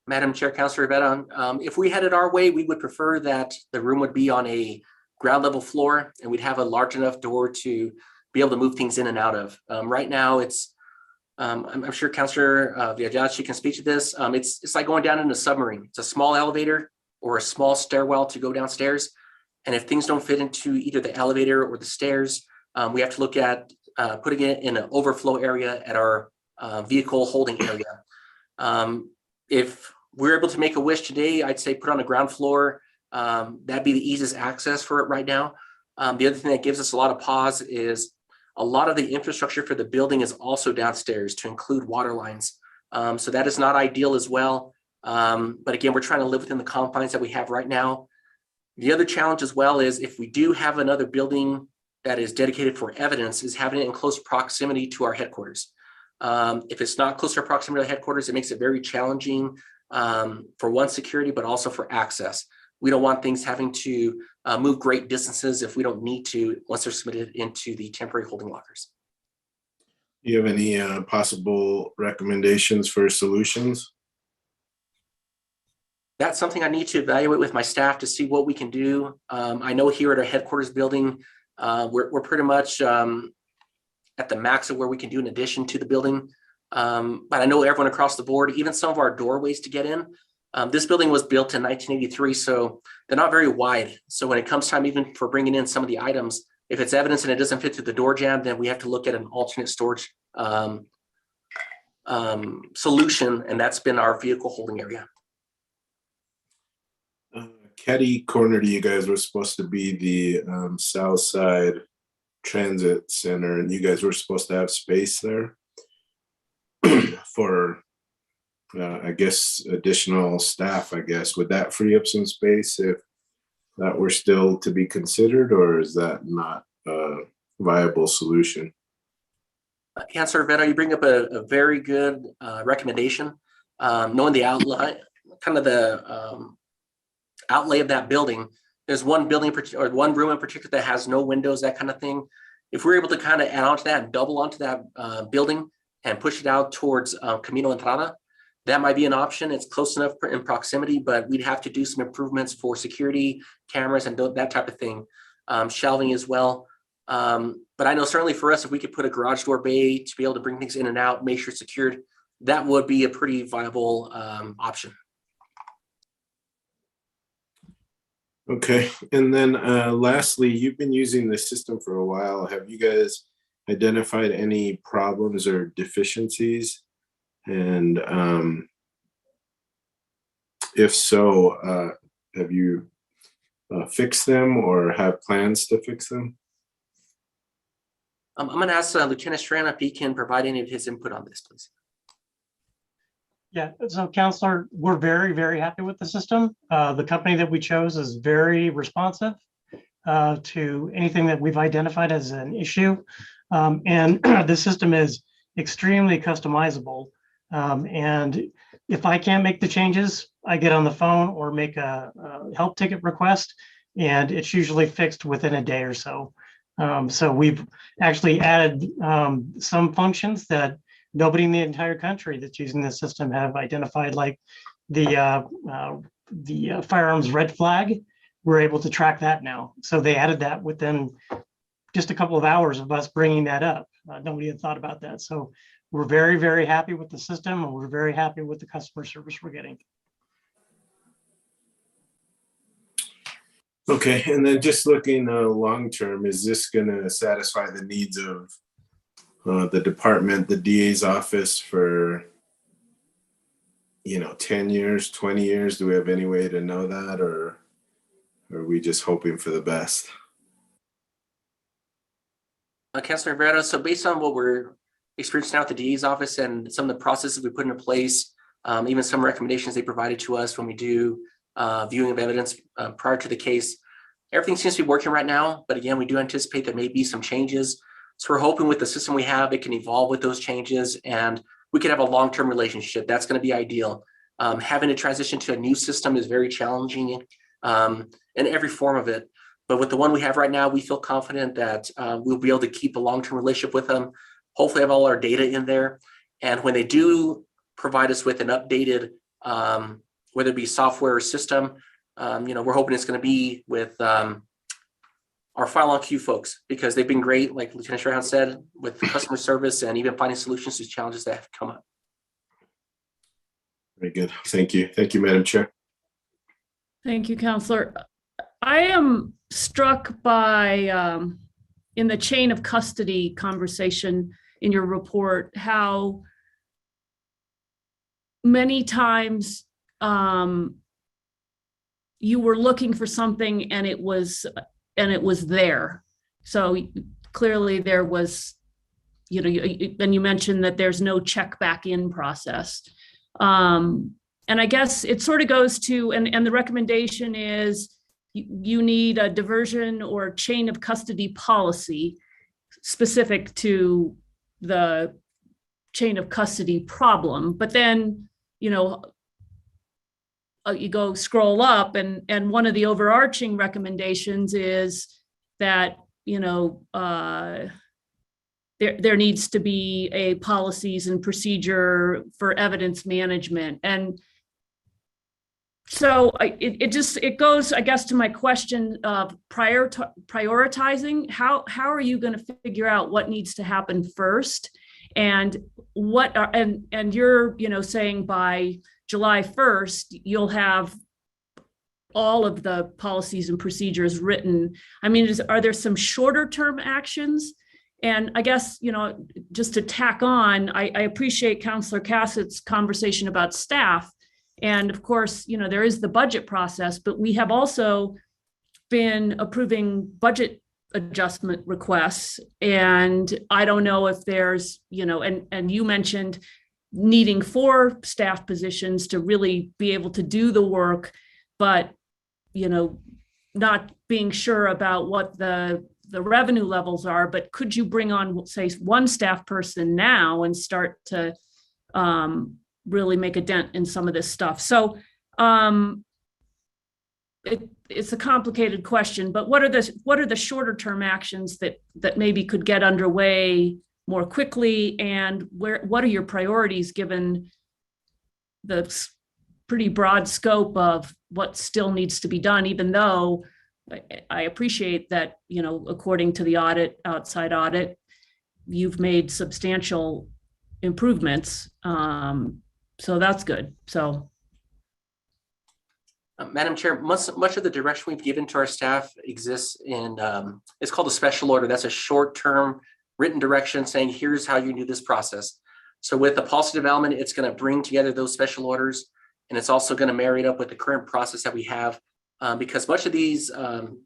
Madam Chair, Councilor Rivera, if we had it our way, we would prefer that the room would be on a ground level floor and we'd have a large enough door to be able to move things in and out of. Right now, it's, I'm sure Councilor Villajachi can speak to this. It's like going down in a submarine. It's a small elevator or a small stairwell to go downstairs. And if things don't fit into either the elevator or the stairs, we have to look at putting it in an overflow area at our vehicle holding area. If we're able to make a wish today, I'd say put on a ground floor. That'd be the easiest access for it right now. The other thing that gives us a lot of pause is a lot of the infrastructure for the building is also downstairs to include water lines. So that is not ideal as well. But again, we're trying to live within the confines that we have right now. The other challenge as well is if we do have another building that is dedicated for evidence, is having it in close proximity to our headquarters. If it's not closer proximity to headquarters, it makes it very challenging for one, security, but also for access. We don't want things having to move great distances if we don't need to once they're submitted into the temporary holding lockers. Do you have any possible recommendations for solutions? That's something I need to evaluate with my staff to see what we can do. I know here at our headquarters building, we're pretty much at the max of where we can do in addition to the building. But I know everyone across the board, even some of our doorways to get in, this building was built in 1983, so they're not very wide. So when it comes time even for bringing in some of the items, if it's evidence and it doesn't fit through the door jamb, then we have to look at an alternate storage solution, and that's been our vehicle holding area. Ketty Corner to you guys were supposed to be the South Side Transit Center, and you guys were supposed to have space there for, I guess, additional staff, I guess. Would that free up some space if that were still to be considered, or is that not a viable solution? Councilor Veto, you bring up a very good recommendation. Knowing the outline, kind of the outlay of that building, there's one building or one room in particular that has no windows, that kind of thing. If we're able to kind of add on to that and double onto that building and push it out towards Camino Entrada, that might be an option. It's close enough in proximity, but we'd have to do some improvements for security cameras and that type of thing, shelving as well. But I know certainly for us, if we could put a garage door bay to be able to bring things in and out, make sure it's secured, that would be a pretty viable option. Okay, and then lastly, you've been using the system for a while. Have you guys identified any problems or deficiencies? And if so, have you fixed them or have plans to fix them? I'm going to ask Lieutenant Strand if he can provide any of his input on this, please. Yeah, so Counselor, we're very, very happy with the system. The company that we chose is very responsive to anything that we've identified as an issue. And the system is extremely customizable. And if I can't make the changes, I get on the phone or make a help ticket request, and it's usually fixed within a day or so. So we've actually added some functions that nobody in the entire country that's using this system have identified, like the firearms red flag. We're able to track that now. So they added that within just a couple of hours of us bringing that up. Nobody had thought about that. So we're very, very happy with the system, and we're very happy with the customer service we're getting. Okay, and then just looking long term, is this going to satisfy the needs of the department, the DA's office for, 10 years, 20 years? Do we have any way to know that, or are we just hoping for the best? Councilor Rivera, so based on what we're experiencing now at the DA's office and some of the processes we put into place, even some recommendations they provided to us when we do viewing of evidence prior to the case, everything seems to be working right now. But again, we do anticipate there may be some changes. So we're hoping with the system we have, it can evolve with those changes and we can have a long-term relationship. That's going to be ideal. Having to transition to a new system is very challenging in every form of it. But with the one we have right now, we feel confident that we'll be able to keep a long-term relationship with them, hopefully have all our data in there. And when they do provide us with an updated, whether it be software or system, we're hoping it's going to be with our File on Queue folks, because they've been great, like Lieutenant Strahan said, with customer service and even finding solutions to challenges that have come up. Very good. Thank you. Thank you, Madam Chair. Thank you, Counselor. I am struck by, in the chain of custody conversation in your report, how many times you were looking for something and it was there. So clearly there was, and you mentioned that there's no check back in process. And I guess it sort of goes to, and the recommendation is you need a diversion or chain of custody policy specific to the chain of custody problem. But then, you go scroll up and one of the overarching recommendations is that, there needs to be a policies and procedure for evidence management. And so it goes, I guess, to my question of prioritizing. How are you going to figure out what needs to happen first? And what are, and you're, saying by July 1st, you'll have all of the policies and procedures written. I mean, are there some shorter term actions? And I guess, just to tack on, I appreciate Councillor Cassett's conversation about staff. And of course, there is the budget process, but we have also been approving budget adjustment requests. And I don't know if there's, and you mentioned needing 4 staff positions to really be able to do the work, but, not being sure about what the revenue levels are. But could you bring on, say, 1 staff person now and start to really make a dent in some of this stuff? So it's a complicated question, but what are the shorter term actions that maybe could get underway more quickly, and what are your priorities given the pretty broad scope of what still needs to be done, even though I appreciate that, according to the outside audit, you've made substantial improvements. So that's good. So. Madam Chair, much of the direction we've given to our staff exists in, it's called a special order. That's a short-term written direction saying, here's how you do this process. So with the policy development, it's going to bring together those special orders, and it's also going to marry it up with the current process that we have, because much of these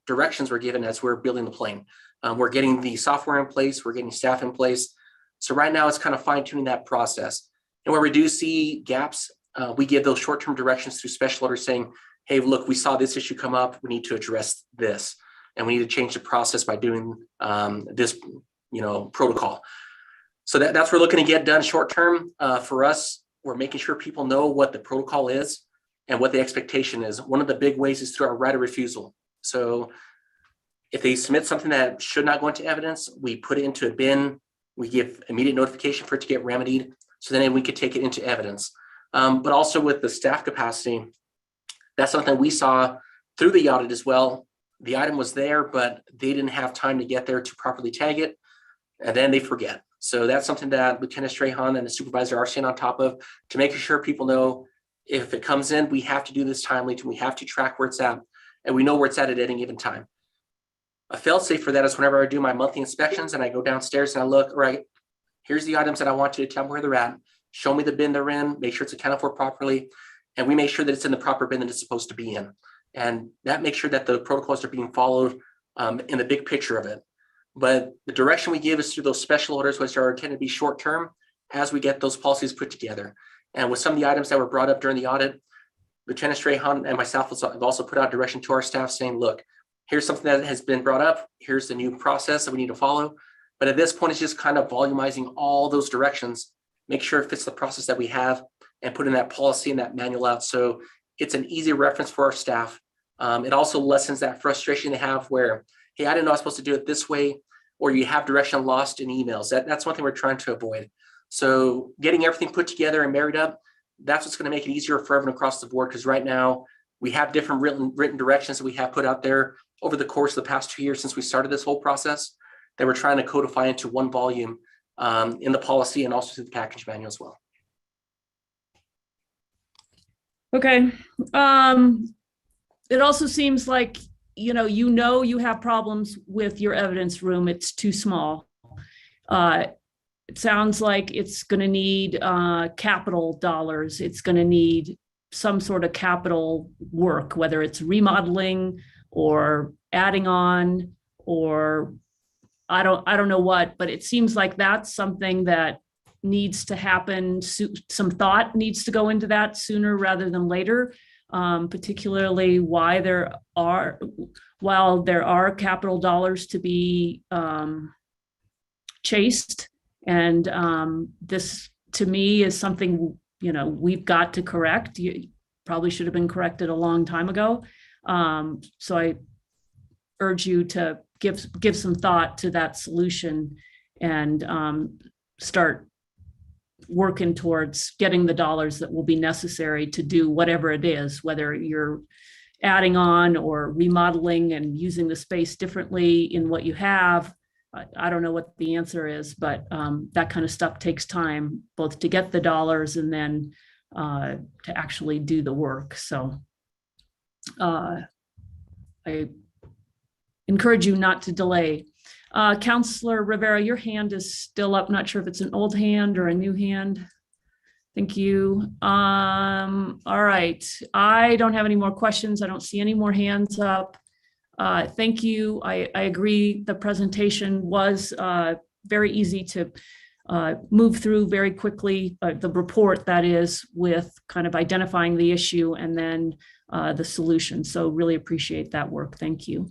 directions were given as we're building the plane. We're getting the software in place, we're getting staff in place. So right now it's kind of fine-tuning that process. And where we do see gaps, we give those short-term directions through special orders saying, hey, look, we saw this issue come up, we need to address this, and we need to change the process by doing this, protocol. So that's what we're looking to get done short-term. For us, we're making sure people know what the protocol is and what the expectation is. One of the big ways is through our right of refusal. So if they submit something that should not go into evidence, we put it into a bin, we give immediate notification for it to get remedied, so then we could take it into evidence. But also with the staff capacity, that's something we saw through the audit as well. The item was there, but they didn't have time to get there to properly tag it, and then they forget. So that's something that Lieutenant Strahan and the supervisor are staying on top of to make sure people know if it comes in, we have to do this timely, we have to track where it's at, and we know where it's at any given time. A fail-safe for that is whenever I do my monthly inspections and I go downstairs and I look, right, here's the items that I want you to tell me where they're at, show me the bin they're in, make sure it's accounted for properly, and we make sure that it's in the proper bin that it's supposed to be in. And that makes sure that the protocols are being followed in the big picture of it. But the direction we give is through those special orders, which are intended to be short-term as we get those policies put together. And with some of the items that were brought up during the audit, Lieutenant Strahan and myself have also put out direction to our staff saying, look, here's something that has been brought up. Here's the new process that we need to follow. But at this point, it's just kind of volumizing all those directions, make sure it fits the process that we have, and putting that policy and that manual out. So it's an easy reference for our staff. It also lessens that frustration they have where, hey, I didn't know I was supposed to do it this way, or you have direction lost in emails. That's one thing we're trying to avoid. So getting everything put together and married up, that's what's going to make it easier for everyone across the board. Because right now we have different written directions that we have put out there over the course of the past 2 years since we started this whole process that we're trying to codify into one volume in the policy and also through the package manual as well. Okay. It also seems like, you have problems with your evidence room. It's too small. It sounds like it's going to need capital dollars. It's going to need some sort of capital work, whether it's remodeling or adding on, or I don't know what, but it seems like that's something that needs to happen. Some thought needs to go into that sooner rather than later, particularly while there are capital dollars to be chased. And this, to me, is something, we've got to correct. You probably should have been corrected a long time ago. So I urge you to give some thought to that solution and start working towards getting the dollars that will be necessary to do whatever it is, whether you're adding on or remodeling and using the space differently in what you have. I don't know what the answer is, but that kind of stuff takes time, both to get the dollars and then to actually do the work. So I encourage you not to delay. Councillor Rivera, your hand is still up. Not sure if it's an old hand or a new hand. Thank you. All right. I don't have any more questions. I don't see any more hands up. Thank you. I agree. The presentation was very easy to move through very quickly. The report, that is, with kind of identifying the issue and then the solution. So really appreciate that work. Thank you.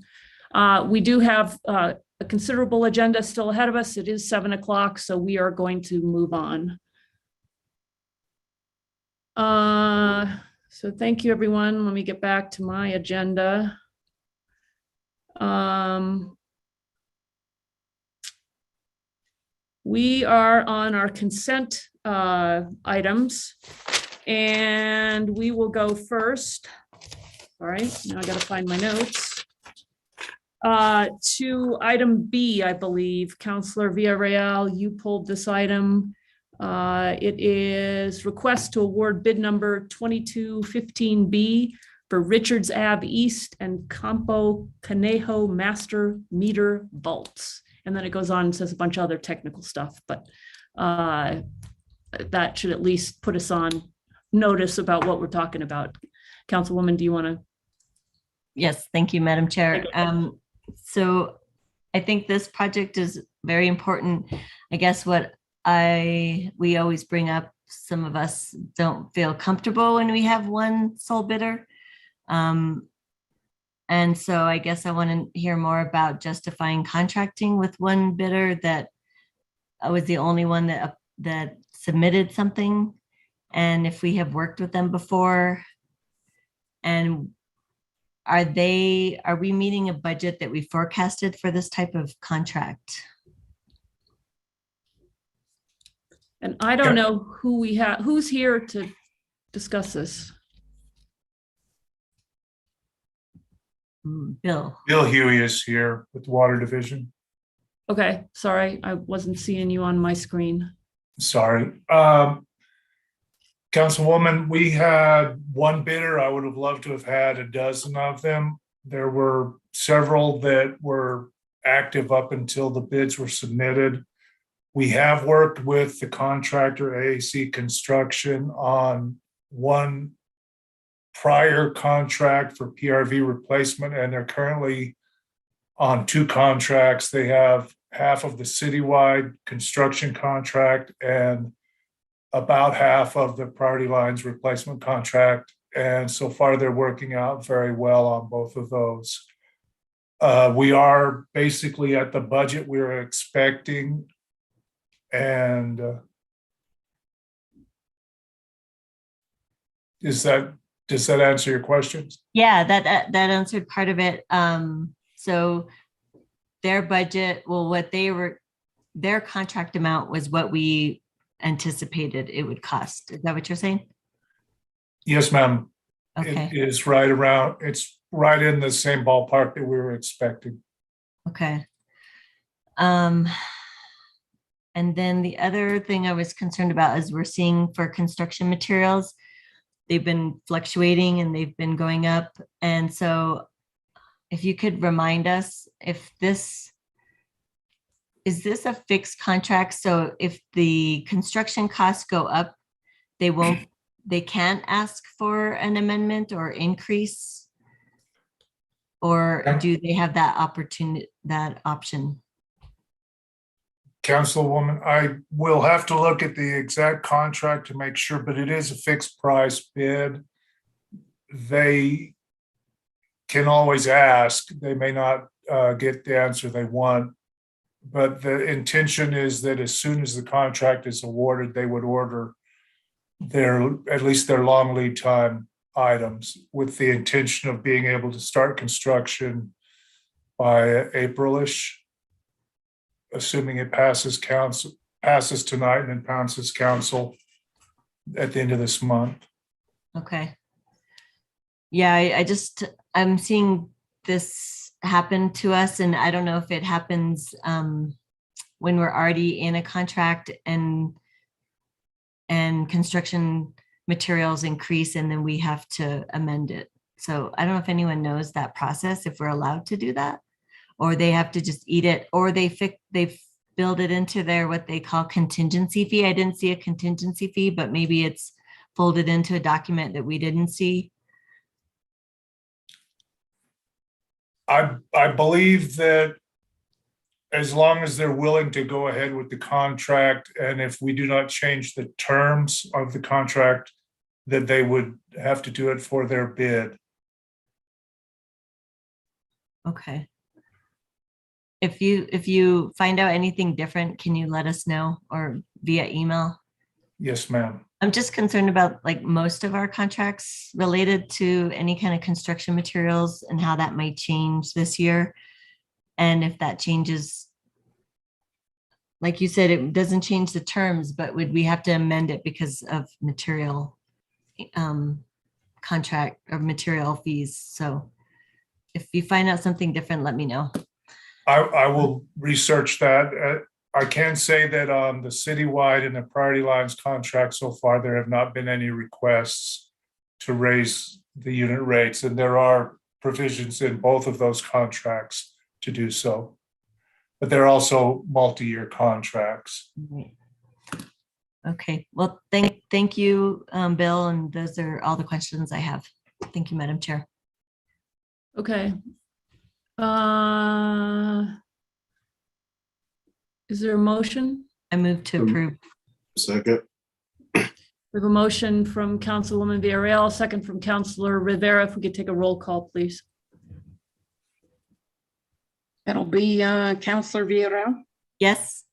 We do have a considerable agenda still ahead of us. It is 7 o'clock, so we are going to move on. So thank you, everyone. Let me get back to my agenda. We are on our consent items, and we will go first. All right, now I got to find my notes. To item B, I believe. Councillor Villarreal, you pulled this item. It is request to award bid number 2215B for Richards Ave East and Campo Conejo Master Meter Vaults. And then it goes on and says a bunch of other technical stuff, but that should at least put us on notice about what we're talking about. Councilwoman, do you want to? Yes, thank you, Madam Chair. So I think this project is very important. I guess we always bring up, some of us don't feel comfortable when we have one sole bidder. And so I guess I want to hear more about justifying contracting with one bidder that I was the only one that submitted something. And if we have worked with them before, and are we meeting a budget that we forecasted for this type of contract? And I don't know who we have, who's here to discuss this. Bill. Bill Huey is here with the Water Division. Okay, sorry, I wasn't seeing you on my screen. Sorry. Councilwoman, we had one bidder. I would have loved to have had a dozen of them. There were several that were active up until the bids were submitted. We have worked with the contractor AAC Construction on one prior contract for PRV replacement, and they're currently on two contracts. They have half of the citywide construction contract and about half of the priority lines replacement contract. And so far they're working out very well on both of those. We are basically at the budget we were expecting, and does that answer your questions? Yeah, that answered part of it. So their budget, well, their contract amount was what we anticipated it would cost. Is that what you're saying? Yes, ma'am. Okay. It's right in the same ballpark that we were expecting. Okay. And then the other thing I was concerned about is we're seeing for construction materials, they've been fluctuating and they've been going up. And so if you could remind us if is this a fixed contract? So if the construction costs go up, they can't ask for an amendment or increase? Or do they have that option? Councilwoman, I will have to look at the exact contract to make sure, but it is a fixed price bid. They can always ask. They may not get the answer they want, but the intention is that as soon as the contract is awarded, they would order at least their long lead time items with the intention of being able to start construction by April-ish, assuming it passes tonight and then passes council at the end of this month. Okay. Yeah, I'm seeing this happen to us, and I don't know if it happens when we're already in a contract and construction materials increase and then we have to amend it. So I don't know if anyone knows that process, if we're allowed to do that, or they have to just eat it, or they build it into their what they call contingency fee. I didn't see a contingency fee, but maybe it's folded into a document that we didn't see. I believe that as long as they're willing to go ahead with the contract, and if we do not change the terms of the contract, that they would have to do it for their bid. Okay. If you find out anything different, can you let us know or via email? Yes, ma'am. I'm just concerned about like most of our contracts related to any kind of construction materials and how that might change this year. And if that changes, like you said, it doesn't change the terms, but would we have to amend it because of material contract or material fees? So if you find out something different, let me know. I will research that. I can say that on the citywide and the priority lines contract so far, there have not been any requests to raise the unit rates, and there are provisions in both of those contracts to do so. But they're also multi-year contracts. Okay, well, thank you, Bill, and those are all the questions I have. Thank you, Madam Chair. Okay. Is there a motion? I move to approve. Second. We have a motion from Councilwoman Villarreal, second from Councilor Rivera. If we could take a roll call, please. That'll be Councilor Villarreal, Yes.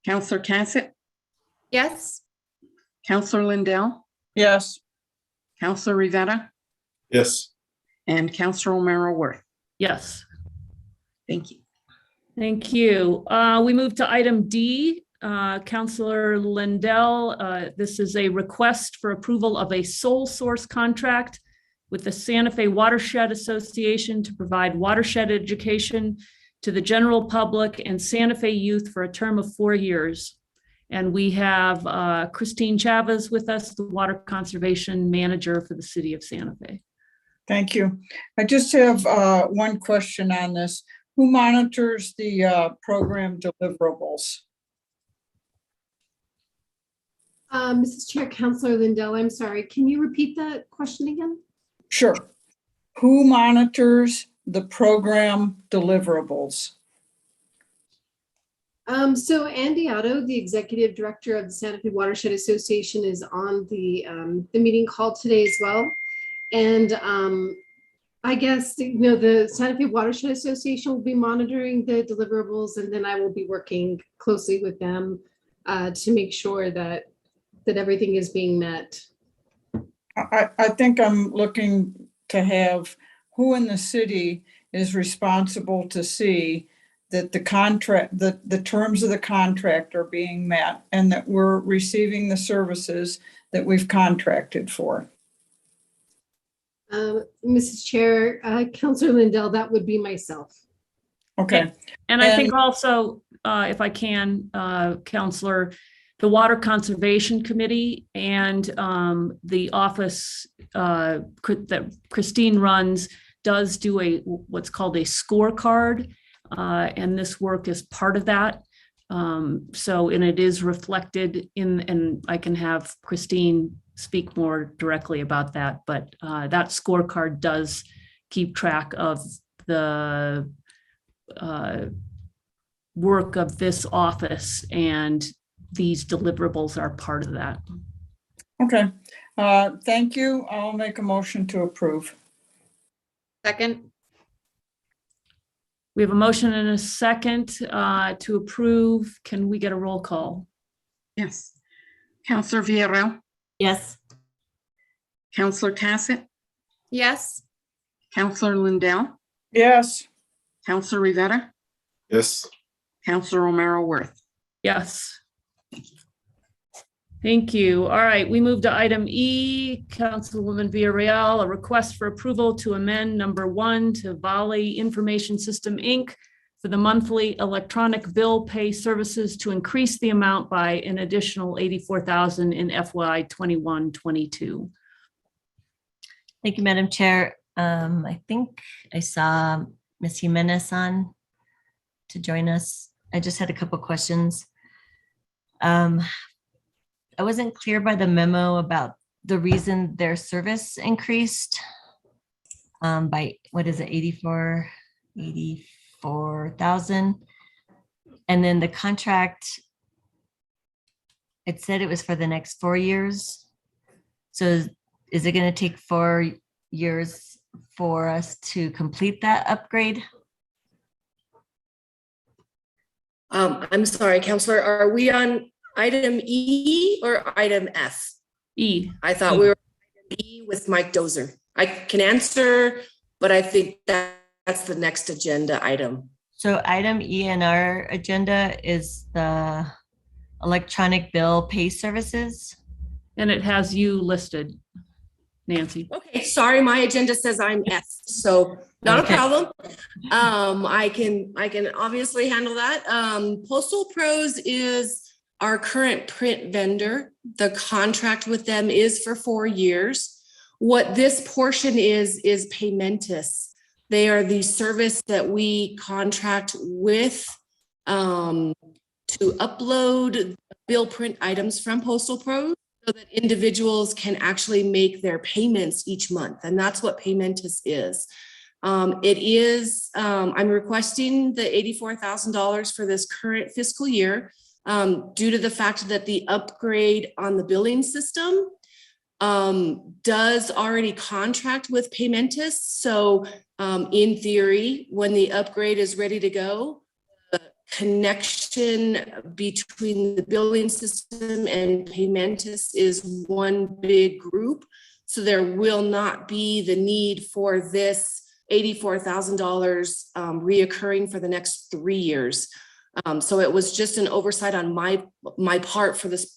Councilor Cassett, Yes. Councilor Lindell, Yes. Councilor Rivera, Yes. and Councilor O'Meara Worth. Yes. Thank you. Thank you. We move to item D. Councilor Lindell, this is a request for approval of a sole source contract with the Santa Fe Watershed Association to provide watershed education to the general public and Santa Fe youth for a term of 4 years. And we have Christine Chavez with us, the Water Conservation Manager for the City of Santa Fe. Thank you. I just have one question on this. Who monitors the program deliverables? Mrs. Chair, Councilor Lindell, I'm sorry. Can you repeat that question again? Sure. Who monitors the program deliverables? So Andy Otto, the Executive Director of the Santa Fe Watershed Association, is on the meeting call today as well. And I guess, the Santa Fe Watershed Association will be monitoring the deliverables, and then I will be working closely with them to make sure that that everything is being met. I think I'm looking to have who in the city is responsible to see that the contract, the terms of the contract are being met and that we're receiving the services that we've contracted for. Mrs. Chair, Councilor Lindell, that would be myself. Okay. And I think also, if I can, Counselor, the Water Conservation Committee and the office that Christine runs does do what's called a scorecard, and this work is part of that. So, and it is reflected in, and I can have Christine speak more directly about that, but that scorecard does keep track of the work of this office, and these deliverables are part of that. Okay. Thank you. I'll make a motion to approve. Second. We have a motion and a second to approve. Can we get a roll call? Yes. Counselor Villarreal, Yes. Counselor Cassett, Yes. Counselor Lindell, Yes. Counselor Rivera, Yes. Counselor Romero Worth. Yes. Thank you. All right, we move to item E, Councilwoman Villarreal, a request for approval to amend number 1 to Valley Information System, Inc. for the monthly electronic bill pay services to increase the amount by an additional $84,000 in FY 21-22. Thank you, Madam Chair. I think I saw Ms. Jimenez on to join us. I just had a couple questions. I wasn't clear by the memo about the reason their service increased by, what is it, 84,000. And then the contract, it said it was for the next 4 years. So is it going to take 4 years for us to complete that upgrade? I'm sorry, Counselor, are we on item E or item F? E. I thought we were on E with Mike Dozer. I can answer, but I think that's the next agenda item. So item E in our agenda is the electronic bill pay services. And it has you listed, Nancy. Okay, sorry, my agenda says I'm F, so not a problem. I can obviously handle that. Postal Pros is our current print vendor. The contract with them is for 4 years. What this portion is Paymentus. They are the service that we contract with to upload bill print items from Postal Pros so that individuals can actually make their payments each month. And that's what Paymentus is. It is, I'm requesting the $84,000 for this current fiscal year due to the fact that the upgrade on the billing system does already contract with Paymentus. So in theory, when the upgrade is ready to go, the connection between the billing system and Paymentus is one big group. So there will not be the need for this $84,000 reoccurring for the next 3 years. So it was just an oversight on my part for this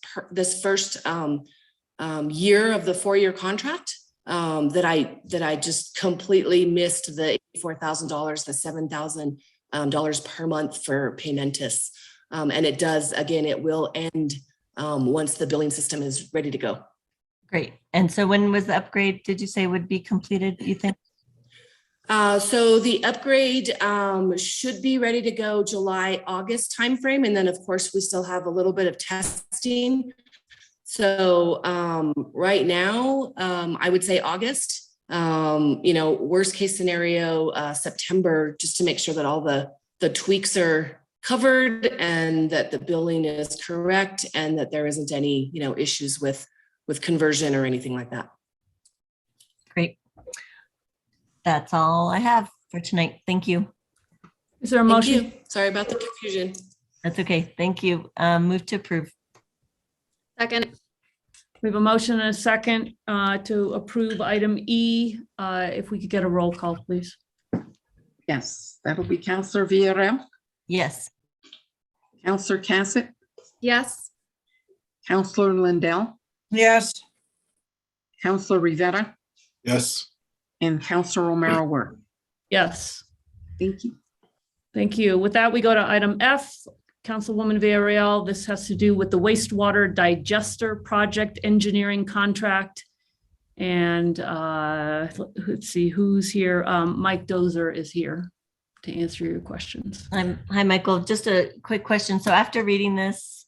first year of the 4-year contract that I just completely missed the $84,000, the $7,000 per month for Paymentus. And it does, again, it will end once the billing system is ready to go. Great. And so when was the upgrade, did you say would be completed, you think? So the upgrade should be ready to go July, August timeframe. And then of course we still have a little bit of testing. So right now, I would say August, worst case scenario, September, just to make sure that all the tweaks are covered and that the billing is correct and that there isn't any, issues with conversion or anything like that. Great. That's all I have for tonight. Thank you. Is there a Thank motion? you. Sorry about the confusion. That's okay. Thank you. Move to approve. Second. We have a motion and a second to approve item E. If we could get a roll call, please. Yes, that'll be Counselor Villarreal, Yes. Counselor Cassett, Yes. Counselor Lindell, Yes. Counselor Rivera, Yes. and Counselor Romero Worth. Yes. Thank you. Thank you. With that, we go to item F. Councilwoman Villarreal, this has to do with the wastewater digester project engineering contract. And let's see who's here. Mike Dozer is here to answer your questions. Hi, Michael. Just a quick question. So after reading this,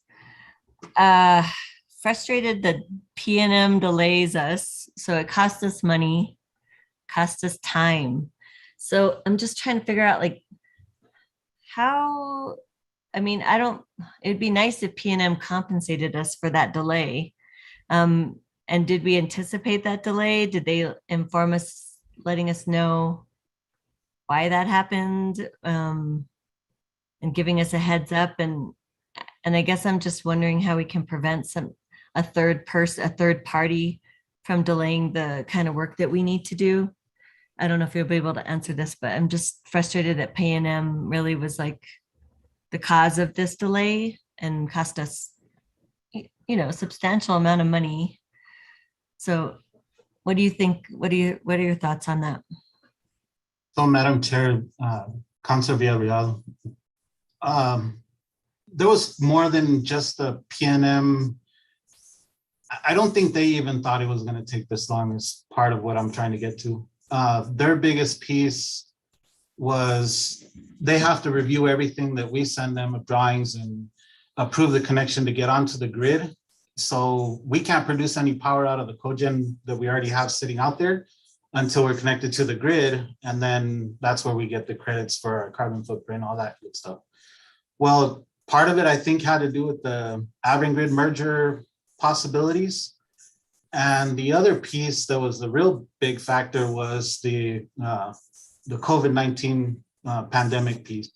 frustrated that P&M delays us. So it costs us money, costs us time. So I'm just trying to figure out like how, I mean, it'd be nice if P&M compensated us for that delay. And did we anticipate that delay? Did they inform us, letting us know why that happened, and giving us a heads up? And I guess I'm just wondering how we can prevent a third party from delaying the kind of work that we need to do. I don't know if you'll be able to answer this, but I'm just frustrated that P&M really was like the cause of this delay and cost us, a substantial amount of money. So what do you think? What are your thoughts on that? So, Madam Chair, Councilor Villarreal, there was more than just the PNM. I don't think they even thought it was going to take this long, is part of what I'm trying to get to. Their biggest piece was they have to review everything that we send them of drawings and approve the connection to get onto the grid. So we can't produce any power out of the cogen that we already have sitting out there until we're connected to the grid. And then that's where we get the credits for our carbon footprint, all that good stuff. Well, part of it, I think, had to do with the Avangrid merger possibilities. And the other piece that was the real big factor was the COVID-19 pandemic piece.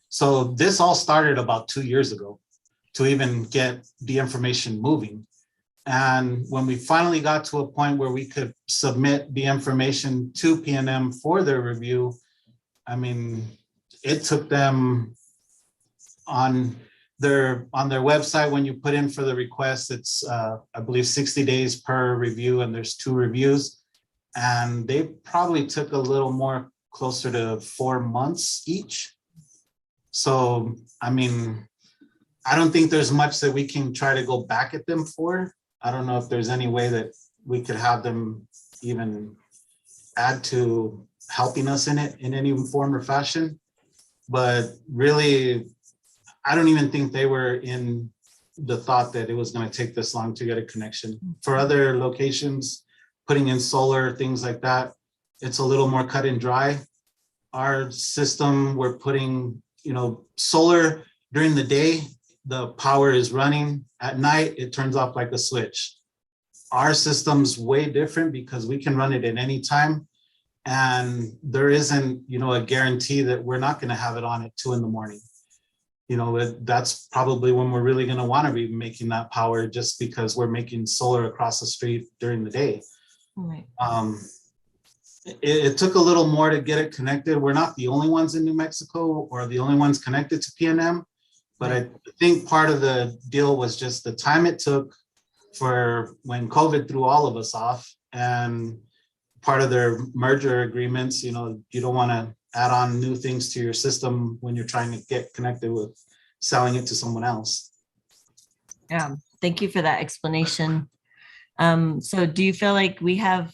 So this all started about 2 years ago to even get the information moving. And when we finally got to a point where we could submit the information to PNM for their review, I mean, it took them on their website, when you put in for the request, it's I believe 60 days per review, and there's 2 reviews. And they probably took a little more, closer to 4 months each. So, I mean, I don't think there's much that we can try to go back at them for. I don't know if there's any way that we could have them even add to helping us in it in any form or fashion. But really, I don't even think they were in the thought that it was going to take this long to get a connection. For other locations, putting in solar, things like that, it's a little more cut and dry. Our system, we're putting, solar during the day, the power is running. At night, it turns off like a switch. Our system's way different because we can run it at any time. And there isn't, a guarantee that we're not going to have it on at 2 a.m. That's probably when we're really going to want to be making that power, just because we're making solar across the street during the day. Right. It took a little more to get it connected. We're not the only ones in New Mexico or the only ones connected to PNM, but I think part of the deal was just the time it took for when COVID threw all of us off, and part of their merger agreements, you don't want to add on new things to your system when you're trying to get connected with selling it to someone else. Yeah, thank you for that explanation. So do you feel like we have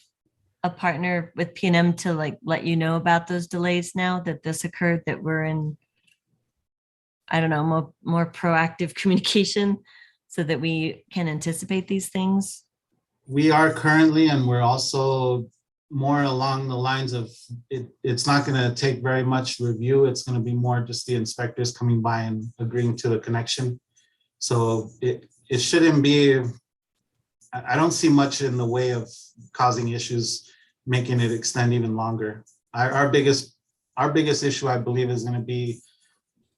a partner with P&M to let you know about those delays now that this occurred, that we're in, I don't know, more proactive communication so that we can anticipate these things? We are currently, and we're also more along the lines of it's not going to take very much review. It's going to be more just the inspectors coming by and agreeing to the connection. So it shouldn't be, I don't see much in the way of causing issues, making it extend even longer. Our biggest issue, I believe, is going to be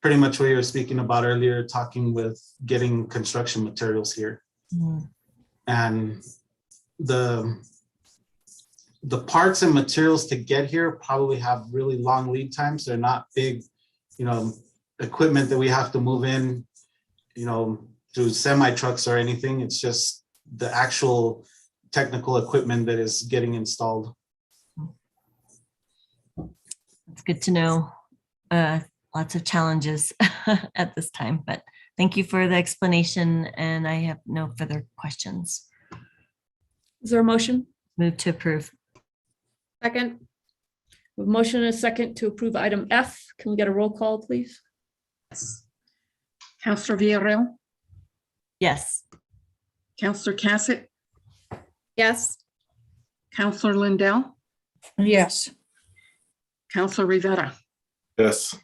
pretty much what you were speaking about earlier, talking with getting construction materials here. Mm. And the parts and materials to get here probably have really long lead times. They're not big, equipment that we have to move in, through semi trucks or anything. It's just the actual technical equipment that is getting installed. It's good to know. Lots of challenges at this time, but thank you for the explanation, and I have no further questions. Is there a motion? Move to approve. Second. With motion and a second to approve item F. Can we get a roll call, please? Counselor Villarreal, Yes. Counselor Cassett, Yes. Counselor Lindell, Yes. Counselor Rivera, Yes.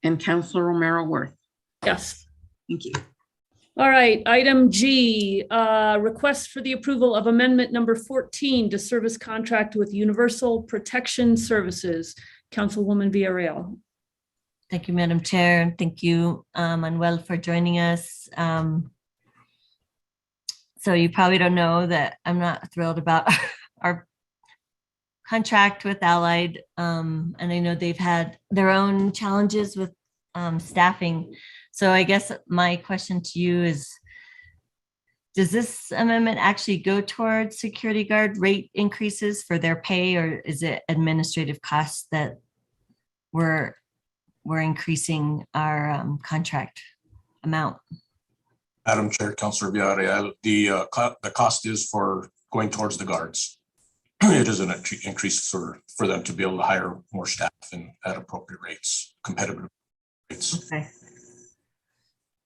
and Counselor Romero Worth. Yes. Thank you. All right, item G, request for the approval of amendment number 14 to service contract with Universal Protection Services. Councilwoman Villarreal. Thank you, Madam Chair, and thank you, Manuel, for joining us. So you probably don't know that I'm not thrilled about our contract with Allied, and I know they've had their own challenges with staffing. So I guess my question to you is, does this amendment actually go towards security guard rate increases for their pay, or is it administrative costs that we're increasing our contract amount? Madam Chair, Councilor Villarreal, the cost is for going towards the guards. It is an increase for them to be able to hire more staff and at appropriate rates, competitive rates. Okay.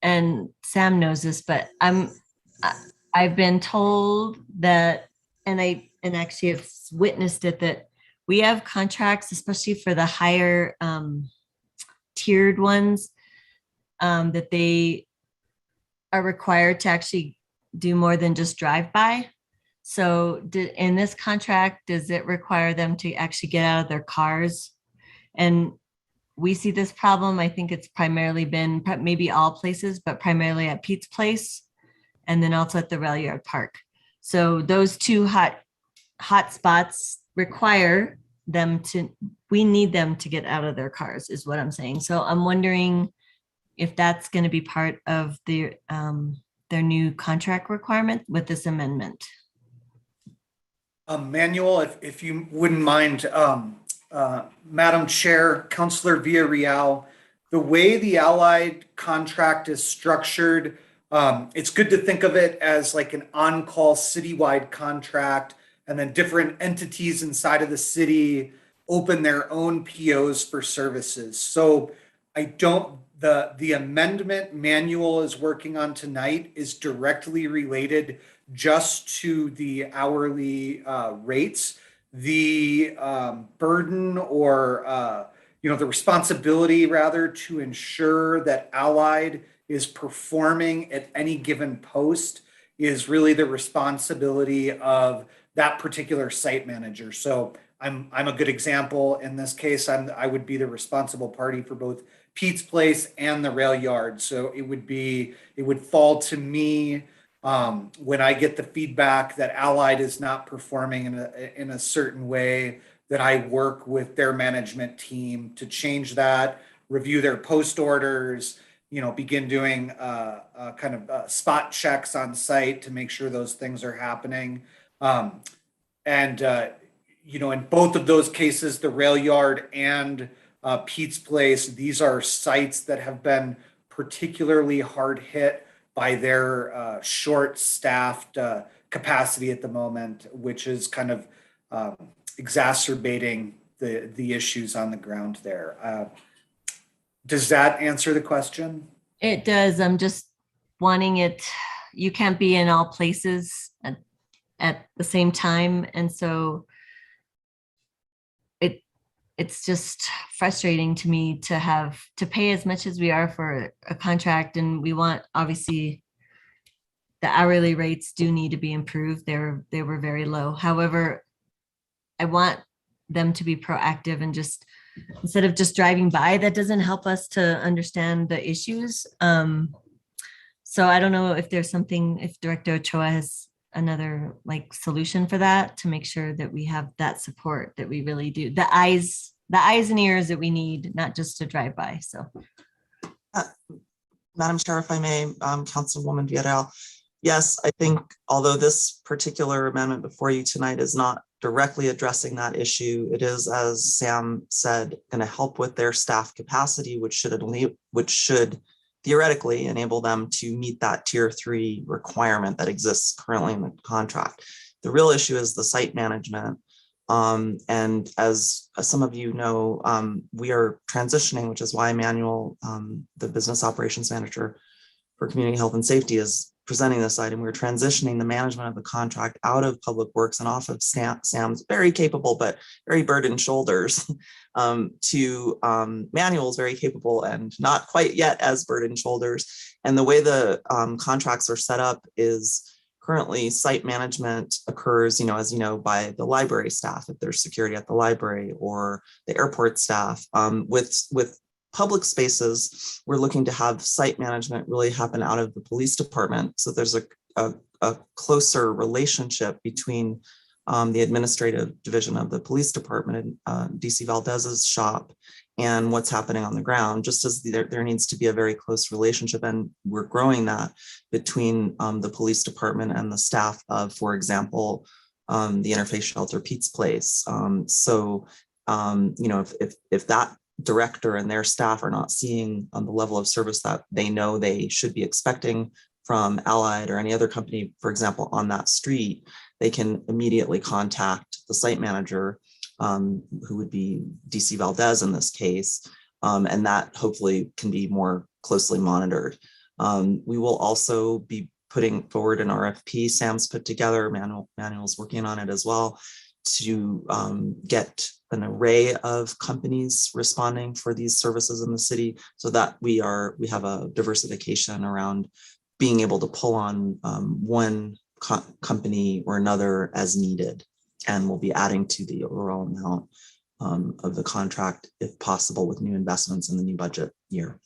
And Sam knows this, but I've been told that, and actually have witnessed it, that we have contracts, especially for the higher tiered ones, that they are required to actually do more than just drive by. So in this contract, does it require them to actually get out of their cars? And we see this problem. I think it's primarily been, maybe all places, but primarily at Pete's Place, and then also at the Rail Yard Park. So those two hot spots require them to, we need them to get out of their cars, is what I'm saying. So I'm wondering if that's going to be part of their new contract requirement with this amendment. Manuel, if you wouldn't mind, Madam Chair, Councilor Villarreal, the way the Allied contract is structured, it's good to think of it as like an on-call citywide contract, and then different entities inside of the city open their own POs for services. So the amendment Manuel is working on tonight is directly related just to the hourly rates. The burden or the responsibility rather to ensure that Allied is performing at any given post is really the responsibility of that particular site manager. So I'm a good example in this case. I would be the responsible party for both Pete's Place and the rail yard. So it would fall to me when I get the feedback that Allied is not performing in a certain way, that I work with their management team to change that, review their post orders, begin doing spot checks on site to make sure those things are happening. In both of those cases, the rail yard and Pete's Place, these are sites that have been particularly hard hit by their short-staffed capacity at the moment, which is kind of exacerbating the issues on the ground there. Does that answer the question? It does. I'm just wanting it. You can't be in all places at the same time, and so it's just frustrating to me to have to pay as much as we are for a contract, and we want, obviously, the hourly rates do need to be improved. They were very low. However, I want them to be proactive and just, instead of just driving by, that doesn't help us to understand the issues. So I don't know if there's something, if Director Ochoa has another like solution for that to make sure that we have that support that we really do. The eyes and ears that we need, not just to drive by. So. Madam Chair, if I may, Councilwoman Villarreal. Yes, I think although this particular amendment before you tonight is not directly addressing that issue, it is, as Sam said, going to help with their staff capacity, which should theoretically enable them to meet that tier 3 requirement that exists currently in the contract. The real issue is the site management. And as some of you know, we are transitioning, which is why Emmanuel, the business operations manager for community health and safety, is presenting this item. We're transitioning the management of the contract out of Public Works and off of Sam's very capable but very burdened shoulders to Manuel's very capable and not quite yet as burdened shoulders. And the way the contracts are set up is currently site management occurs, as you know, by the library staff, if there's security at the library, or the airport staff. With public spaces, we're looking to have site management really happen out of the police department. So there's a closer relationship between the administrative division of the police department and DC Valdez's shop and what's happening on the ground, just as there needs to be a very close relationship. And we're growing that between the police department and the staff of, for example, the Interfaith Shelter Pete's Place. If that director and their staff are not seeing the level of service that they know they should be expecting from Allied or any other company, for example, on that street, they can immediately contact the site manager, who would be DC Valdez in this case, and that hopefully can be more closely monitored. We will also be putting forward an RFP. Sam's put together, Manuel's working on it as well, to get an array of companies responding for these services in the city, so that we have a diversification around being able to pull on one company or another as needed. And we'll be adding to the overall amount of the contract, if possible, with new investments in the new budget year.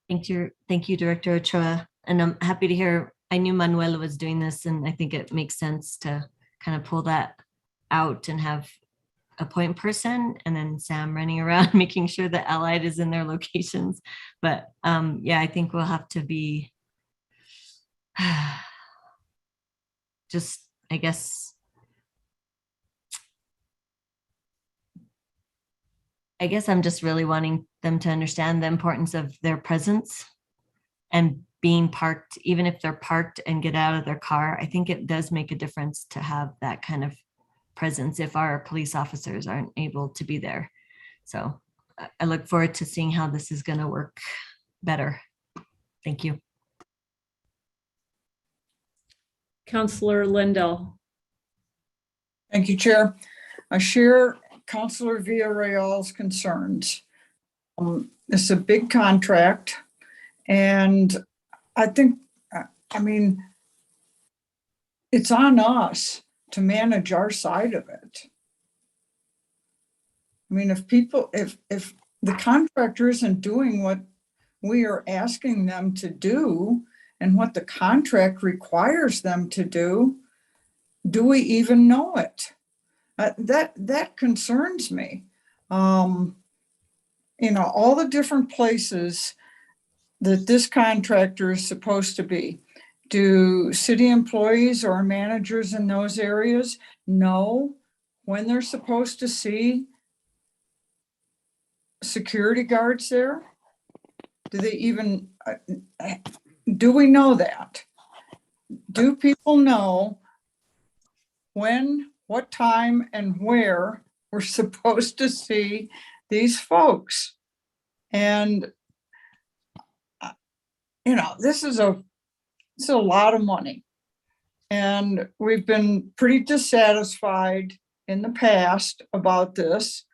Thank you, Director Ochoa. And I'm happy to hear, I knew Manuela was doing this, and I think it makes sense to kind of pull that out and have a point person and then Sam running around making sure that Allied is in their locations. But yeah, I think we'll have to be just, I guess I'm just really wanting them to understand the importance of their presence and being parked, even if they're parked and get out of their car. I think it does make a difference to have that kind of presence if our police officers aren't able to be there. So I look forward to seeing how this is going to work better. Thank you. Councillor Lindell. Thank you, Chair. I share Councillor Villarreal's concerns. It's a big contract, and I think, it's on us to manage our side of it. If the contractor isn't doing what we are asking them to do and what the contract requires them to do, do we even know it? That concerns me. All the different places that this contractor is supposed to be. Do city employees or managers in those areas know when they're supposed to see security guards there? Do they even, do we know that? Do people know when, what time, and where we're supposed to see these folks? And this is a lot of money, and we've been pretty dissatisfied in the past about this.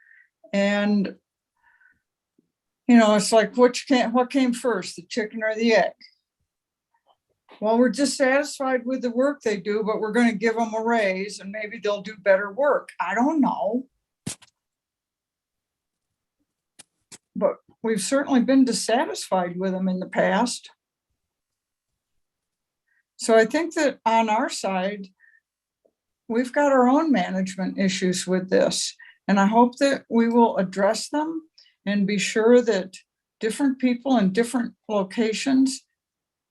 And it's like, what came first, the chicken or the egg? Well, we're dissatisfied with the work they do, but we're going to give them a raise and maybe they'll do better work. I don't know. But we've certainly been dissatisfied with them in the past. So I think that on our side, we've got our own management issues with this. And I hope that we will address them and be sure that different people in different locations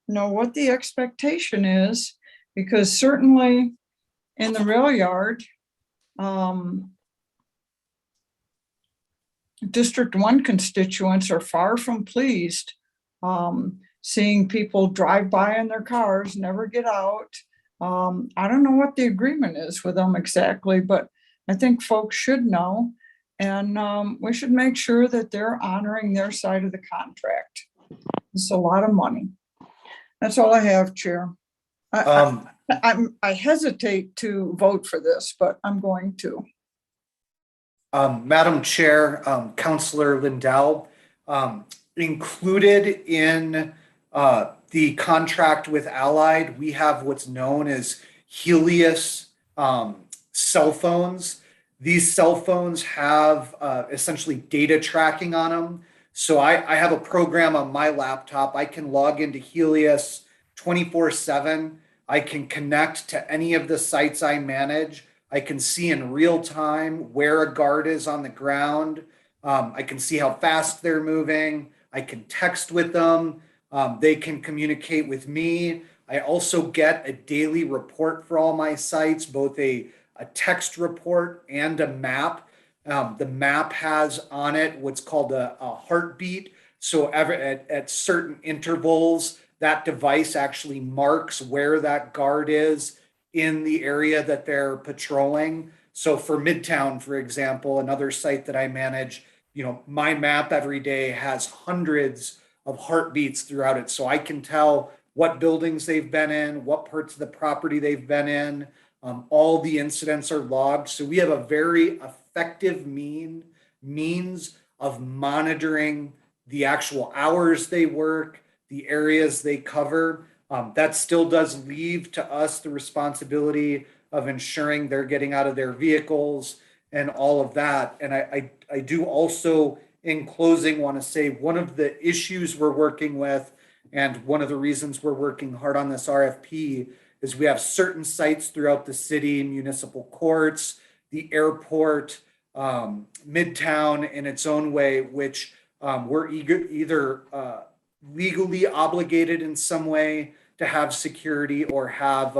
know what the expectation is, because certainly in the rail yard, District 1 constituents are far from pleased seeing people drive by in their cars, never get out. I don't know what the agreement is with them exactly, but I think folks should know. And we should make sure that they're honoring their side of the contract. It's a lot of money. That's all I have, Chair. I hesitate to vote for this, but I'm going to. Madam Chair, Councillor Lindell, included in the contract with Allied, we have what's known as Helios cell phones. These cell phones have essentially data tracking on them. So I have a program on my laptop. I can log into Helios 24/7. I can connect to any of the sites I manage. I can see in real time where a guard is on the ground. I can see how fast they're moving. I can text with them. They can communicate with me. I also get a daily report for all my sites, both a text report and a map. The map has on it what's called a heartbeat. So at certain intervals, that device actually marks where that guard is in the area that they're patrolling. So for Midtown, for example, another site that I manage, my map every day has hundreds of heartbeats throughout it. So I can tell what buildings they've been in, what parts of the property they've been in. All the incidents are logged. So we have a very effective means of monitoring the actual hours they work, the areas they cover. That still does leave to us the responsibility of ensuring they're getting out of their vehicles and all of that. And I do also, in closing, want to say one of the issues we're working with, and one of the reasons we're working hard on this RFP, is we have certain sites throughout the city, municipal courts, the airport, Midtown in its own way, which we're either legally obligated in some way to have security or have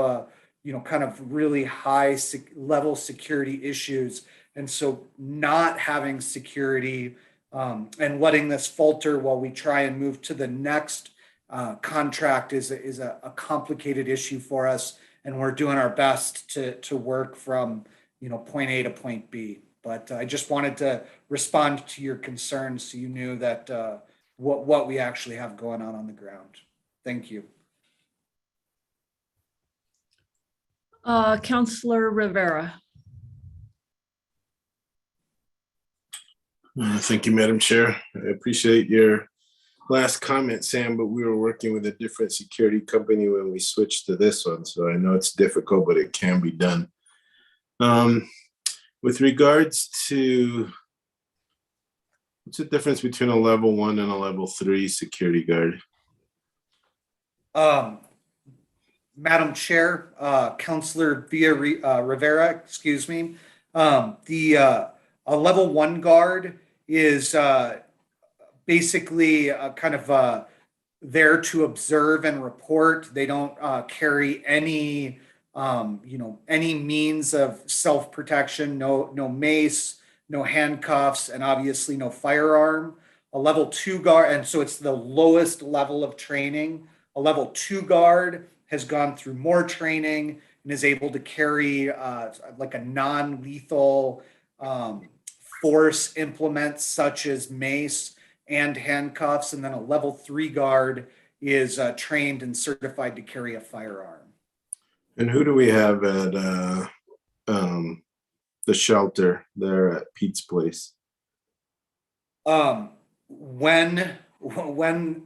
kind of really high level security issues. And so not having security and letting this falter while we try and move to the next contract is a complicated issue for us. And we're doing our best to work from point A to point B. But I just wanted to respond to your concerns so you knew that what we actually have going on the ground. Thank you. Councillor Rivera. Thank you, Madam Chair. I appreciate your last comment, Sam, but we were working with a different security company when we switched to this one. So I know it's difficult, but it can be done. With regards to, what's the difference between a level 1 and a level 3 security guard? Madam Chair, Councillor Rivera, excuse me. A level 1 guard is basically kind of there to observe and report. They don't carry any any means of self-protection, no mace, no handcuffs, and obviously no firearm. A level 2 guard, and so it's the lowest level of training. A level 2 guard has gone through more training and is able to carry like a non-lethal force implements such as mace and handcuffs. And then a level 3 guard is trained and certified to carry a firearm. And who do we have at the shelter there at Pete's place? When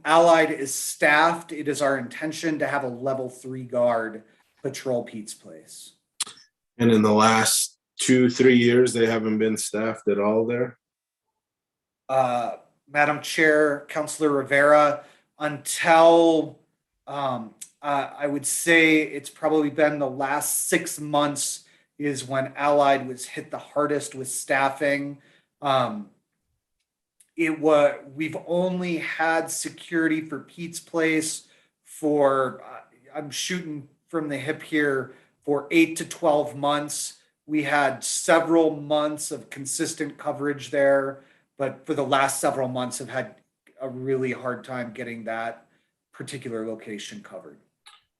Allied is staffed, it is our intention to have a level 3 guard patrol Pete's place. And in the last 2-3 years, they haven't been staffed at all there? Madam Chair, Councillor Rivera, until I would say it's probably been the last 6 months is when Allied was hit the hardest with staffing. We've only had security for Pete's Place for, I'm shooting from the hip here, for 8 to 12 months. We had several months of consistent coverage there, but for the last several months have had a really hard time getting that particular location covered.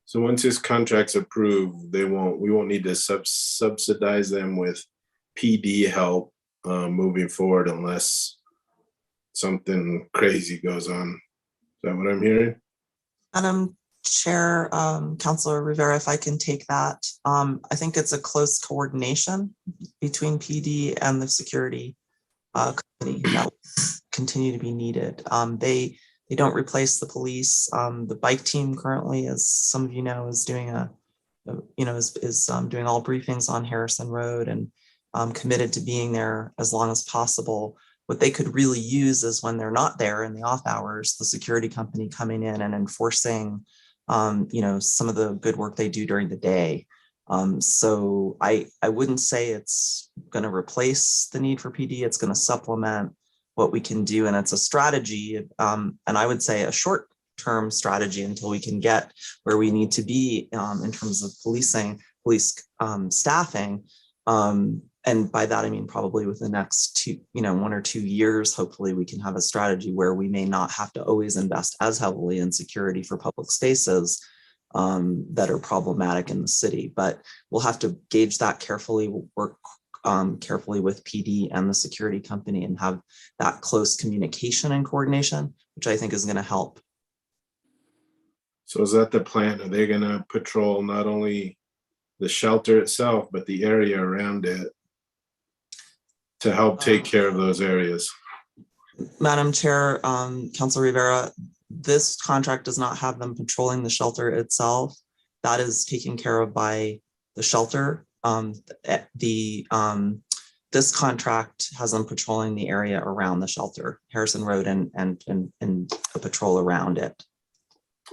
So once this contract's approved, we won't need to subsidize them with PD help moving forward unless something crazy goes on. Is that what I'm hearing? Madam Chair, Councilor Rivera, if I can take that. I think it's a close coordination between PD and the security company that will continue to be needed. They don't replace the police. The bike team currently, as some of you know, is doing doing all briefings on Harrison Road and committed to being there as long as possible. What they could really use is when they're not there in the off hours, the security company coming in and enforcing, some of the good work they do during the day. So I wouldn't say it's going to replace the need for PD. It's going to supplement what we can do, and it's a strategy. And I would say a short-term strategy until we can get where we need to be in terms of police staffing. And by that, I mean, probably within the next 1 or 2 years, hopefully we can have a strategy where we may not have to always invest as heavily in security for public spaces that are problematic in the city. But we'll have to gauge that carefully, work carefully with PD and the security company and have that close communication and coordination, which I think is going to help. So is that the plan? Are they going to patrol not only the shelter itself, but the area around it to help take care of those areas? Madam Chair, Councilor Rivera, this contract does not have them patrolling the shelter itself. That is taken care of by the shelter. This contract has them patrolling the area around the shelter, Harrison Road, and a patrol around it.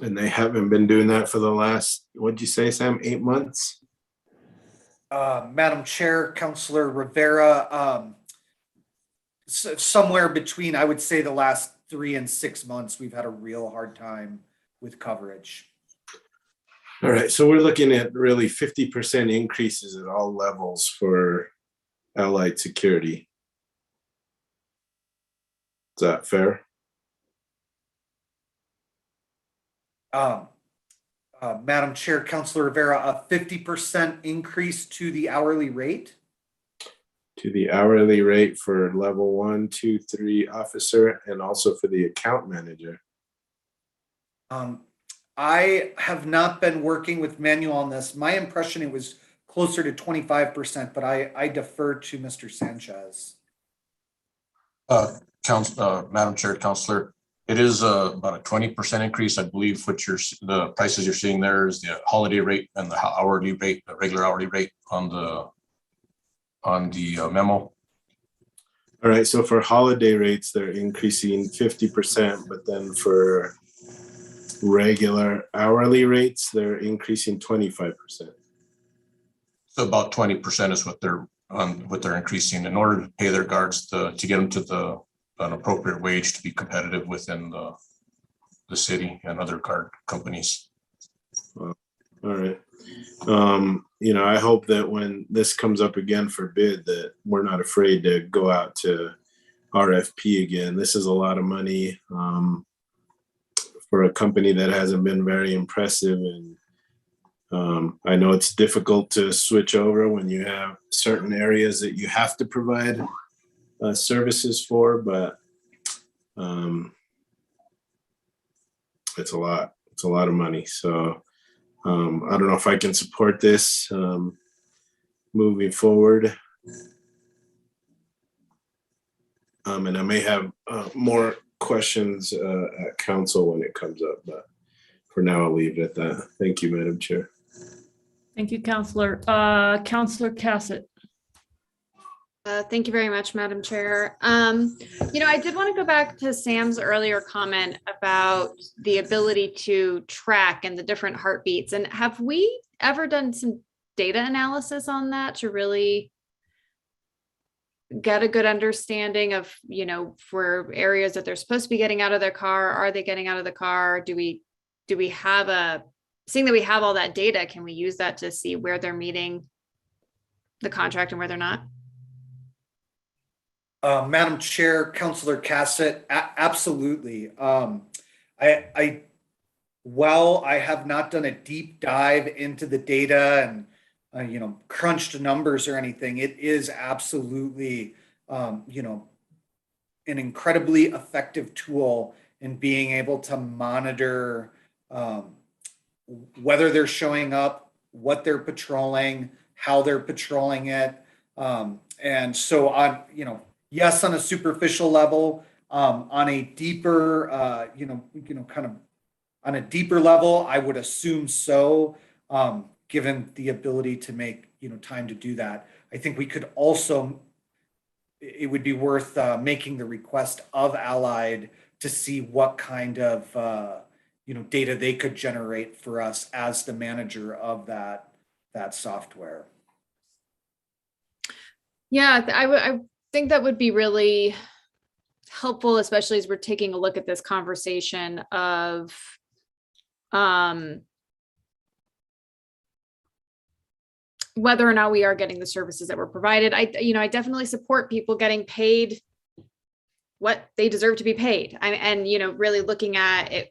And they haven't been doing that for the last, what'd you say, Sam, 8 months? Madam Chair, Councilor Rivera, somewhere between, I would say, the last 3 and 6 months, we've had a real hard time with coverage. All right, so we're looking at really 50% increases at all levels for Allied Security. Is that fair? Madam Chair, Councilor Rivera, a 50% increase to the hourly rate? To the hourly rate for level 1, 2, 3 officer, and also for the account manager. I have not been working with Manuel on this. My impression, it was closer to 25%, but I defer to Mr. Sanchez. Madam Chair, Councilor, it is about a 20% increase. I believe the prices you're seeing there is the holiday rate and the hourly rate, the regular hourly rate on the memo. All right, so for holiday rates, they're increasing 50%, but then for regular hourly rates, they're increasing 25%. So about 20% is what they're increasing in order to pay their guards to get them to an appropriate wage to be competitive within the city and other guard companies. All right. I hope that when this comes up again for bid, that we're not afraid to go out to RFP again. This is a lot of money for a company that hasn't been very impressive. And I know it's difficult to switch over when you have certain areas that you have to provide services for, but it's a lot. It's a lot of money. So I don't know if I can support this moving forward. And I may have more questions at council when it comes up, but for now I'll leave it at that. Thank you, Madam Chair. Thank you, Counselor. Counselor Cassett. Thank you very much, Madam Chair. I did want to go back to Sam's earlier comment about the ability to track and the different heartbeats. And have we ever done some data analysis on that to really get a good understanding of, for areas that they're supposed to be getting out of their car, are they getting out of the car? Do we have seeing that we have all that data, can we use that to see where they're meeting the contract and where they're not? Madam Chair, Councillor Cassett, absolutely. While I have not done a deep dive into the data and crunched numbers or anything, it is absolutely an incredibly effective tool in being able to monitor whether they're showing up, what they're patrolling, how they're patrolling it. And so yes, on a superficial level, on a deeper, on a deeper level, I would assume so, given the ability to make, time to do that. I think we could also, it would be worth making the request of Allied to see what kind of, data they could generate for us as the manager of that software. Yeah, I think that would be really helpful, especially as we're taking a look at this conversation of whether or not we are getting the services that were provided. I definitely support people getting paid what they deserve to be paid. And really looking at it,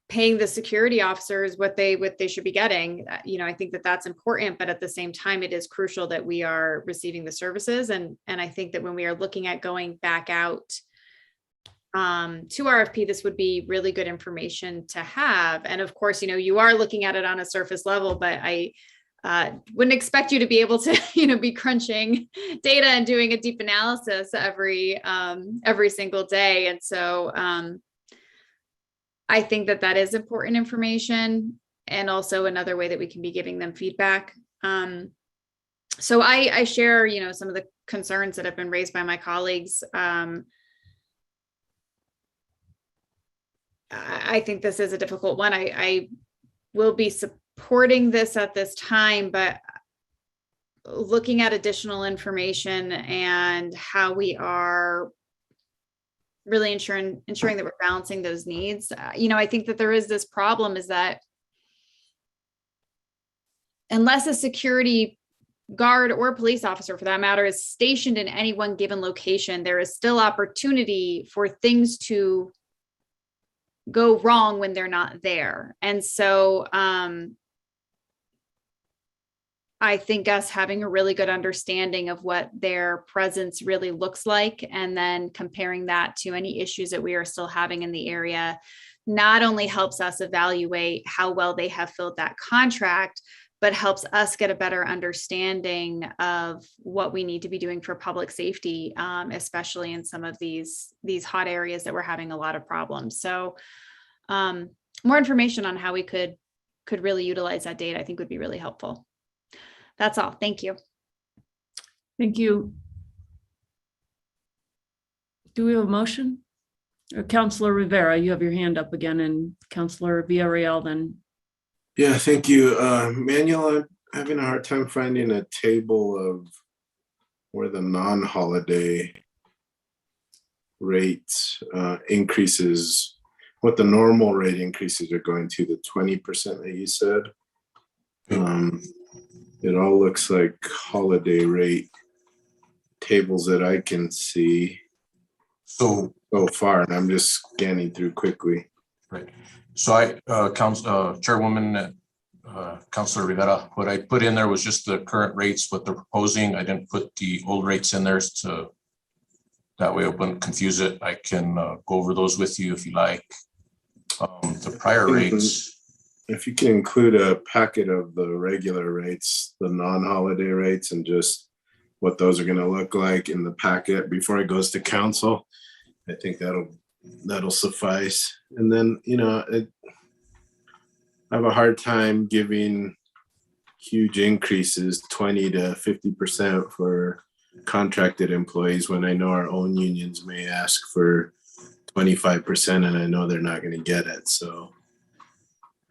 paying the security officers what they should be getting. I think that that's important, but at the same time, it is crucial that we are receiving the services. And I think that when we are looking at going back out to RFP, this would be really good information to have. And of course, you are looking at it on a surface level, but I wouldn't expect you to be able to, be crunching data and doing a deep analysis every single day. And so I think that that is important information, and also another way that we can be giving them feedback. So I share, some of the concerns that have been raised by my colleagues. I think this is a difficult one. I will be supporting this at this time, but looking at additional information and how we are really ensuring that we're balancing those needs. I think that there is this problem is that unless a security guard or police officer, for that matter, is stationed in any one given location, there is still opportunity for things to go wrong when they're not there. And so I think us having a really good understanding of what their presence really looks like, and then comparing that to any issues that we are still having in the area, not only helps us evaluate how well they have filled that contract, but helps us get a better understanding of what we need to be doing for public safety, especially in some of these hot areas that we're having a lot of problems. So more information on how we could really utilize that data, I think would be really helpful. That's all. Thank you. Thank you. Do we have a motion? Councillor Rivera, you have your hand up again, and Councillor Villarreal then. Yeah, thank you. Manuel, I'm having a hard time finding a table of where the non-holiday rates increases, what the normal rate increases are going to, the 20% that you said. It all looks like holiday rate tables that I can see so far, and I'm just scanning through quickly. Right. So Chairwoman, Councilor Rivera, what I put in there was just the current rates, what they're proposing. I didn't put the old rates in there that way I wouldn't confuse it. I can go over those with you if you like. The prior rates. If you can include a packet of the regular rates, the non-holiday rates, and just what those are going to look like in the packet before it goes to council, I think that'll suffice. And then, I have a hard time giving huge increases, 20 to 50% for contracted employees, when I know our own unions may ask for 25%, and I know they're not going to get it. So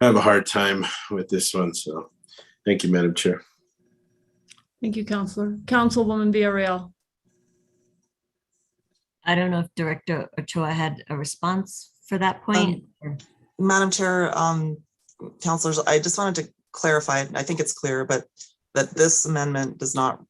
I have a hard time with this one. So thank you, Madam Chair. Thank you, Counselor. Councilwoman Villarreal. I don't know if Director Ochoa had a response for that point. Madam Chair, councilors, I just wanted to clarify, I think it's clear, but that this amendment does not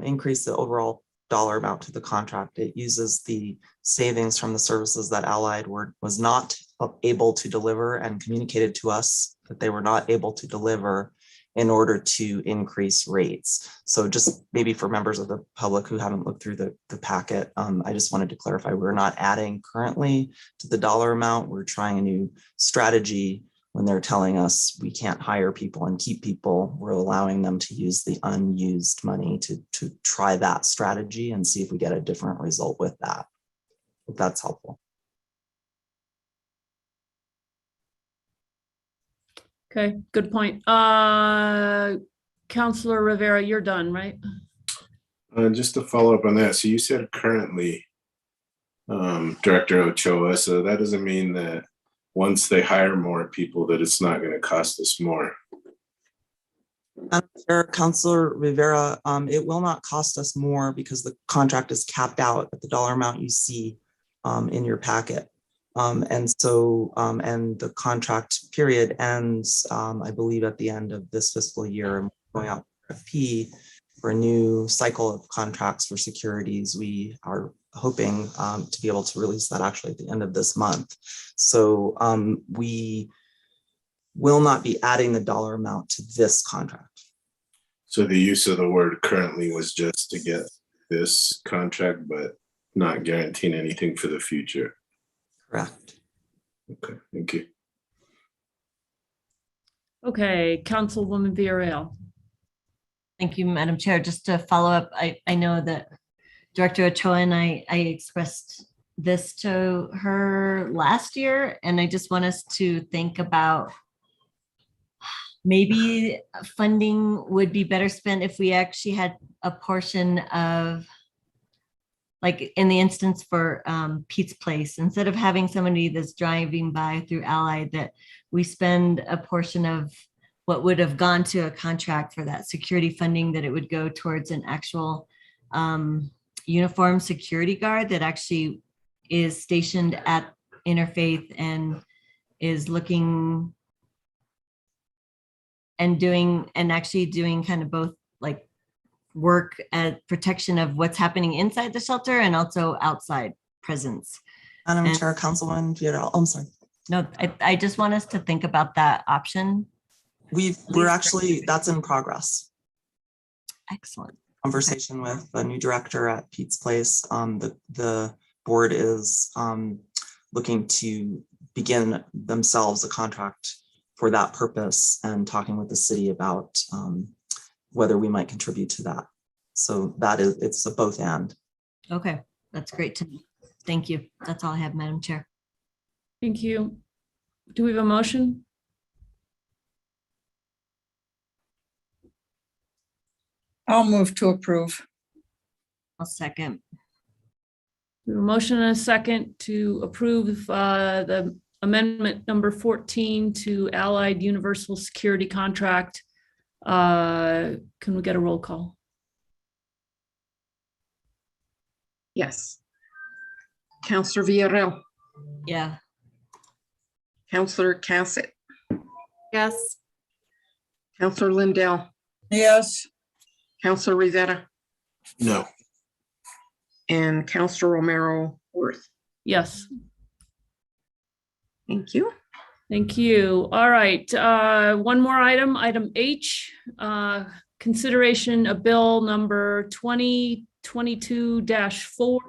increase the overall dollar amount to the contract. It uses the savings from the services that Allied was not able to deliver and communicated to us that they were not able to deliver in order to increase rates. So just maybe for members of the public who haven't looked through the packet, I just wanted to clarify, we're not adding currently to the dollar amount. We're trying a new strategy. When they're telling us we can't hire people and keep people, we're allowing them to use the unused money to try that strategy and see if we get a different result with that, if that's helpful. Okay, good point. Counselor Rivera, you're done, right? Just to follow up on that, so you said currently, Director Ochoa, so that doesn't mean that once they hire more people that it's not going to cost us more. Councilor Rivera, it will not cost us more because the contract is capped out at the dollar amount you see in your packet. And the contract period ends, I believe, at the end of this fiscal year, and going out for RFP for a new cycle of contracts for securities. We are hoping to be able to release that actually at the end of this month. So we will not be adding the dollar amount to this contract. So the use of the word currently was just to get this contract, but not guaranteeing anything for the future. Correct. Okay, thank you. Okay, Councilwoman Villarreal. Thank you, Madam Chair. Just to follow up, I know that Director Ochoa and I expressed this to her last year, and I just want us to think about maybe funding would be better spent if we actually had a portion of, like in the instance for Pete's Place, instead of having somebody that's driving by through Allied, that we spend a portion of what would have gone to a contract for that security funding, that it would go towards an actual uniformed security guard that actually is stationed at Interfaith and is looking and doing and actually doing kind of both, like work at protection of what's happening inside the shelter and also outside presence. Madam Chair, Councilwoman Villarreal, I'm sorry. No, I just want us to think about that option. We're actually, that's in progress. Excellent. Conversation with the new director at Pete's Place. The board is looking to begin themselves a contract for that purpose and talking with the city about whether we might contribute to that. So that is, it's a both and. Okay, that's great to know. Thank you. That's all I have, Madam Chair. Thank you. Do we have a motion? I'll move to approve. I'll second. We have a motion and a second to approve the amendment number 14 to Allied Universal Security Contract. Can we get a roll call? Yes. Councilor Villarreal. Yeah. Councilor Cassett. Yes. Councilor Lindell. Yes. Councilor Rivera. No. And Councilor Romero Worth. Yes. Thank you. Thank you. All right. One more item, item H, consideration of bill number 2022-4,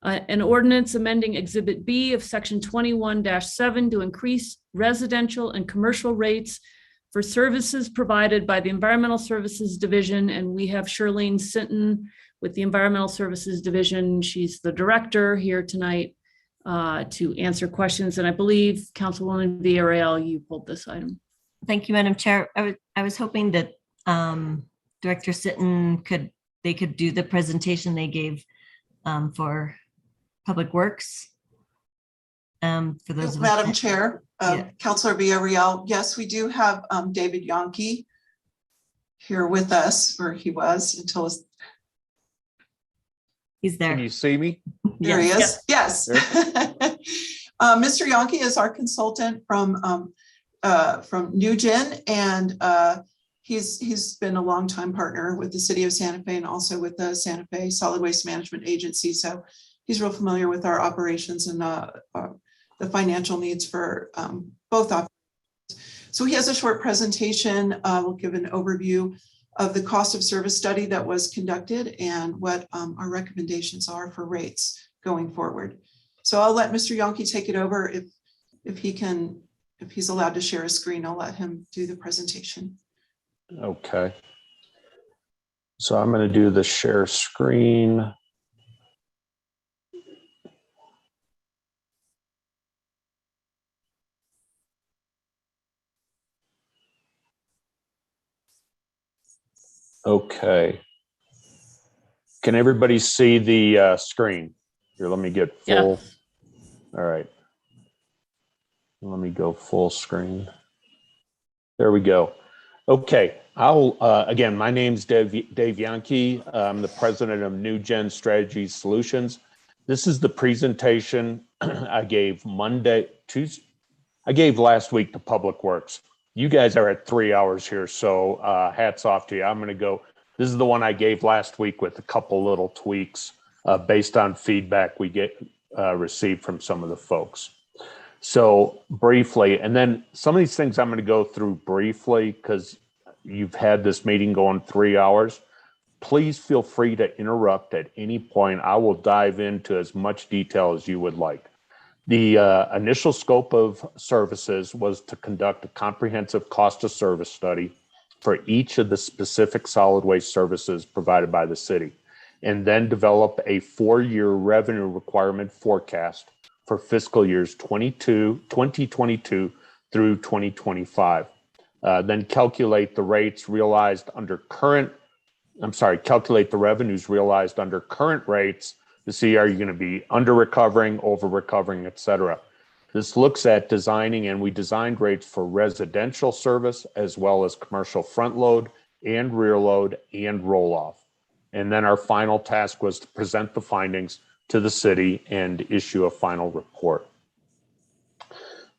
an ordinance amending Exhibit B of Section 21-7 to increase residential and commercial rates for services provided by the Environmental Services Division. And we have Shirlene Sinton with the Environmental Services Division. She's the director here tonight to answer questions. And I believe Councilwoman Villarreal, you pulled this item. Thank you, Madam Chair. I was hoping that Director Sitton they could do the presentation they gave for Public Works. For those of us Madam that- Chair, Yeah. Councilor Villarreal, yes, we do have David Yonke here with us, or he was until he's there. Can you see me? There he is. Yes. Mr. Yonke is our consultant from NewGen, and he's been a longtime partner with the city of Santa Fe and also with the Santa Fe Solid Waste Management Agency. So he's real familiar with our operations and the financial needs for both operations. So he has a short presentation. We'll give an overview of the cost of service study that was conducted and what our recommendations are for rates going forward. So I'll let Mr. Yonke take it over. If he's allowed to share a screen, I'll let him do the presentation. Okay. So I'm going to do the share screen. Okay. Can everybody see the screen? Here, let me get full. All right. Let me go full screen. There we go. Okay. Again, my name's Dave Yonke. I'm the president of NewGen Strategy Solutions. This is the presentation I gave I gave last week to Public Works. You guys are at 3 hours here, so hats off to you. I'm going to go. This is the one I gave last week with a couple little tweaks based on feedback we received from some of the folks. So briefly, and then some of these things I'm going to go through briefly because you've had this meeting going 3 hours. Please feel free to interrupt at any point. I will dive into as much detail as you would like. The initial scope of services was to conduct a comprehensive cost of service study for each of the specific solid waste services provided by the city, and then develop a 4-year revenue requirement forecast for fiscal years 2022 through 2025. Then calculate the revenues realized under current rates to see, are you going to be under recovering, over recovering, et cetera. This looks at designing, and we designed rates for residential service as well as commercial front load and rear load and roll off. And then our final task was to present the findings to the city and issue a final report.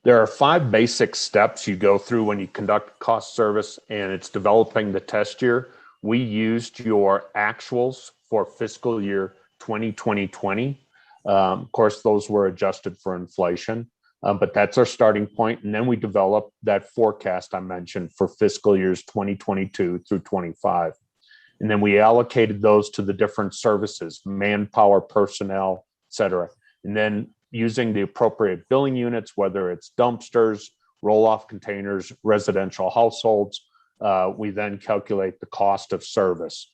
There are 5 basic steps you go through when you conduct cost service, and it's developing the test year. We used your actuals for fiscal year 2020. Of course, those were adjusted for inflation, but that's our starting point. And then we developed that forecast I mentioned for fiscal years 2022 through 25. And then we allocated those to the different services, manpower, personnel, et cetera. And then using the appropriate billing units, whether it's dumpsters, roll-off containers, residential households, we then calculate the cost of service.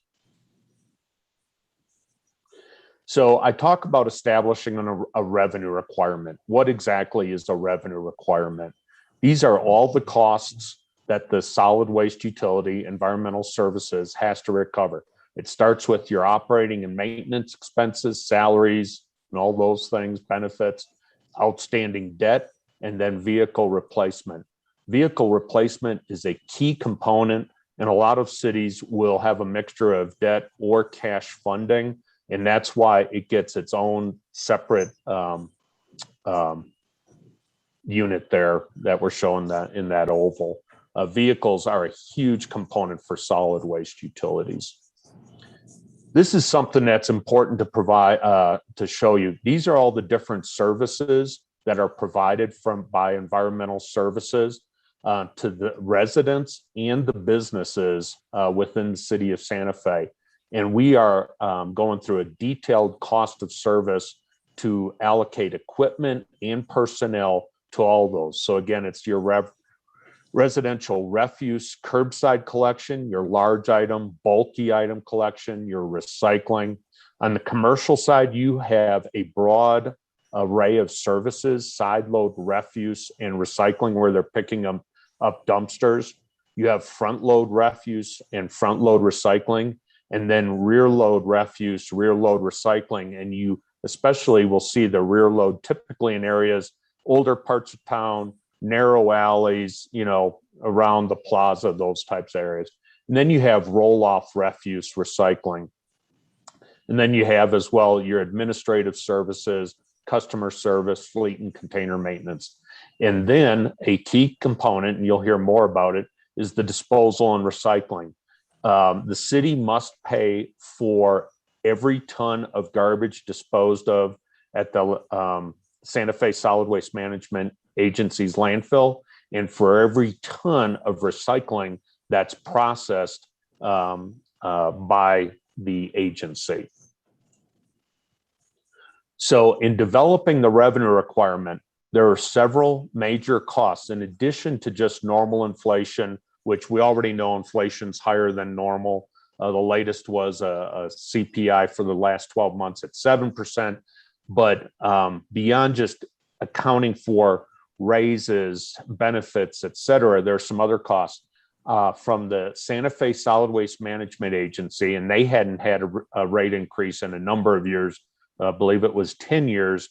So I talk about establishing a revenue requirement. What exactly is a revenue requirement? These are all the costs that the solid waste utility, environmental services, has to recover. It starts with your operating and maintenance expenses, salaries, and all those things, benefits, outstanding debt, and then vehicle replacement. Vehicle replacement is a key component, and a lot of cities will have a mixture of debt or cash funding, and that's why it gets its own separate unit there that we're showing that in that oval. Vehicles are a huge component for solid waste utilities. This is something that's important to provide, to show you. These are all the different services that are provided by environmental services to the residents and the businesses within the city of Santa Fe. And we are going through a detailed cost of service to allocate equipment and personnel to all those. So again, it's your residential refuse curbside collection, your large item, bulky item collection, your recycling. On the commercial side, you have a broad array of services, side load refuse and recycling, where they're picking up dumpsters. You have front load refuse and front load recycling, and then rear load refuse, rear load recycling. And you especially will see the rear load typically in areas, older parts of town, narrow alleys, around the plaza, those types of areas. And then you have roll off refuse recycling. And then you have as well your administrative services, customer service, fleet and container maintenance. And then a key component, and you'll hear more about it, is the disposal and recycling. The city must pay for every ton of garbage disposed of at the Santa Fe Solid Waste Management Agency's landfill, and for every ton of recycling that's processed by the agency. So in developing the revenue requirement, there are several major costs in addition to just normal inflation, which we already know inflation's higher than normal. The latest was a CPI for the last 12 months at 7%. But beyond just accounting for raises, benefits, et cetera, there are some other costs from the Santa Fe Solid Waste Management Agency, and they hadn't had a rate increase in a number of years. I believe it was 10 years.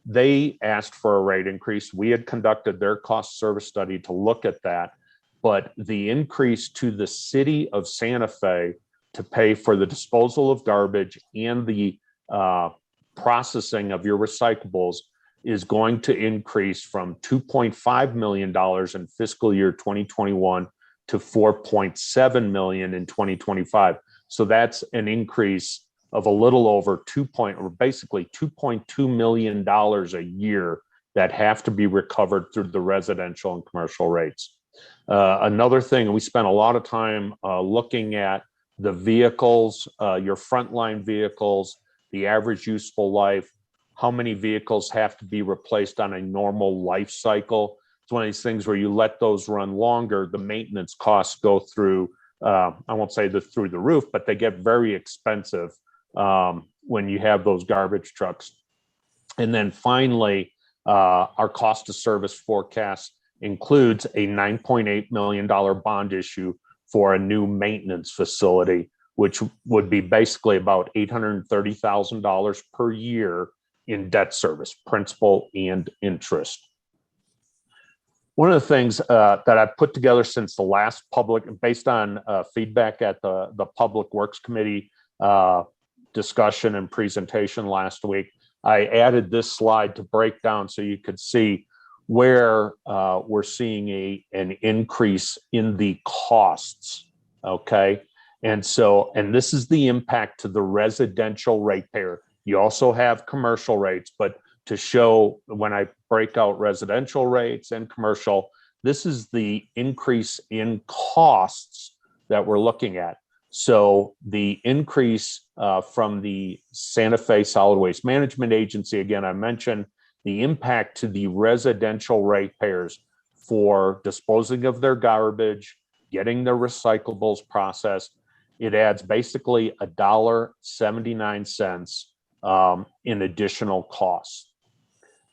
They asked for a rate increase. We had conducted their cost service study to look at that, but the increase to the city of Santa Fe to pay for the disposal of garbage and the processing of your recyclables is going to increase from $2.5 million in fiscal year 2021 to $4.7 million in 2025. So that's an increase of a little over basically $2.2 million a year that have to be recovered through the residential and commercial rates. Another thing, we spent a lot of time looking at the vehicles, your frontline vehicles, the average useful life, how many vehicles have to be replaced on a normal life cycle. It's one of these things where you let those run longer, the maintenance costs go through, I won't say through the roof, but they get very expensive when you have those garbage trucks. And then finally, our cost of service forecast includes a $9.8 million bond issue for a new maintenance facility, which would be basically about $830,000 per year in debt service, principal and interest. One of the things that I've put together since the last based on feedback at the Public Works Committee discussion and presentation last week, I added this slide to break down so you could see where we're seeing an increase in the costs, okay? And this is the impact to the residential ratepayer. You also have commercial rates, but to show when I break out residential rates and commercial, this is the increase in costs that we're looking at. So the increase from the Santa Fe Solid Waste Management Agency, again, I mentioned the impact to the residential ratepayers for disposing of their garbage, getting their recyclables processed. It adds basically $1.79 in additional costs.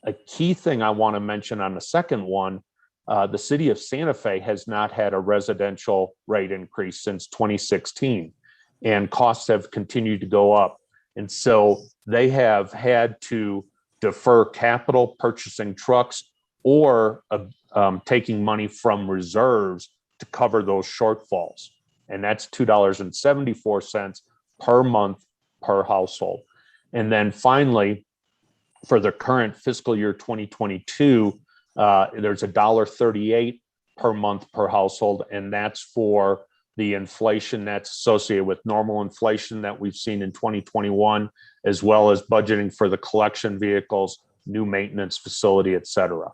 A key thing I want to mention on the second one, the city of Santa Fe has not had a residential rate increase since 2016, and costs have continued to go up. And so they have had to defer capital purchasing trucks or taking money from reserves to cover those shortfalls. And that's $2.74 per month per household. And then finally, for the current fiscal year 2022, there's $1.38 per month per household, and that's for the inflation that's associated with normal inflation that we've seen in 2021, as well as budgeting for the collection vehicles, new maintenance facility, et cetera.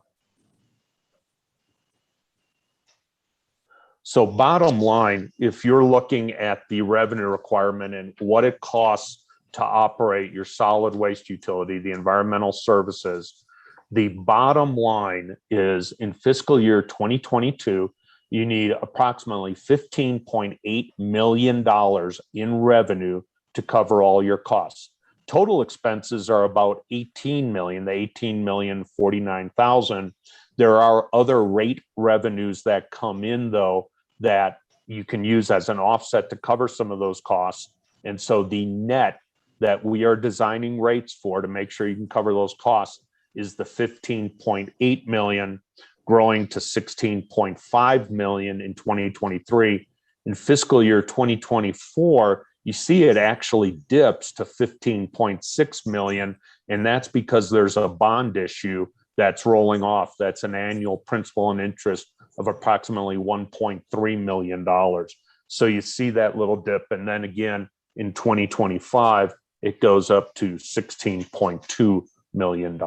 So bottom line, if you're looking at the revenue requirement and what it costs to operate your solid waste utility, the environmental services, the bottom line is in fiscal year 2022, you need approximately $15.8 million in revenue to cover all your costs. Total expenses are about $18 million, the $18,049,000. There are other rate revenues that come in though that you can use as an offset to cover some of those costs. And so the net that we are designing rates for to make sure you can cover those costs is the 15.8 million growing to 16.5 million in 2023. In fiscal year 2024, you see it actually dips to 15.6 million. And that's because there's a bond issue that's rolling off. That's an annual principal and interest of approximately $1.3 million. So you see that little dip. And then again, in 2025, it goes up to $16.2 million.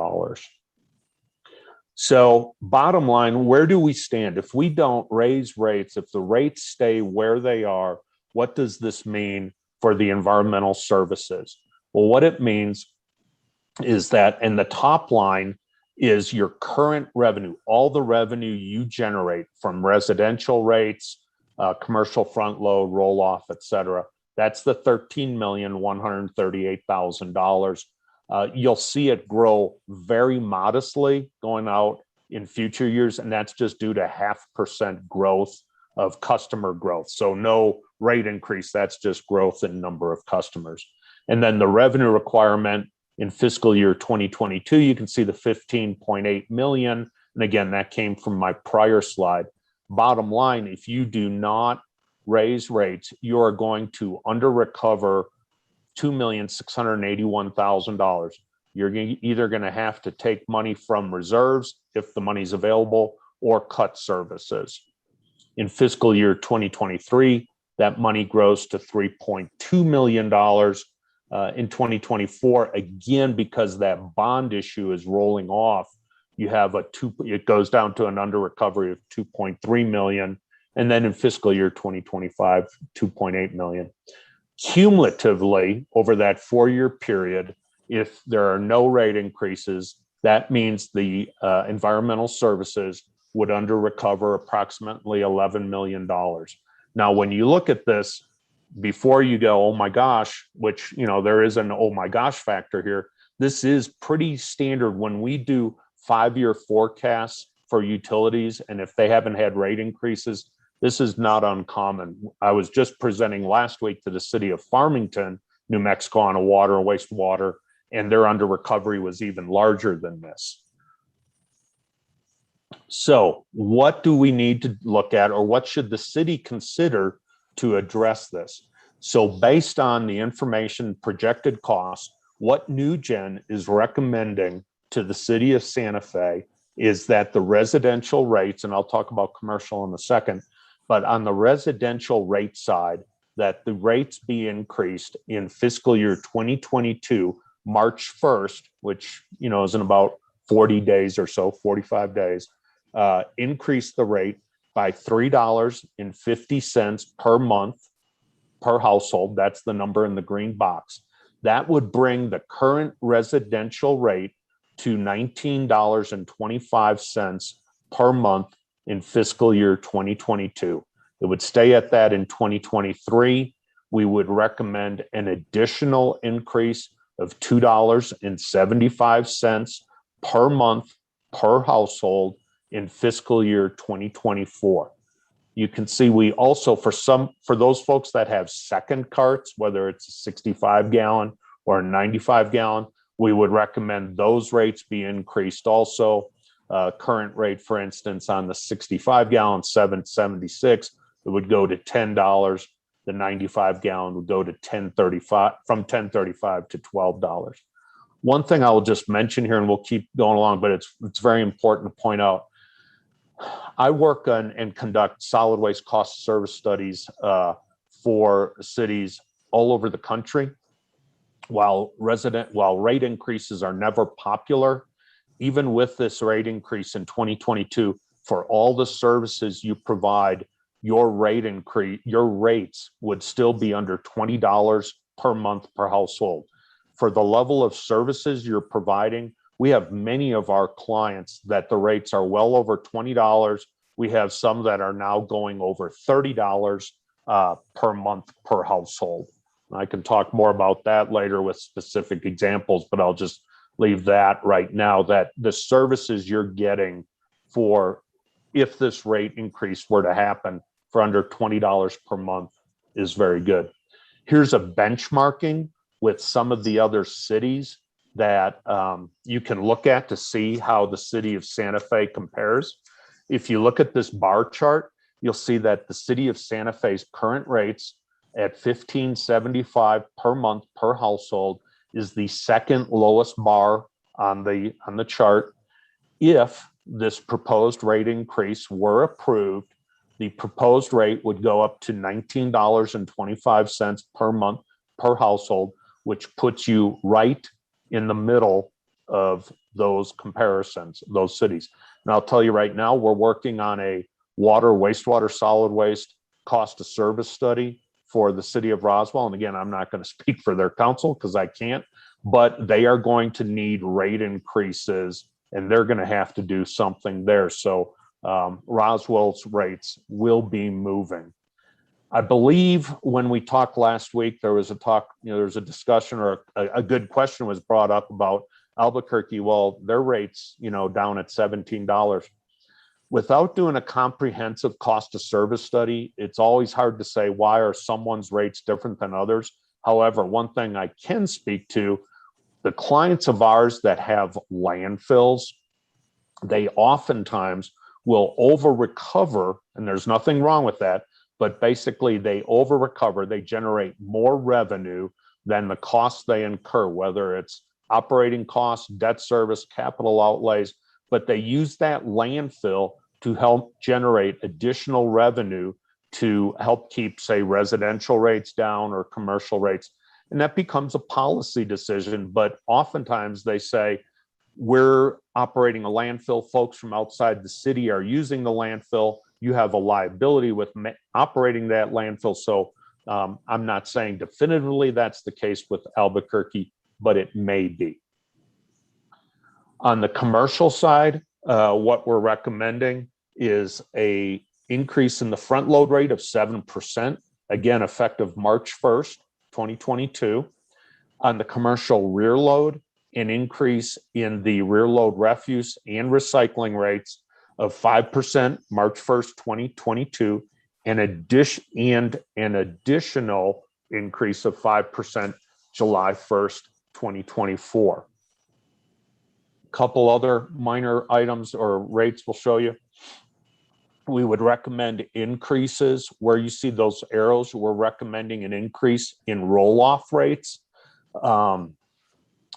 So bottom line, where do we stand? If we don't raise rates, if the rates stay where they are, what does this mean for the environmental services? Well, what it means is that in the top line is your current revenue, all the revenue you generate from residential rates, commercial front load, roll off, et cetera. That's the $13,138,000. You'll see it grow very modestly going out in future years, and that's just due to 0.5% growth of customer growth. So no rate increase, that's just growth in number of customers. And then the revenue requirement in fiscal year 2022, you can see the 15.8 million. And again, that came from my prior slide. Bottom line, if you do not raise rates, you are going to under recover $2,681,000. You're either going to have to take money from reserves if the money's available or cut services. In fiscal year 2023, that money grows to $3.2 million. In 2024, again, because that bond issue is rolling off, you have it goes down to an under recovery of 2.3 million. And then in fiscal year 2025, 2.8 million. Cumulatively, over that 4-year period, if there are no rate increases, that means the environmental services would under recover approximately $11 million. Now, when you look at this, before you go, oh my gosh, which, there is an oh my gosh factor here, this is pretty standard when we do 5-year forecasts for utilities. And if they haven't had rate increases, this is not uncommon. I was just presenting last week to the city of Farmington, New Mexico, on a water and wastewater, and their under recovery was even larger than this. So what do we need to look at, or what should the city consider to address this? So based on the information projected costs, what NewGen is recommending to the city of Santa Fe is that the residential rates, and I'll talk about commercial in a second, but on the residential rate side, that the rates be increased in fiscal year 2022, March 1st, which, is in about 40 days or so, 45 days, increase the rate by $3.50 per month per household. That's the number in the green box. That would bring the current residential rate to $19.25 per month in fiscal year 2022. It would stay at that in 2023. We would recommend an additional increase of $2.75 per month per household in fiscal year 2024. You can see we also, for those folks that have second carts, whether it's a 65 gallon or a 95 gallon, we would recommend those rates be increased also. Current rate, for instance, on the 65 gallon, $7.76, it would go to $10. The 95 gallon would go to $10.35 to $12. One thing I will just mention here, and we'll keep going along, but it's very important to point out. I work on and conduct solid waste cost service studies for cities all over the country. While rate increases are never popular, even with this rate increase in 2022, for all the services you provide, your rates would still be under $20 per month per household. For the level of services you're providing, we have many of our clients that the rates are well over $20. We have some that are now going over $30 per month per household. I can talk more about that later with specific examples, but I'll just leave that right now, that the services you're getting for, if this rate increase were to happen for under $20 per month is very good. Here's a benchmarking with some of the other cities that you can look at to see how the city of Santa Fe compares. If you look at this bar chart, you'll see that the city of Santa Fe's current rates at $15.75 per month per household is the second lowest bar on the chart. If this proposed rate increase were approved, the proposed rate would go up to $19.25 per month per household, which puts you right in the middle of those comparisons, those cities. And I'll tell you right now, we're working on a water, wastewater, solid waste cost of service study for the city of Roswell. And again, I'm not going to speak for their council because I can't, but they are going to need rate increases and they're going to have to do something there. So Roswell's rates will be moving. I believe when we talked last week, there was a talk, there was a discussion or a good question was brought up about Albuquerque. Well, their rates, down at $17. Without doing a comprehensive cost of service study, it's always hard to say why are someone's rates different than others. However, one thing I can speak to, the clients of ours that have landfills, they oftentimes will over recover, and there's nothing wrong with that, but basically they over recover, they generate more revenue than the costs they incur, whether it's operating costs, debt service, capital outlays, but they use that landfill to help generate additional revenue to help keep, say, residential rates down or commercial rates. And that becomes a policy decision. But oftentimes they say, we're operating a landfill. Folks from outside the city are using the landfill. You have a liability with operating that landfill. So I'm not saying definitively that's the case with Albuquerque, but it may be. On the commercial side, what we're recommending is a increase in the front load rate of 7%, again, effective March 1st, 2022. On the commercial rear load, an increase in the rear load refuse and recycling rates of 5% March 1st, 2022, and an additional increase of 5% July 1st, 2024. Couple other minor items or rates we'll show you. We would recommend increases where you see those arrows. We're recommending an increase in roll-off rates.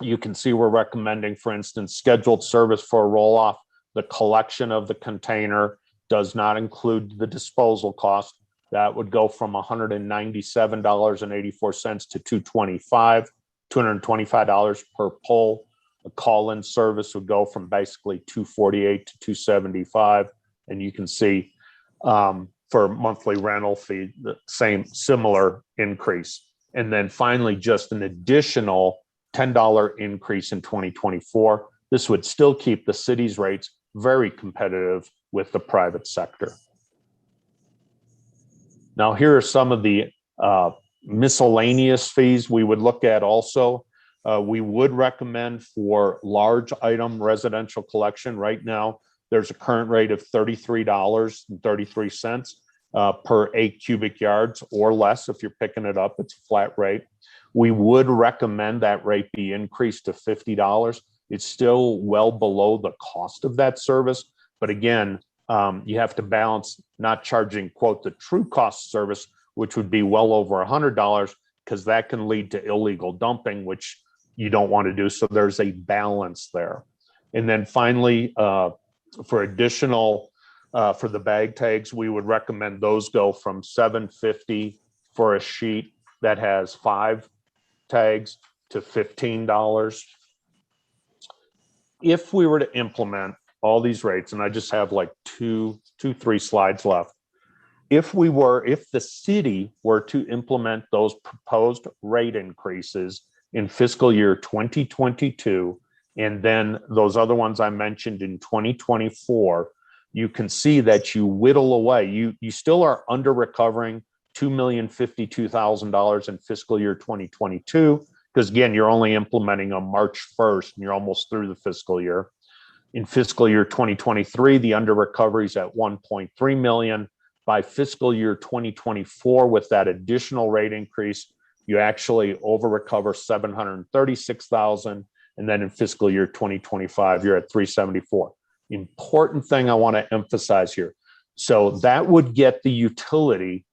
You can see we're recommending, for instance, scheduled service for a roll-off. The collection of the container does not include the disposal cost. That would go from $197.84 to $225 per pull. A call-in service would go from basically $248 to $275. And you can see for monthly rental fee, the similar increase. And then finally, just an additional $10 increase in 2024. This would still keep the city's rates very competitive with the private sector. Now, here are some of the miscellaneous fees we would look at also. We would recommend for large item residential collection right now, there's a current rate of $33.33 per 8 cubic yards or less. If you're picking it up, it's a flat rate. We would recommend that rate be increased to $50. It's still well below the cost of that service. But again, you have to balance not charging, quote, the true cost of service, which would be well over $100, because that can lead to illegal dumping, which you don't want to do. So there's a balance there. And then finally, for additional, for the bag tags, we would recommend those go from $7.50 for a sheet that has 5 tags to $15. If we were to implement all these rates, and I just have like two, 3 slides left. If the city were to implement those proposed rate increases in fiscal year 2022, and then those other ones I mentioned in 2024, you can see that you whittle away. You still are under recovering $2,052,000 in fiscal year 2022, because again, you're only implementing on March 1st and you're almost through the fiscal year. In fiscal year 2023, the under recovery is at $1.3 million. by fiscal year 2024, with that additional rate increase, you actually over recover 736,000. And then in fiscal year 2025, you're at 374. Important thing I want to emphasize here. So that would get the utility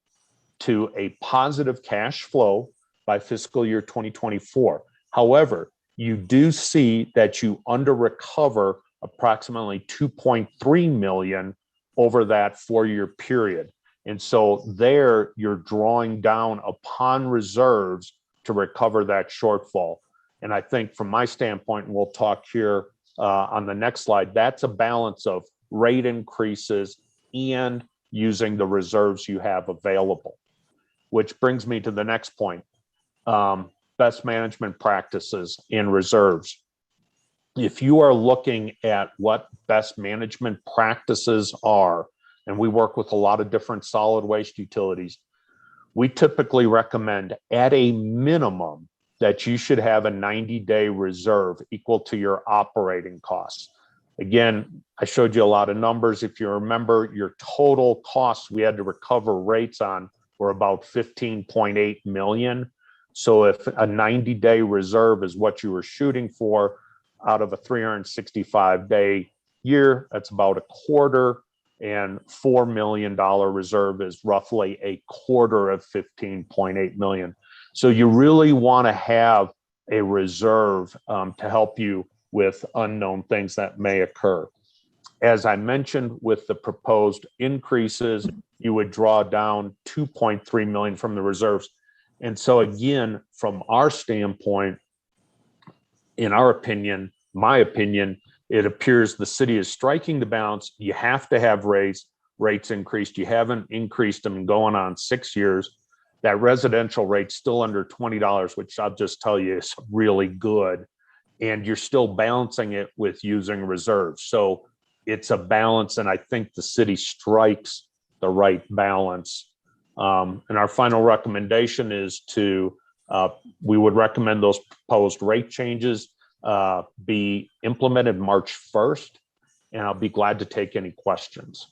to a positive cash flow by fiscal year 2024. However, you do see that you under recover approximately 2.3 million over that 4-year period. And so there you're drawing down upon reserves to recover that shortfall. And I think from my standpoint, and we'll talk here on the next slide, that's a balance of rate increases and using the reserves you have available. Which brings me to the next point, best management practices and reserves. If you are looking at what best management practices are, and we work with a lot of different solid waste utilities, we typically recommend at a minimum that you should have a 90-day reserve equal to your operating costs. Again, I showed you a lot of numbers. If you remember, your total costs we had to recover rates on were about 15.8 million. So if a 90-day reserve is what you were shooting for out of a 365-day year, that's about a quarter, and $4 million reserve is roughly a quarter of 15.8 million. So you really want to have a reserve to help you with unknown things that may occur. As I mentioned, with the proposed increases, you would draw down 2.3 million from the reserves. And so again, from our standpoint, in our opinion, my opinion, it appears the city is striking the balance. You have to have rates increased. You haven't increased them going on 6 years. That residential rate's still under $20, which I'll just tell you is really good. And you're still balancing it with using reserves. So it's a balance, and I think the city strikes the right balance. And our final recommendation is we would recommend those proposed rate changes be implemented March 1st, and I'll be glad to take any questions.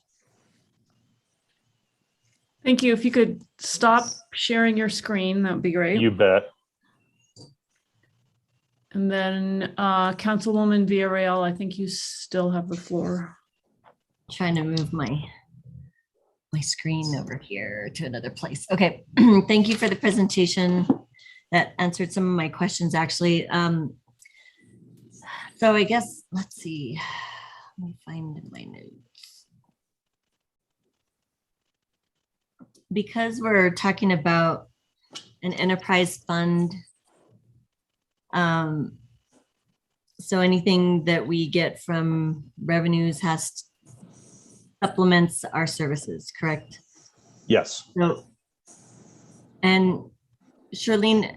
Thank you. If you could stop sharing your screen, that would be great. You bet. And then Councilwoman Villarreal, I think you still have the floor. Trying to move my screen over here to another place. Okay, thank you for the presentation. That answered some of my questions, actually. So I guess, let's see. Let me find my notes. Because we're talking about an enterprise fund, so anything that we get from revenues supplements our services, correct? Yes. So, and Charlene,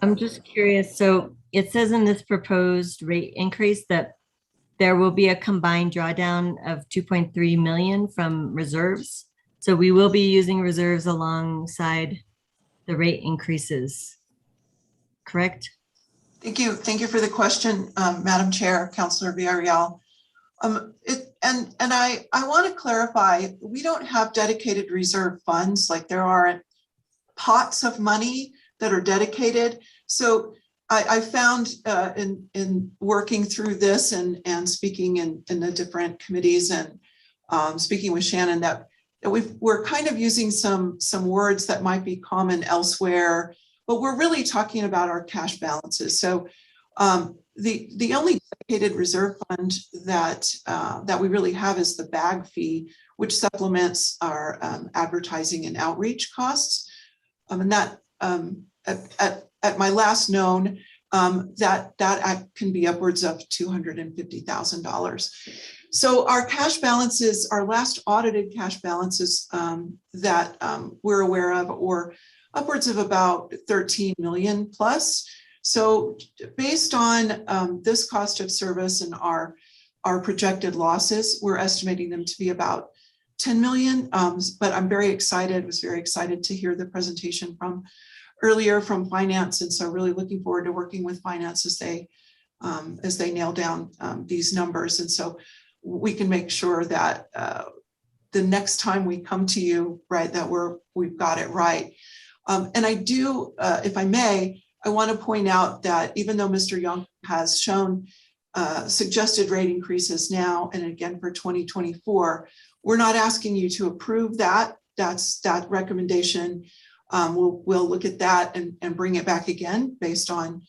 I'm just curious. So it says in this proposed rate increase that there will be a combined drawdown of 2.3 million from reserves. So we will be using reserves alongside the rate increases, correct? Thank you. Thank you for the question, Madam Chair, Councilor Villarreal. I want to clarify, we don't have dedicated reserve funds, like there aren't pots of money that are dedicated. So I found in working through this and speaking in the different committees and speaking with Shannon that we're kind of using some words that might be common elsewhere, but we're really talking about our cash balances. So the only dedicated reserve fund that we really have is the bag fee, which supplements our advertising and outreach costs. And that at my last known, that can be upwards of $250,000. So our cash balances, our last audited cash balances that we're aware of, or upwards of about 13 million plus. So based on this cost of service and our projected losses, we're estimating them to be about 10 million. But I'm very excited, was very excited to hear the presentation from earlier from finance. And so really looking forward to working with finance as they nail down these numbers. And so we can make sure that the next time we come to you, right, that we've got it right. And I do, if I may, I want to point out that even though Mr. Young has shown suggested rate increases now and again for 2024, we're not asking you to approve that. That's that recommendation. We'll look at that and bring it back again based on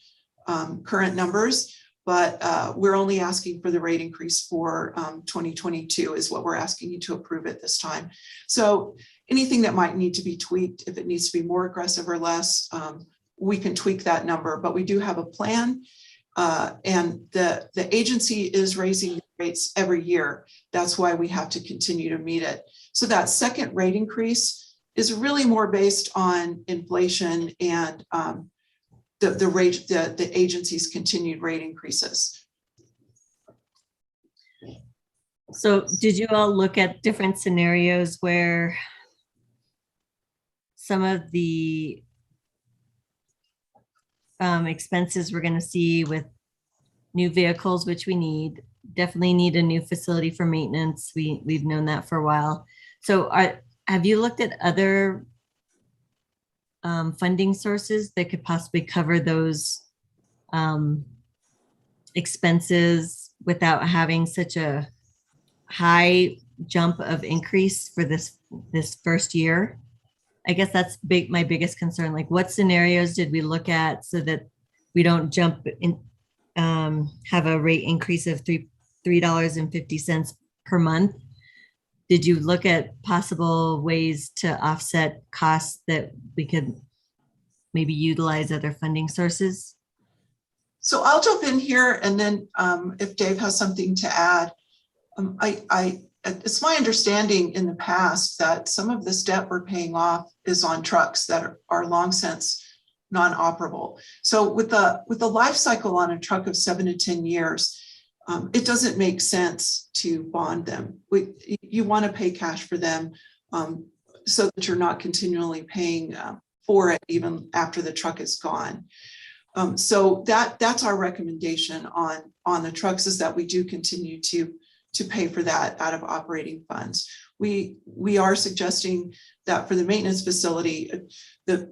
current numbers. But we're only asking for the rate increase for 2022 is what we're asking you to approve at this time. So anything that might need to be tweaked, if it needs to be more aggressive or less, we can tweak that number. But we do have a plan, and the agency is raising rates every year. That's why we have to continue to meet it. So that second rate increase is really more based on inflation and the agency's continued rate increases. So did you all look at different scenarios where some of the expenses we're going to see with new vehicles, which we definitely need a new facility for maintenance. We've known that for a while. So have you looked at other funding sources that could possibly cover those expenses without having such a high jump of increase for this first year? I guess that's my biggest concern. Like, what scenarios did we look at so that we don't jump in, have a rate increase of $3.50 per month? Did you look at possible ways to offset costs that we could maybe utilize other funding sources? So I'll jump in here, and then if Dave has something to add. It's my understanding in the past that some of this debt we're paying off is on trucks that are long since non-operable. So with the life cycle on a truck of 7 to 10 years, it doesn't make sense to bond them. You want to pay cash for them so that you're not continually paying for it even after the truck is gone. So that's our recommendation on the trucks, is that we do continue to pay for that out of operating funds. We are suggesting that for the maintenance facility, there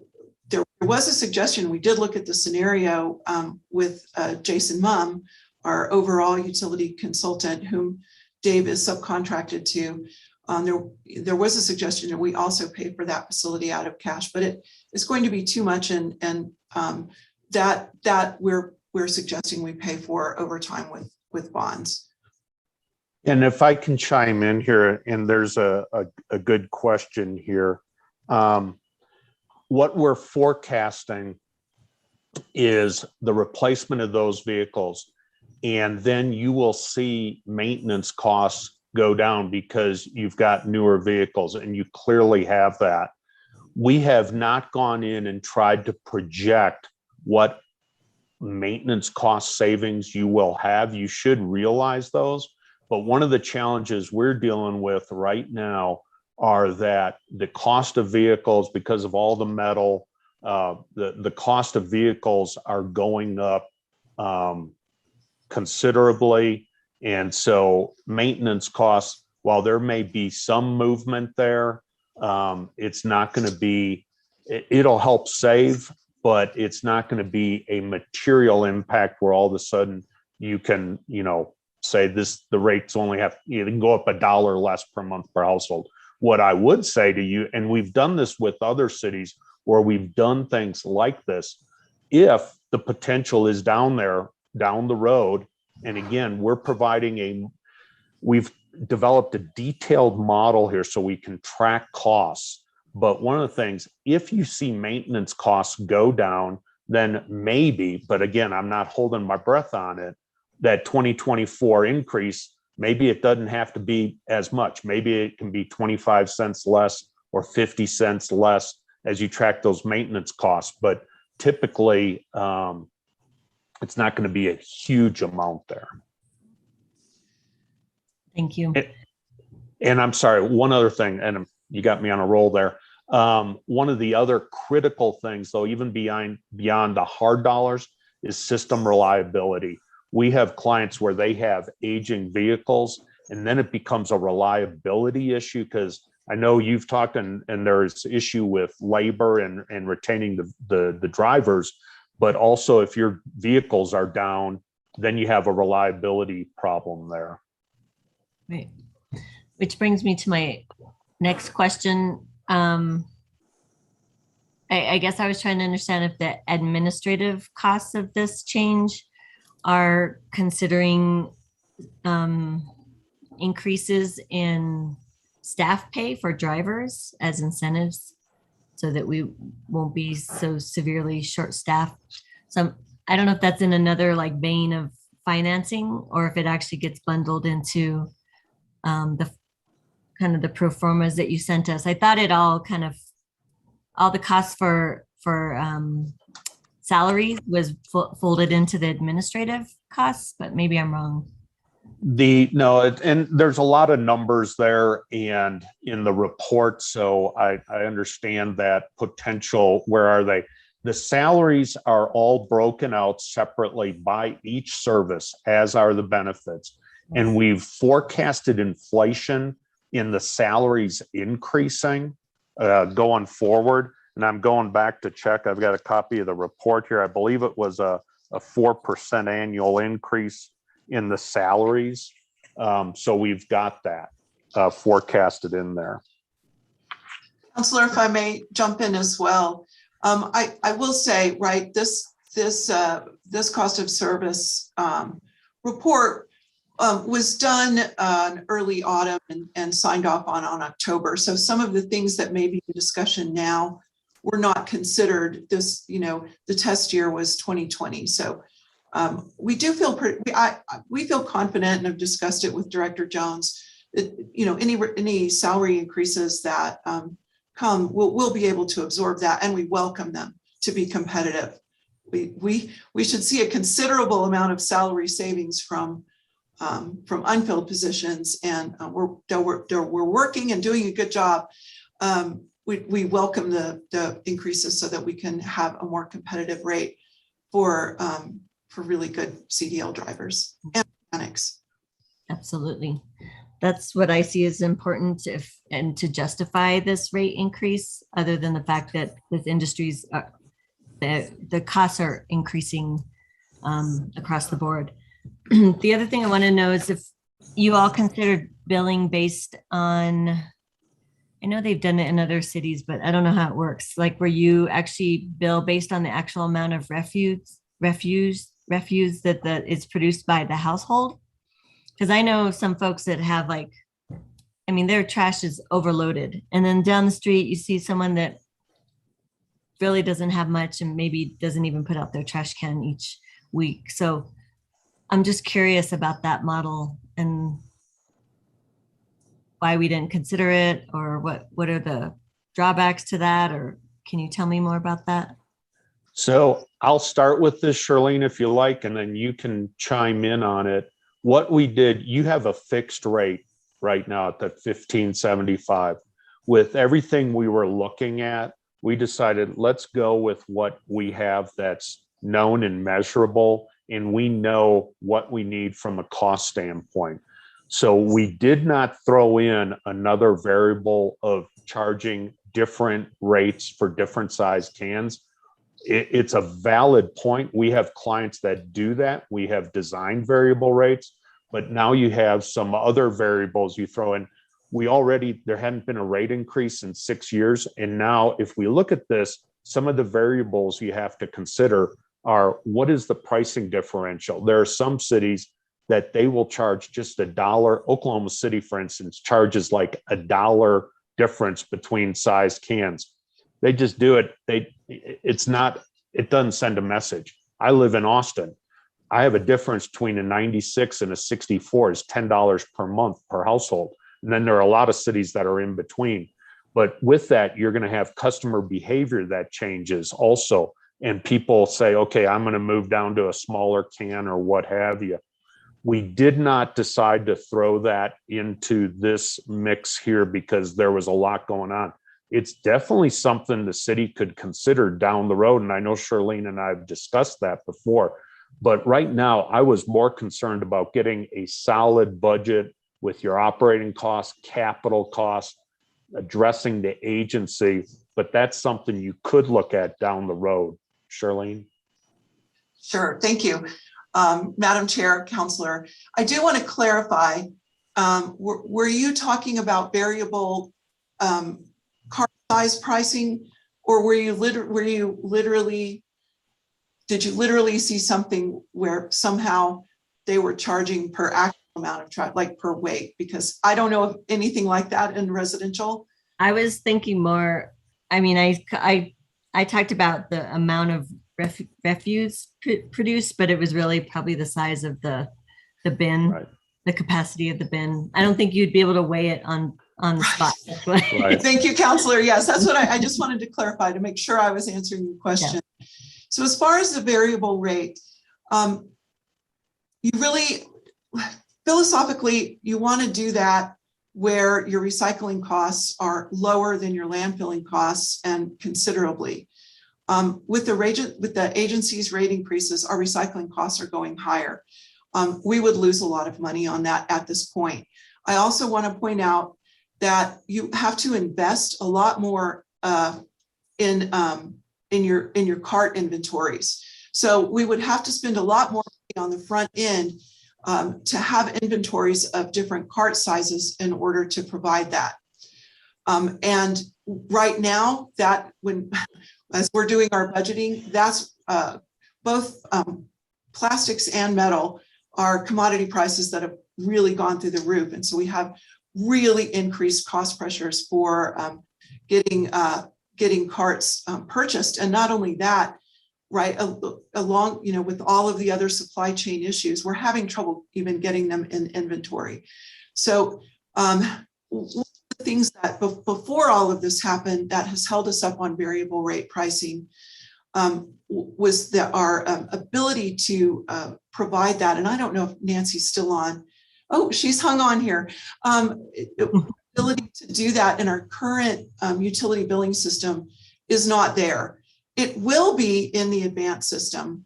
was a suggestion. We did look at the scenario with Jason Mumm, our overall utility consultant, whom Dave is subcontracted to. There was a suggestion that we also pay for that facility out of cash, but it's going to be too much, and that we're suggesting we pay for over time with bonds. And if I can chime in here, and there's a good question here. What we're forecasting is the replacement of those vehicles, and then you will see maintenance costs go down because you've got newer vehicles, and you clearly have that. We have not gone in and tried to project what maintenance cost savings you will have. You should realize those. But one of the challenges we're dealing with right now are that the cost of vehicles, because of all the metal, the cost of vehicles are going up considerably. And so maintenance costs, while there may be some movement there, it's not going to be, it'll help save, but it's not going to be a material impact where all of a sudden you can, say the rates only you can go up $1 less per month per household. What I would say to you, and we've done this with other cities where we've done things like this, if the potential is down the road, and again, we've developed a detailed model here so we can track costs. But one of the things, if you see maintenance costs go down, then maybe, but again, I'm not holding my breath on it, that 2024 increase, maybe it doesn't have to be as much. Maybe it can be 25 cents less or 50 cents less as you track those maintenance costs. But typically, it's not going to be a huge amount there. Thank you. And I'm sorry, one other thing, and you got me on a roll there. One of the other critical things, though, even beyond the hard dollars, is system reliability. We have clients where they have aging vehicles, And then it becomes a reliability issue, because I know you've talked and there's issue with labor and retaining the drivers, but also if your vehicles are down, then you have a reliability problem there. Right. Which brings me to my next question. I guess I was trying to understand if the administrative costs of this change are considering increases in staff pay for drivers as incentives so that we won't be so severely short-staffed. So I don't know if that's in another like vein of financing or if it actually gets bundled into the kind of the pro formas that you sent us. I thought it all kind of, all the costs for salaries was folded into the administrative costs, but maybe I'm wrong. And there's a lot of numbers there and in the report. So I understand that potential. Where are they? The salaries are all broken out separately by each service, as are the benefits. And we've forecasted inflation in the salaries increasing going forward. And I'm going back to check. I've got a copy of the report here. I believe it was a 4% annual increase in the salaries. So we've got that forecasted in there. Counselor, if I may jump in as well. I will say, right, this cost of service report was done early autumn and signed off on October. So some of the things that may be in discussion now were not considered. This, the test year was 2020. So we do feel we feel confident, and have discussed it with Director Jones, that, any salary increases that come, we'll be able to absorb that, and we welcome them to be competitive. We should see a considerable amount of salary savings from unfilled positions, and we're working and doing a good job. We welcome the increases so that we can have a more competitive rate for really good CDL drivers and mechanics. Absolutely. That's what I see as important and to justify this rate increase, other than the fact that with industries, the costs are increasing across the board. The other thing I want to know is if you all considered billing based on, I know they've done it in other cities, but I don't know how it works. Like where you actually bill based on the actual amount of refuse that is produced by the household. Because I know some folks that have their trash is overloaded. And then down the street, you see someone that really doesn't have much and maybe doesn't even put out their trash can each week. So I'm just curious about that model and why we didn't consider it, or what are the drawbacks to that, or can you tell me more about that? So I'll start with this, Charlene, if you like, and then you can chime in on it. What we did, you have a fixed rate right now at that $15.75. With everything we were looking at, we decided let's go with what we have that's known and measurable, and we know what we need from a cost standpoint. So we did not throw in another variable of charging different rates for different size cans. It's a valid point. We have clients that do that. We have designed variable rates, but now you have some other variables you throw in. There hadn't been a rate increase in 6 years. And now if we look at this, some of the variables you have to consider are, what is the pricing differential? There are some cities that they will charge just $1. Oklahoma City, for instance, charges like $1 difference between size cans. They just do it. It doesn't send a message. I live in Austin. I have a difference between a 96 and a 64 is $10 per month per household. And then there are a lot of cities that are in between. But with that, you're going to have customer behavior that changes also. And people say, okay, I'm going to move down to a smaller can or what have you. We did not decide to throw that into this mix here because there was a lot going on. It's definitely something the city could consider down the road. And I know Charlene and I have discussed that before. But right now, I was more concerned about getting a solid budget with your operating costs, capital costs, addressing the agency, but that's something you could look at down the road. Charlene? Sure, thank you. Madam Chair, Counselor, I do want to clarify, were you talking about variable cart size pricing, or did you literally see something where somehow they were charging per actual amount of truck, like per weight? Because I don't know of anything like that in residential. I was thinking more, I mean, I talked about the amount of refuse produced, but it was really probably the size of the bin, right. The capacity of the bin. I don't think you'd be able to weigh it on the spot. Right. Thank you, Counselor. Yes, that's what I just wanted to clarify to make sure I was answering your question. Yeah. So as far as the variable rate, you really, philosophically, you want to do that where your recycling costs are lower than your landfilling costs, and considerably. With the agency's rate increases, our recycling costs are going higher. We would lose a lot of money on that at this point. I also want to point out that you have to invest a lot more in your cart inventories. So we would have to spend a lot more on the front end to have inventories of different cart sizes in order to provide that. And right now, that as we're doing our budgeting, that's both plastics and metal are commodity prices that have really gone through the roof. And so we have really increased cost pressures for getting carts purchased. And not only that, right, along, with all of the other supply chain issues, we're having trouble even getting them in inventory. So one of the things that before all of this happened that has held us up on variable rate pricing was that our ability to provide that. And I don't know if Nancy's still on. Oh, she's hung on here. Ability to do that in our current utility billing system is not there. It will be in the advanced system,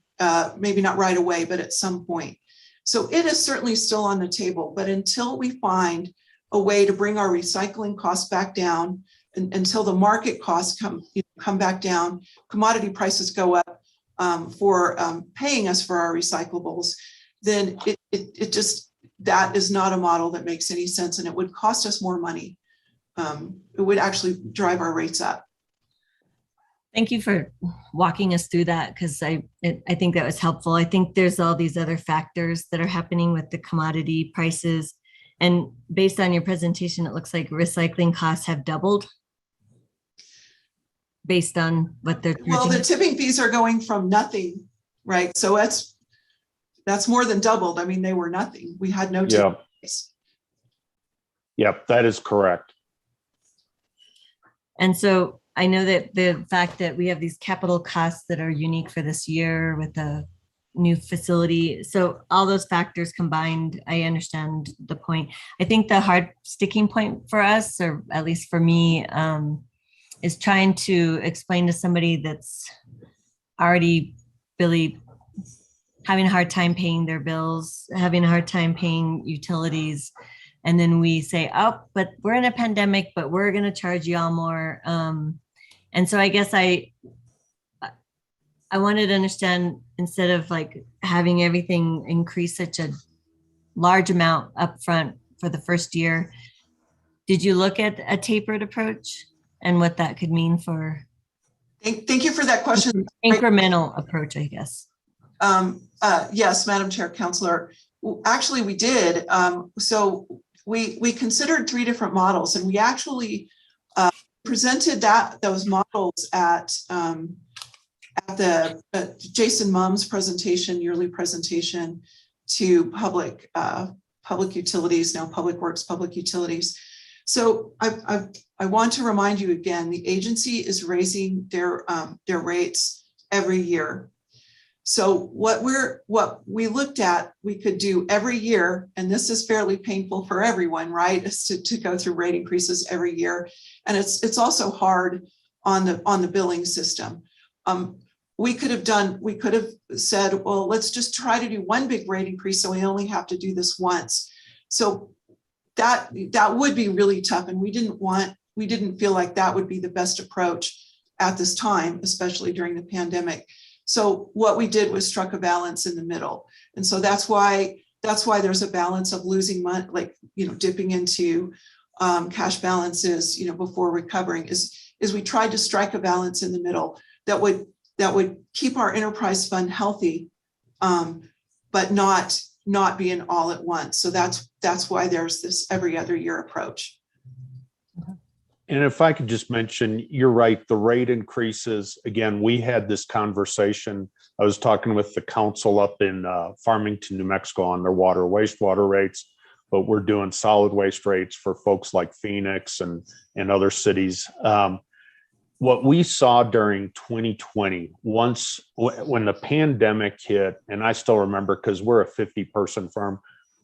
maybe not right away, but at some point. So it is certainly still on the table, but until we find a way to bring our recycling costs back down, and until the market costs come back down, commodity prices go up for paying us for our recyclables, then it just, that is not a model that makes any sense, and it would cost us more money. It would actually drive our rates up. Thank you for walking us through that, because I think that was helpful. I think there's all these other factors that are happening with the commodity prices. And based on your presentation, it looks like recycling costs have doubled based on what they're charging. Well, the tipping fees are going from nothing, right? So that's more than doubled. I mean, they were nothing. We had no tipping fees. Yep, that is correct. And so I know that the fact that we have these capital costs that are unique for this year with the new facility. So all those factors combined, I understand the point. I think the hard sticking point for us, or at least for me, is trying to explain to somebody that's already really having a hard time paying their bills, having a hard time paying utilities. And then we say, oh, but we're in a pandemic, but we're going to charge you all more. And so I guess I wanted to understand, instead of like having everything increase such a large amount upfront for the first year, did you look at a tapered approach and what that could mean for? Thank you for that question. Incremental approach, I guess. Yes, Madam Chair, Counselor. Actually, we did. So we considered 3 different models, and we actually presented those models at the Jason Mumm's presentation, yearly presentation to public utilities, now Public Works, public utilities. So I want to remind you again, the agency is raising their rates every year. So what we looked at, we could do every year, and this is fairly painful for everyone, right? Is to go through rate increases every year. And it's also hard on the billing system. We could have said, well, let's just try to do one big rate increase, so we only have to do this once. So that would be really tough. And we didn't feel like that would be the best approach at this time, especially during the pandemic. So what we did was struck a balance in the middle. And so that's why there's a balance of losing money, like, dipping into cash balances, before recovering, is we tried to strike a balance in the middle that would keep our enterprise fund healthy, but not be an all at once. So that's why there's this every other year approach. And if I could just mention, you're right, the rate increases, again, we had this conversation. I was talking with the council up in Farmington, New Mexico on their water, wastewater rates, but we're doing solid waste rates for folks like Phoenix and other cities. What we saw during 2020, when the pandemic hit, and I still remember because we're a 50-person firm,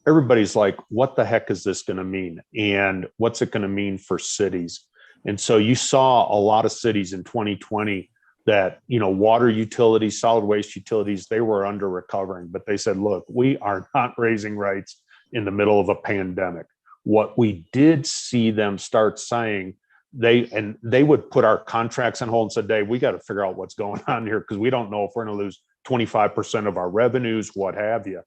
everybody's like, what the heck is this going to mean? And what's it going to mean for cities? And so you saw a lot of cities in 2020 that, water utilities, solid waste utilities, they were under recovering, but they said, look, we are not raising rates in the middle of a pandemic. What we did see them start saying, they would put our contracts on hold and said, Dave, we got to figure out what's going on here because we don't know if we're going to lose 25% of our revenues, what have you.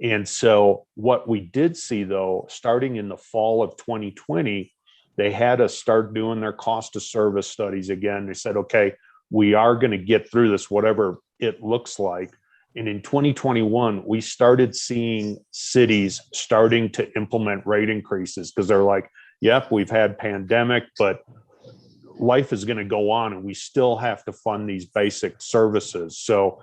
And so what we did see, though, starting in the fall of 2020, they had us start doing their cost of service studies again. They said, okay, we are going to get through this, whatever it looks like. And in 2021, we started seeing cities starting to implement rate increases because they're like, yep, we've had pandemic, but life is going to go on and we still have to fund these basic services. So,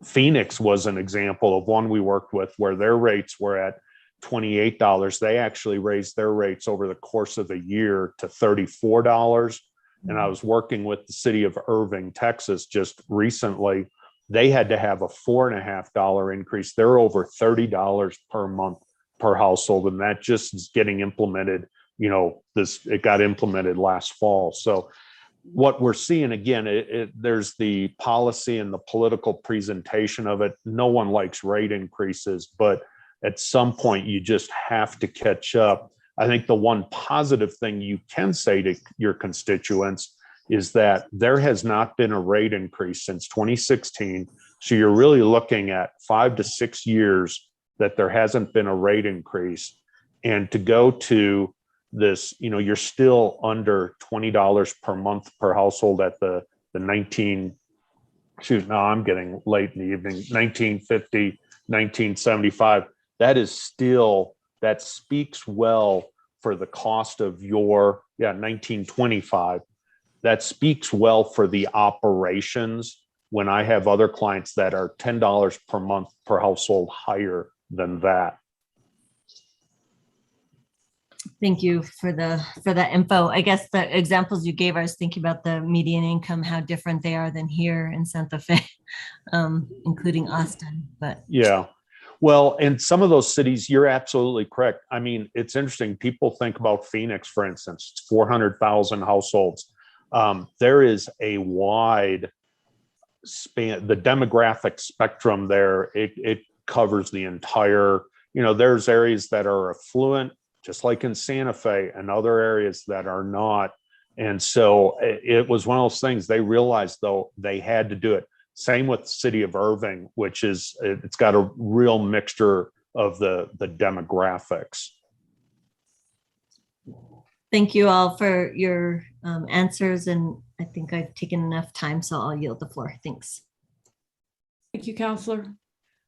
Phoenix was an example of one we worked with where their rates were at $28. They actually raised their rates over the course of a year to $34. And I was working with the city of Irving, Texas, just recently. They had to have a $4.50 increase. They're over $30 per month per household. And that just is getting implemented. It got implemented last fall. So what we're seeing again, there's the policy and the political presentation of it. No one likes rate increases, but at some point you just have to catch up. I think the one positive thing you can say to your constituents is that there has not been a rate increase since 2016. So you're really looking at 5 to 6 years that there hasn't been a rate increase. And to go to this, you're still under $20 per month per household at the 1950, 1975. That speaks well for the cost of your 1925. That speaks well for the operations when I have other clients that are $10 per month per household higher than that. Thank you for that info. I guess the examples you gave, I was thinking about the median income, how different they are than here in Santa Fe, including Austin. But yeah. Well, in some of those cities, you're absolutely correct. I mean, it's interesting. People think about Phoenix, for instance, it's 400,000 households. There is a wide span, the demographic spectrum there. It covers the entire, there's areas that are affluent, just like in Santa Fe, and other areas that are not. And so it was one of those things they realized, though, they had to do it. Same with the city of Irving, which is, it's got a real mixture of the demographics. thank you all for your answers. And I think I've taken enough time, so I'll yield the floor. Thanks. Thank you, Counselor.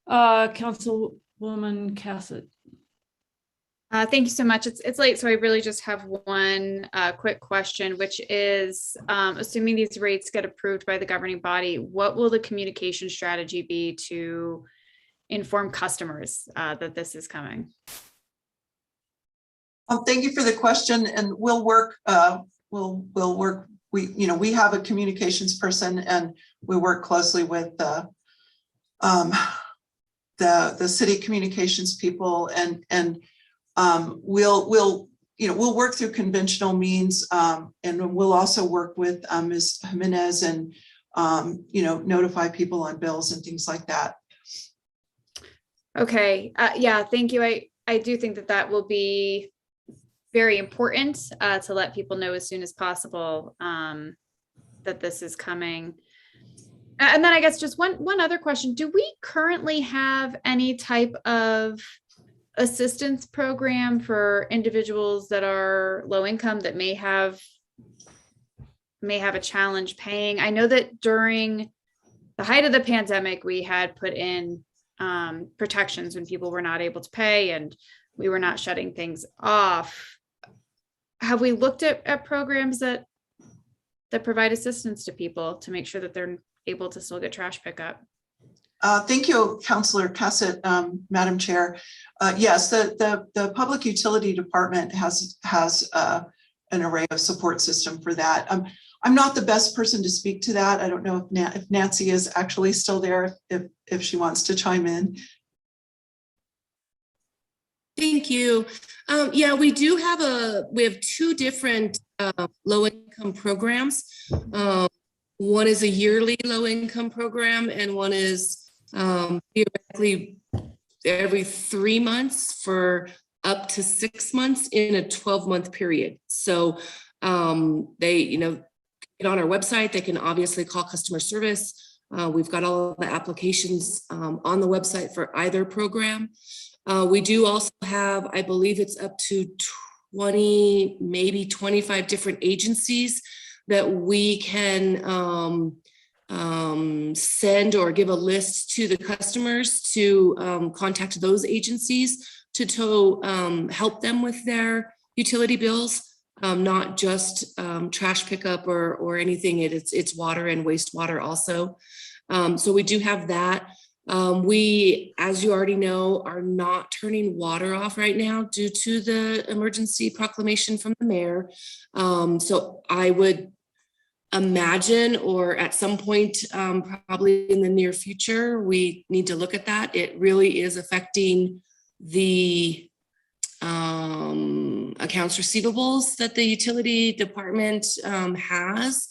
Councilwoman Cassett. Thank you so much. It's late, so I really just have one quick question, which is, assuming these rates get approved by the governing body, what will the communication strategy be to inform customers that this is coming? Thank you for the question, and we'll work. We'll work. We have a communications person, and we work closely with the city communications people, and we'll work through conventional means, and we'll also work with Ms. Jimenez and notify people on bills and things like that. Okay. Yeah. Thank you. I do think that that will be very important to let people know as soon as possible that this is coming. And then I guess just one other question. Do we currently have any type of assistance program for individuals that are low income that may have a challenge paying? I know that during the height of the pandemic, we had put in protections when people were not able to pay and we were not shutting things off. Have we looked at programs that provide assistance to people to make sure that they're able to still get trash pickup? Thank you, Councilor Cassett, Madam Chair. Yes, the Public Utility Department has an array of support system for that. I'm not the best person to speak to that. I don't know if Nancy is actually still there, if she wants to chime in. Thank you. Yeah, we have two different low-income programs. One is a yearly low-income program, and one is theoretically every 3 months for up to 6 months in a 12-month period. So they, get on our website. They can obviously call customer service. We've got all of the applications on the website for either program. We do also have, I believe it's up to 20, maybe 25 different agencies that we can send or give a list to the customers to contact those agencies to help them with their utility bills, not just trash pickup or anything. It's water and wastewater also. So we do have that. We, as you already know, are not turning water off right now due to the emergency proclamation from the mayor. So I would imagine, or at some point, probably in the near future, we need to look at that. It really is affecting the accounts receivables that the utility department has.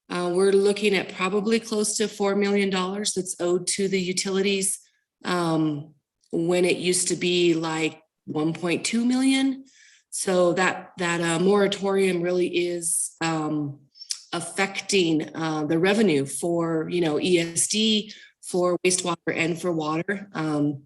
We're looking at probably close to $4 million that's owed to the utilities when it used to be like 1.2 million. So that moratorium really is affecting the revenue for ESD, for wastewater and for water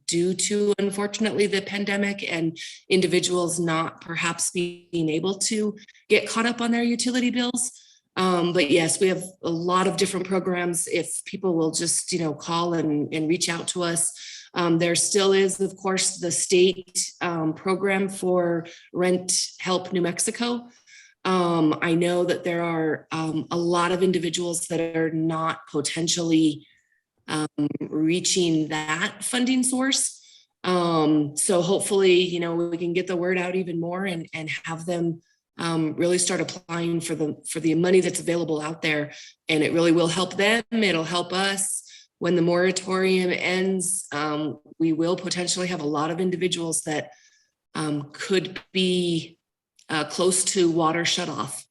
due to, unfortunately, the pandemic and individuals not perhaps being able to get caught up on their utility bills. But yes, we have a lot of different programs. If people will just, call and reach out to us. There still is, of course, the state program for Rent Help New Mexico. I know that there are a lot of individuals that are not potentially reaching that funding source. So hopefully, we can get the word out even more and have them really start applying for the money that's available out there, and it really will help them. It'll help us. When the moratorium ends, we will potentially have a lot of individuals that could be close to water shutoff,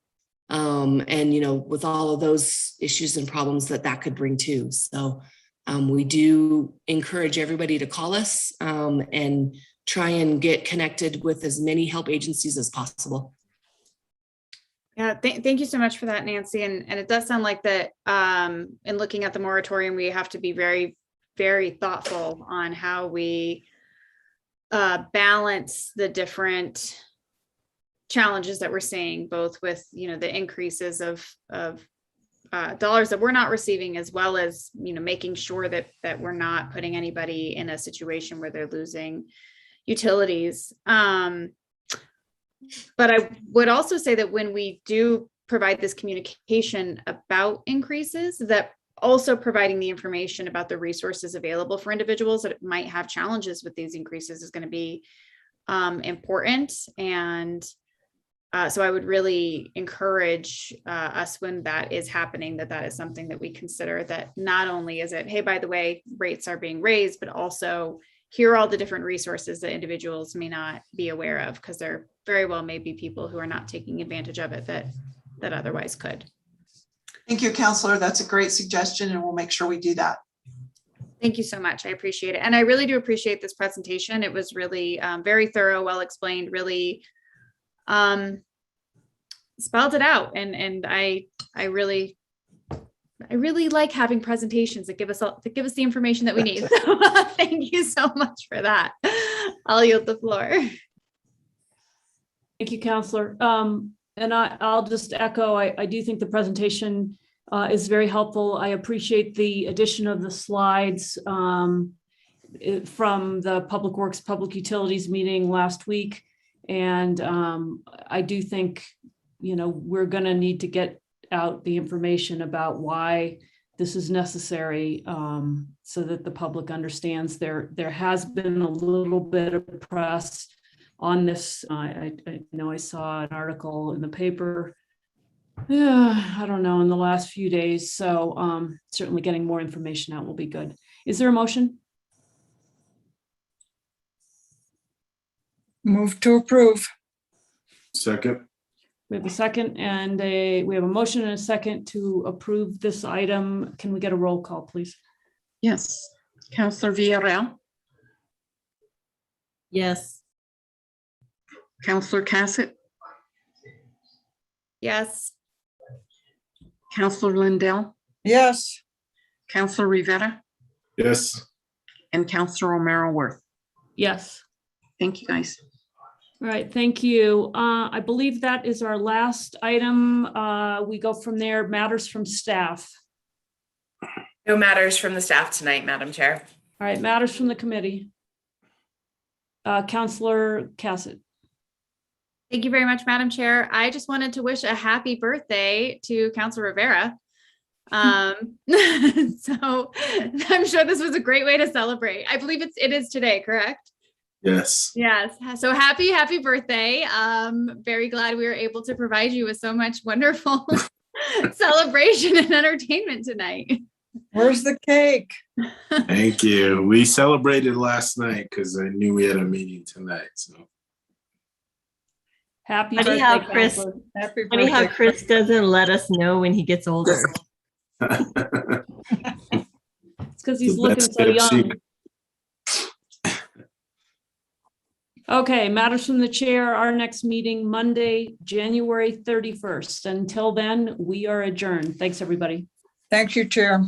and with all of those issues and problems that could bring too. So we do encourage everybody to call us and try and get connected with as many help agencies as possible. Yeah, thank you so much for that, Nancy. And it does sound like that in looking at the moratorium, we have to be very, very thoughtful on how we balance the different challenges that we're seeing, both with, the increases of dollars that we're not receiving, as well as, making sure that we're not putting anybody in a situation where they're losing utilities. But I would also say that when we do provide this communication about increases, that also providing the information about the resources available for individuals that might have challenges with these increases is going to be important. And so I would really encourage us, when that is happening, that is something that we consider, that not only is it, hey, by the way, rates are being raised, but also here are all the different resources that individuals may not be aware of, because there very well may be people who are not taking advantage of it that otherwise could. Thank you, Counselor. That's a great suggestion, and we'll make sure we do that. Thank you so much. I appreciate it. And I really do appreciate this presentation. It was really very thorough, well explained, really spelled it out. And I really like having presentations that give us the information that we need. So thank you so much for that. I'll yield the floor. Thank you, Counselor. And I'll just echo, I do think the presentation is very helpful. I appreciate the addition of the slides from the Public Works, Public Utilities meeting last week. And I do think, we're going to need to get out the information about why this is necessary so that the public understands. There has been a little bit of press on this. I know I saw an article in the paper, I don't know, in the last few days. So certainly getting more information out will be good. Is there a motion? Move to approve. Second. We have a second and we have a motion and a second to approve this item. Can we get a roll call, please? Yes. Counselor Villarreal, Yes. Counselor Cassett, Yes. Counselor Lindell, Yes. Counselor Rivera, Yes. and Counselor Romero Worth. Yes. Thank you, guys. All right, thank you. I believe that is our last item. We go from there, matters from staff. No matters from the staff tonight, Madam Chair. All right, matters from the committee. Counselor Cassett. Thank you very much, Madam Chair. I just wanted to wish a happy birthday to Councilor Rivera. So I'm sure this was a great way to celebrate. I believe it is today, correct? Yes. Yes. So happy birthday. Very glad we were able to provide you with so much wonderful celebration and entertainment tonight. Where's the cake? Thank you. We celebrated last night because I knew we had a meeting tonight. So happy Funny birthday, how Chris, Counselor. Happy funny how birthday. Chris doesn't let us know when he gets older. It's because he's The looking best so kept young. secret. Okay, matters from the chair, our next meeting, Monday, January 31st. Until then, we are adjourned. Thanks, everybody. Thank you, Chair.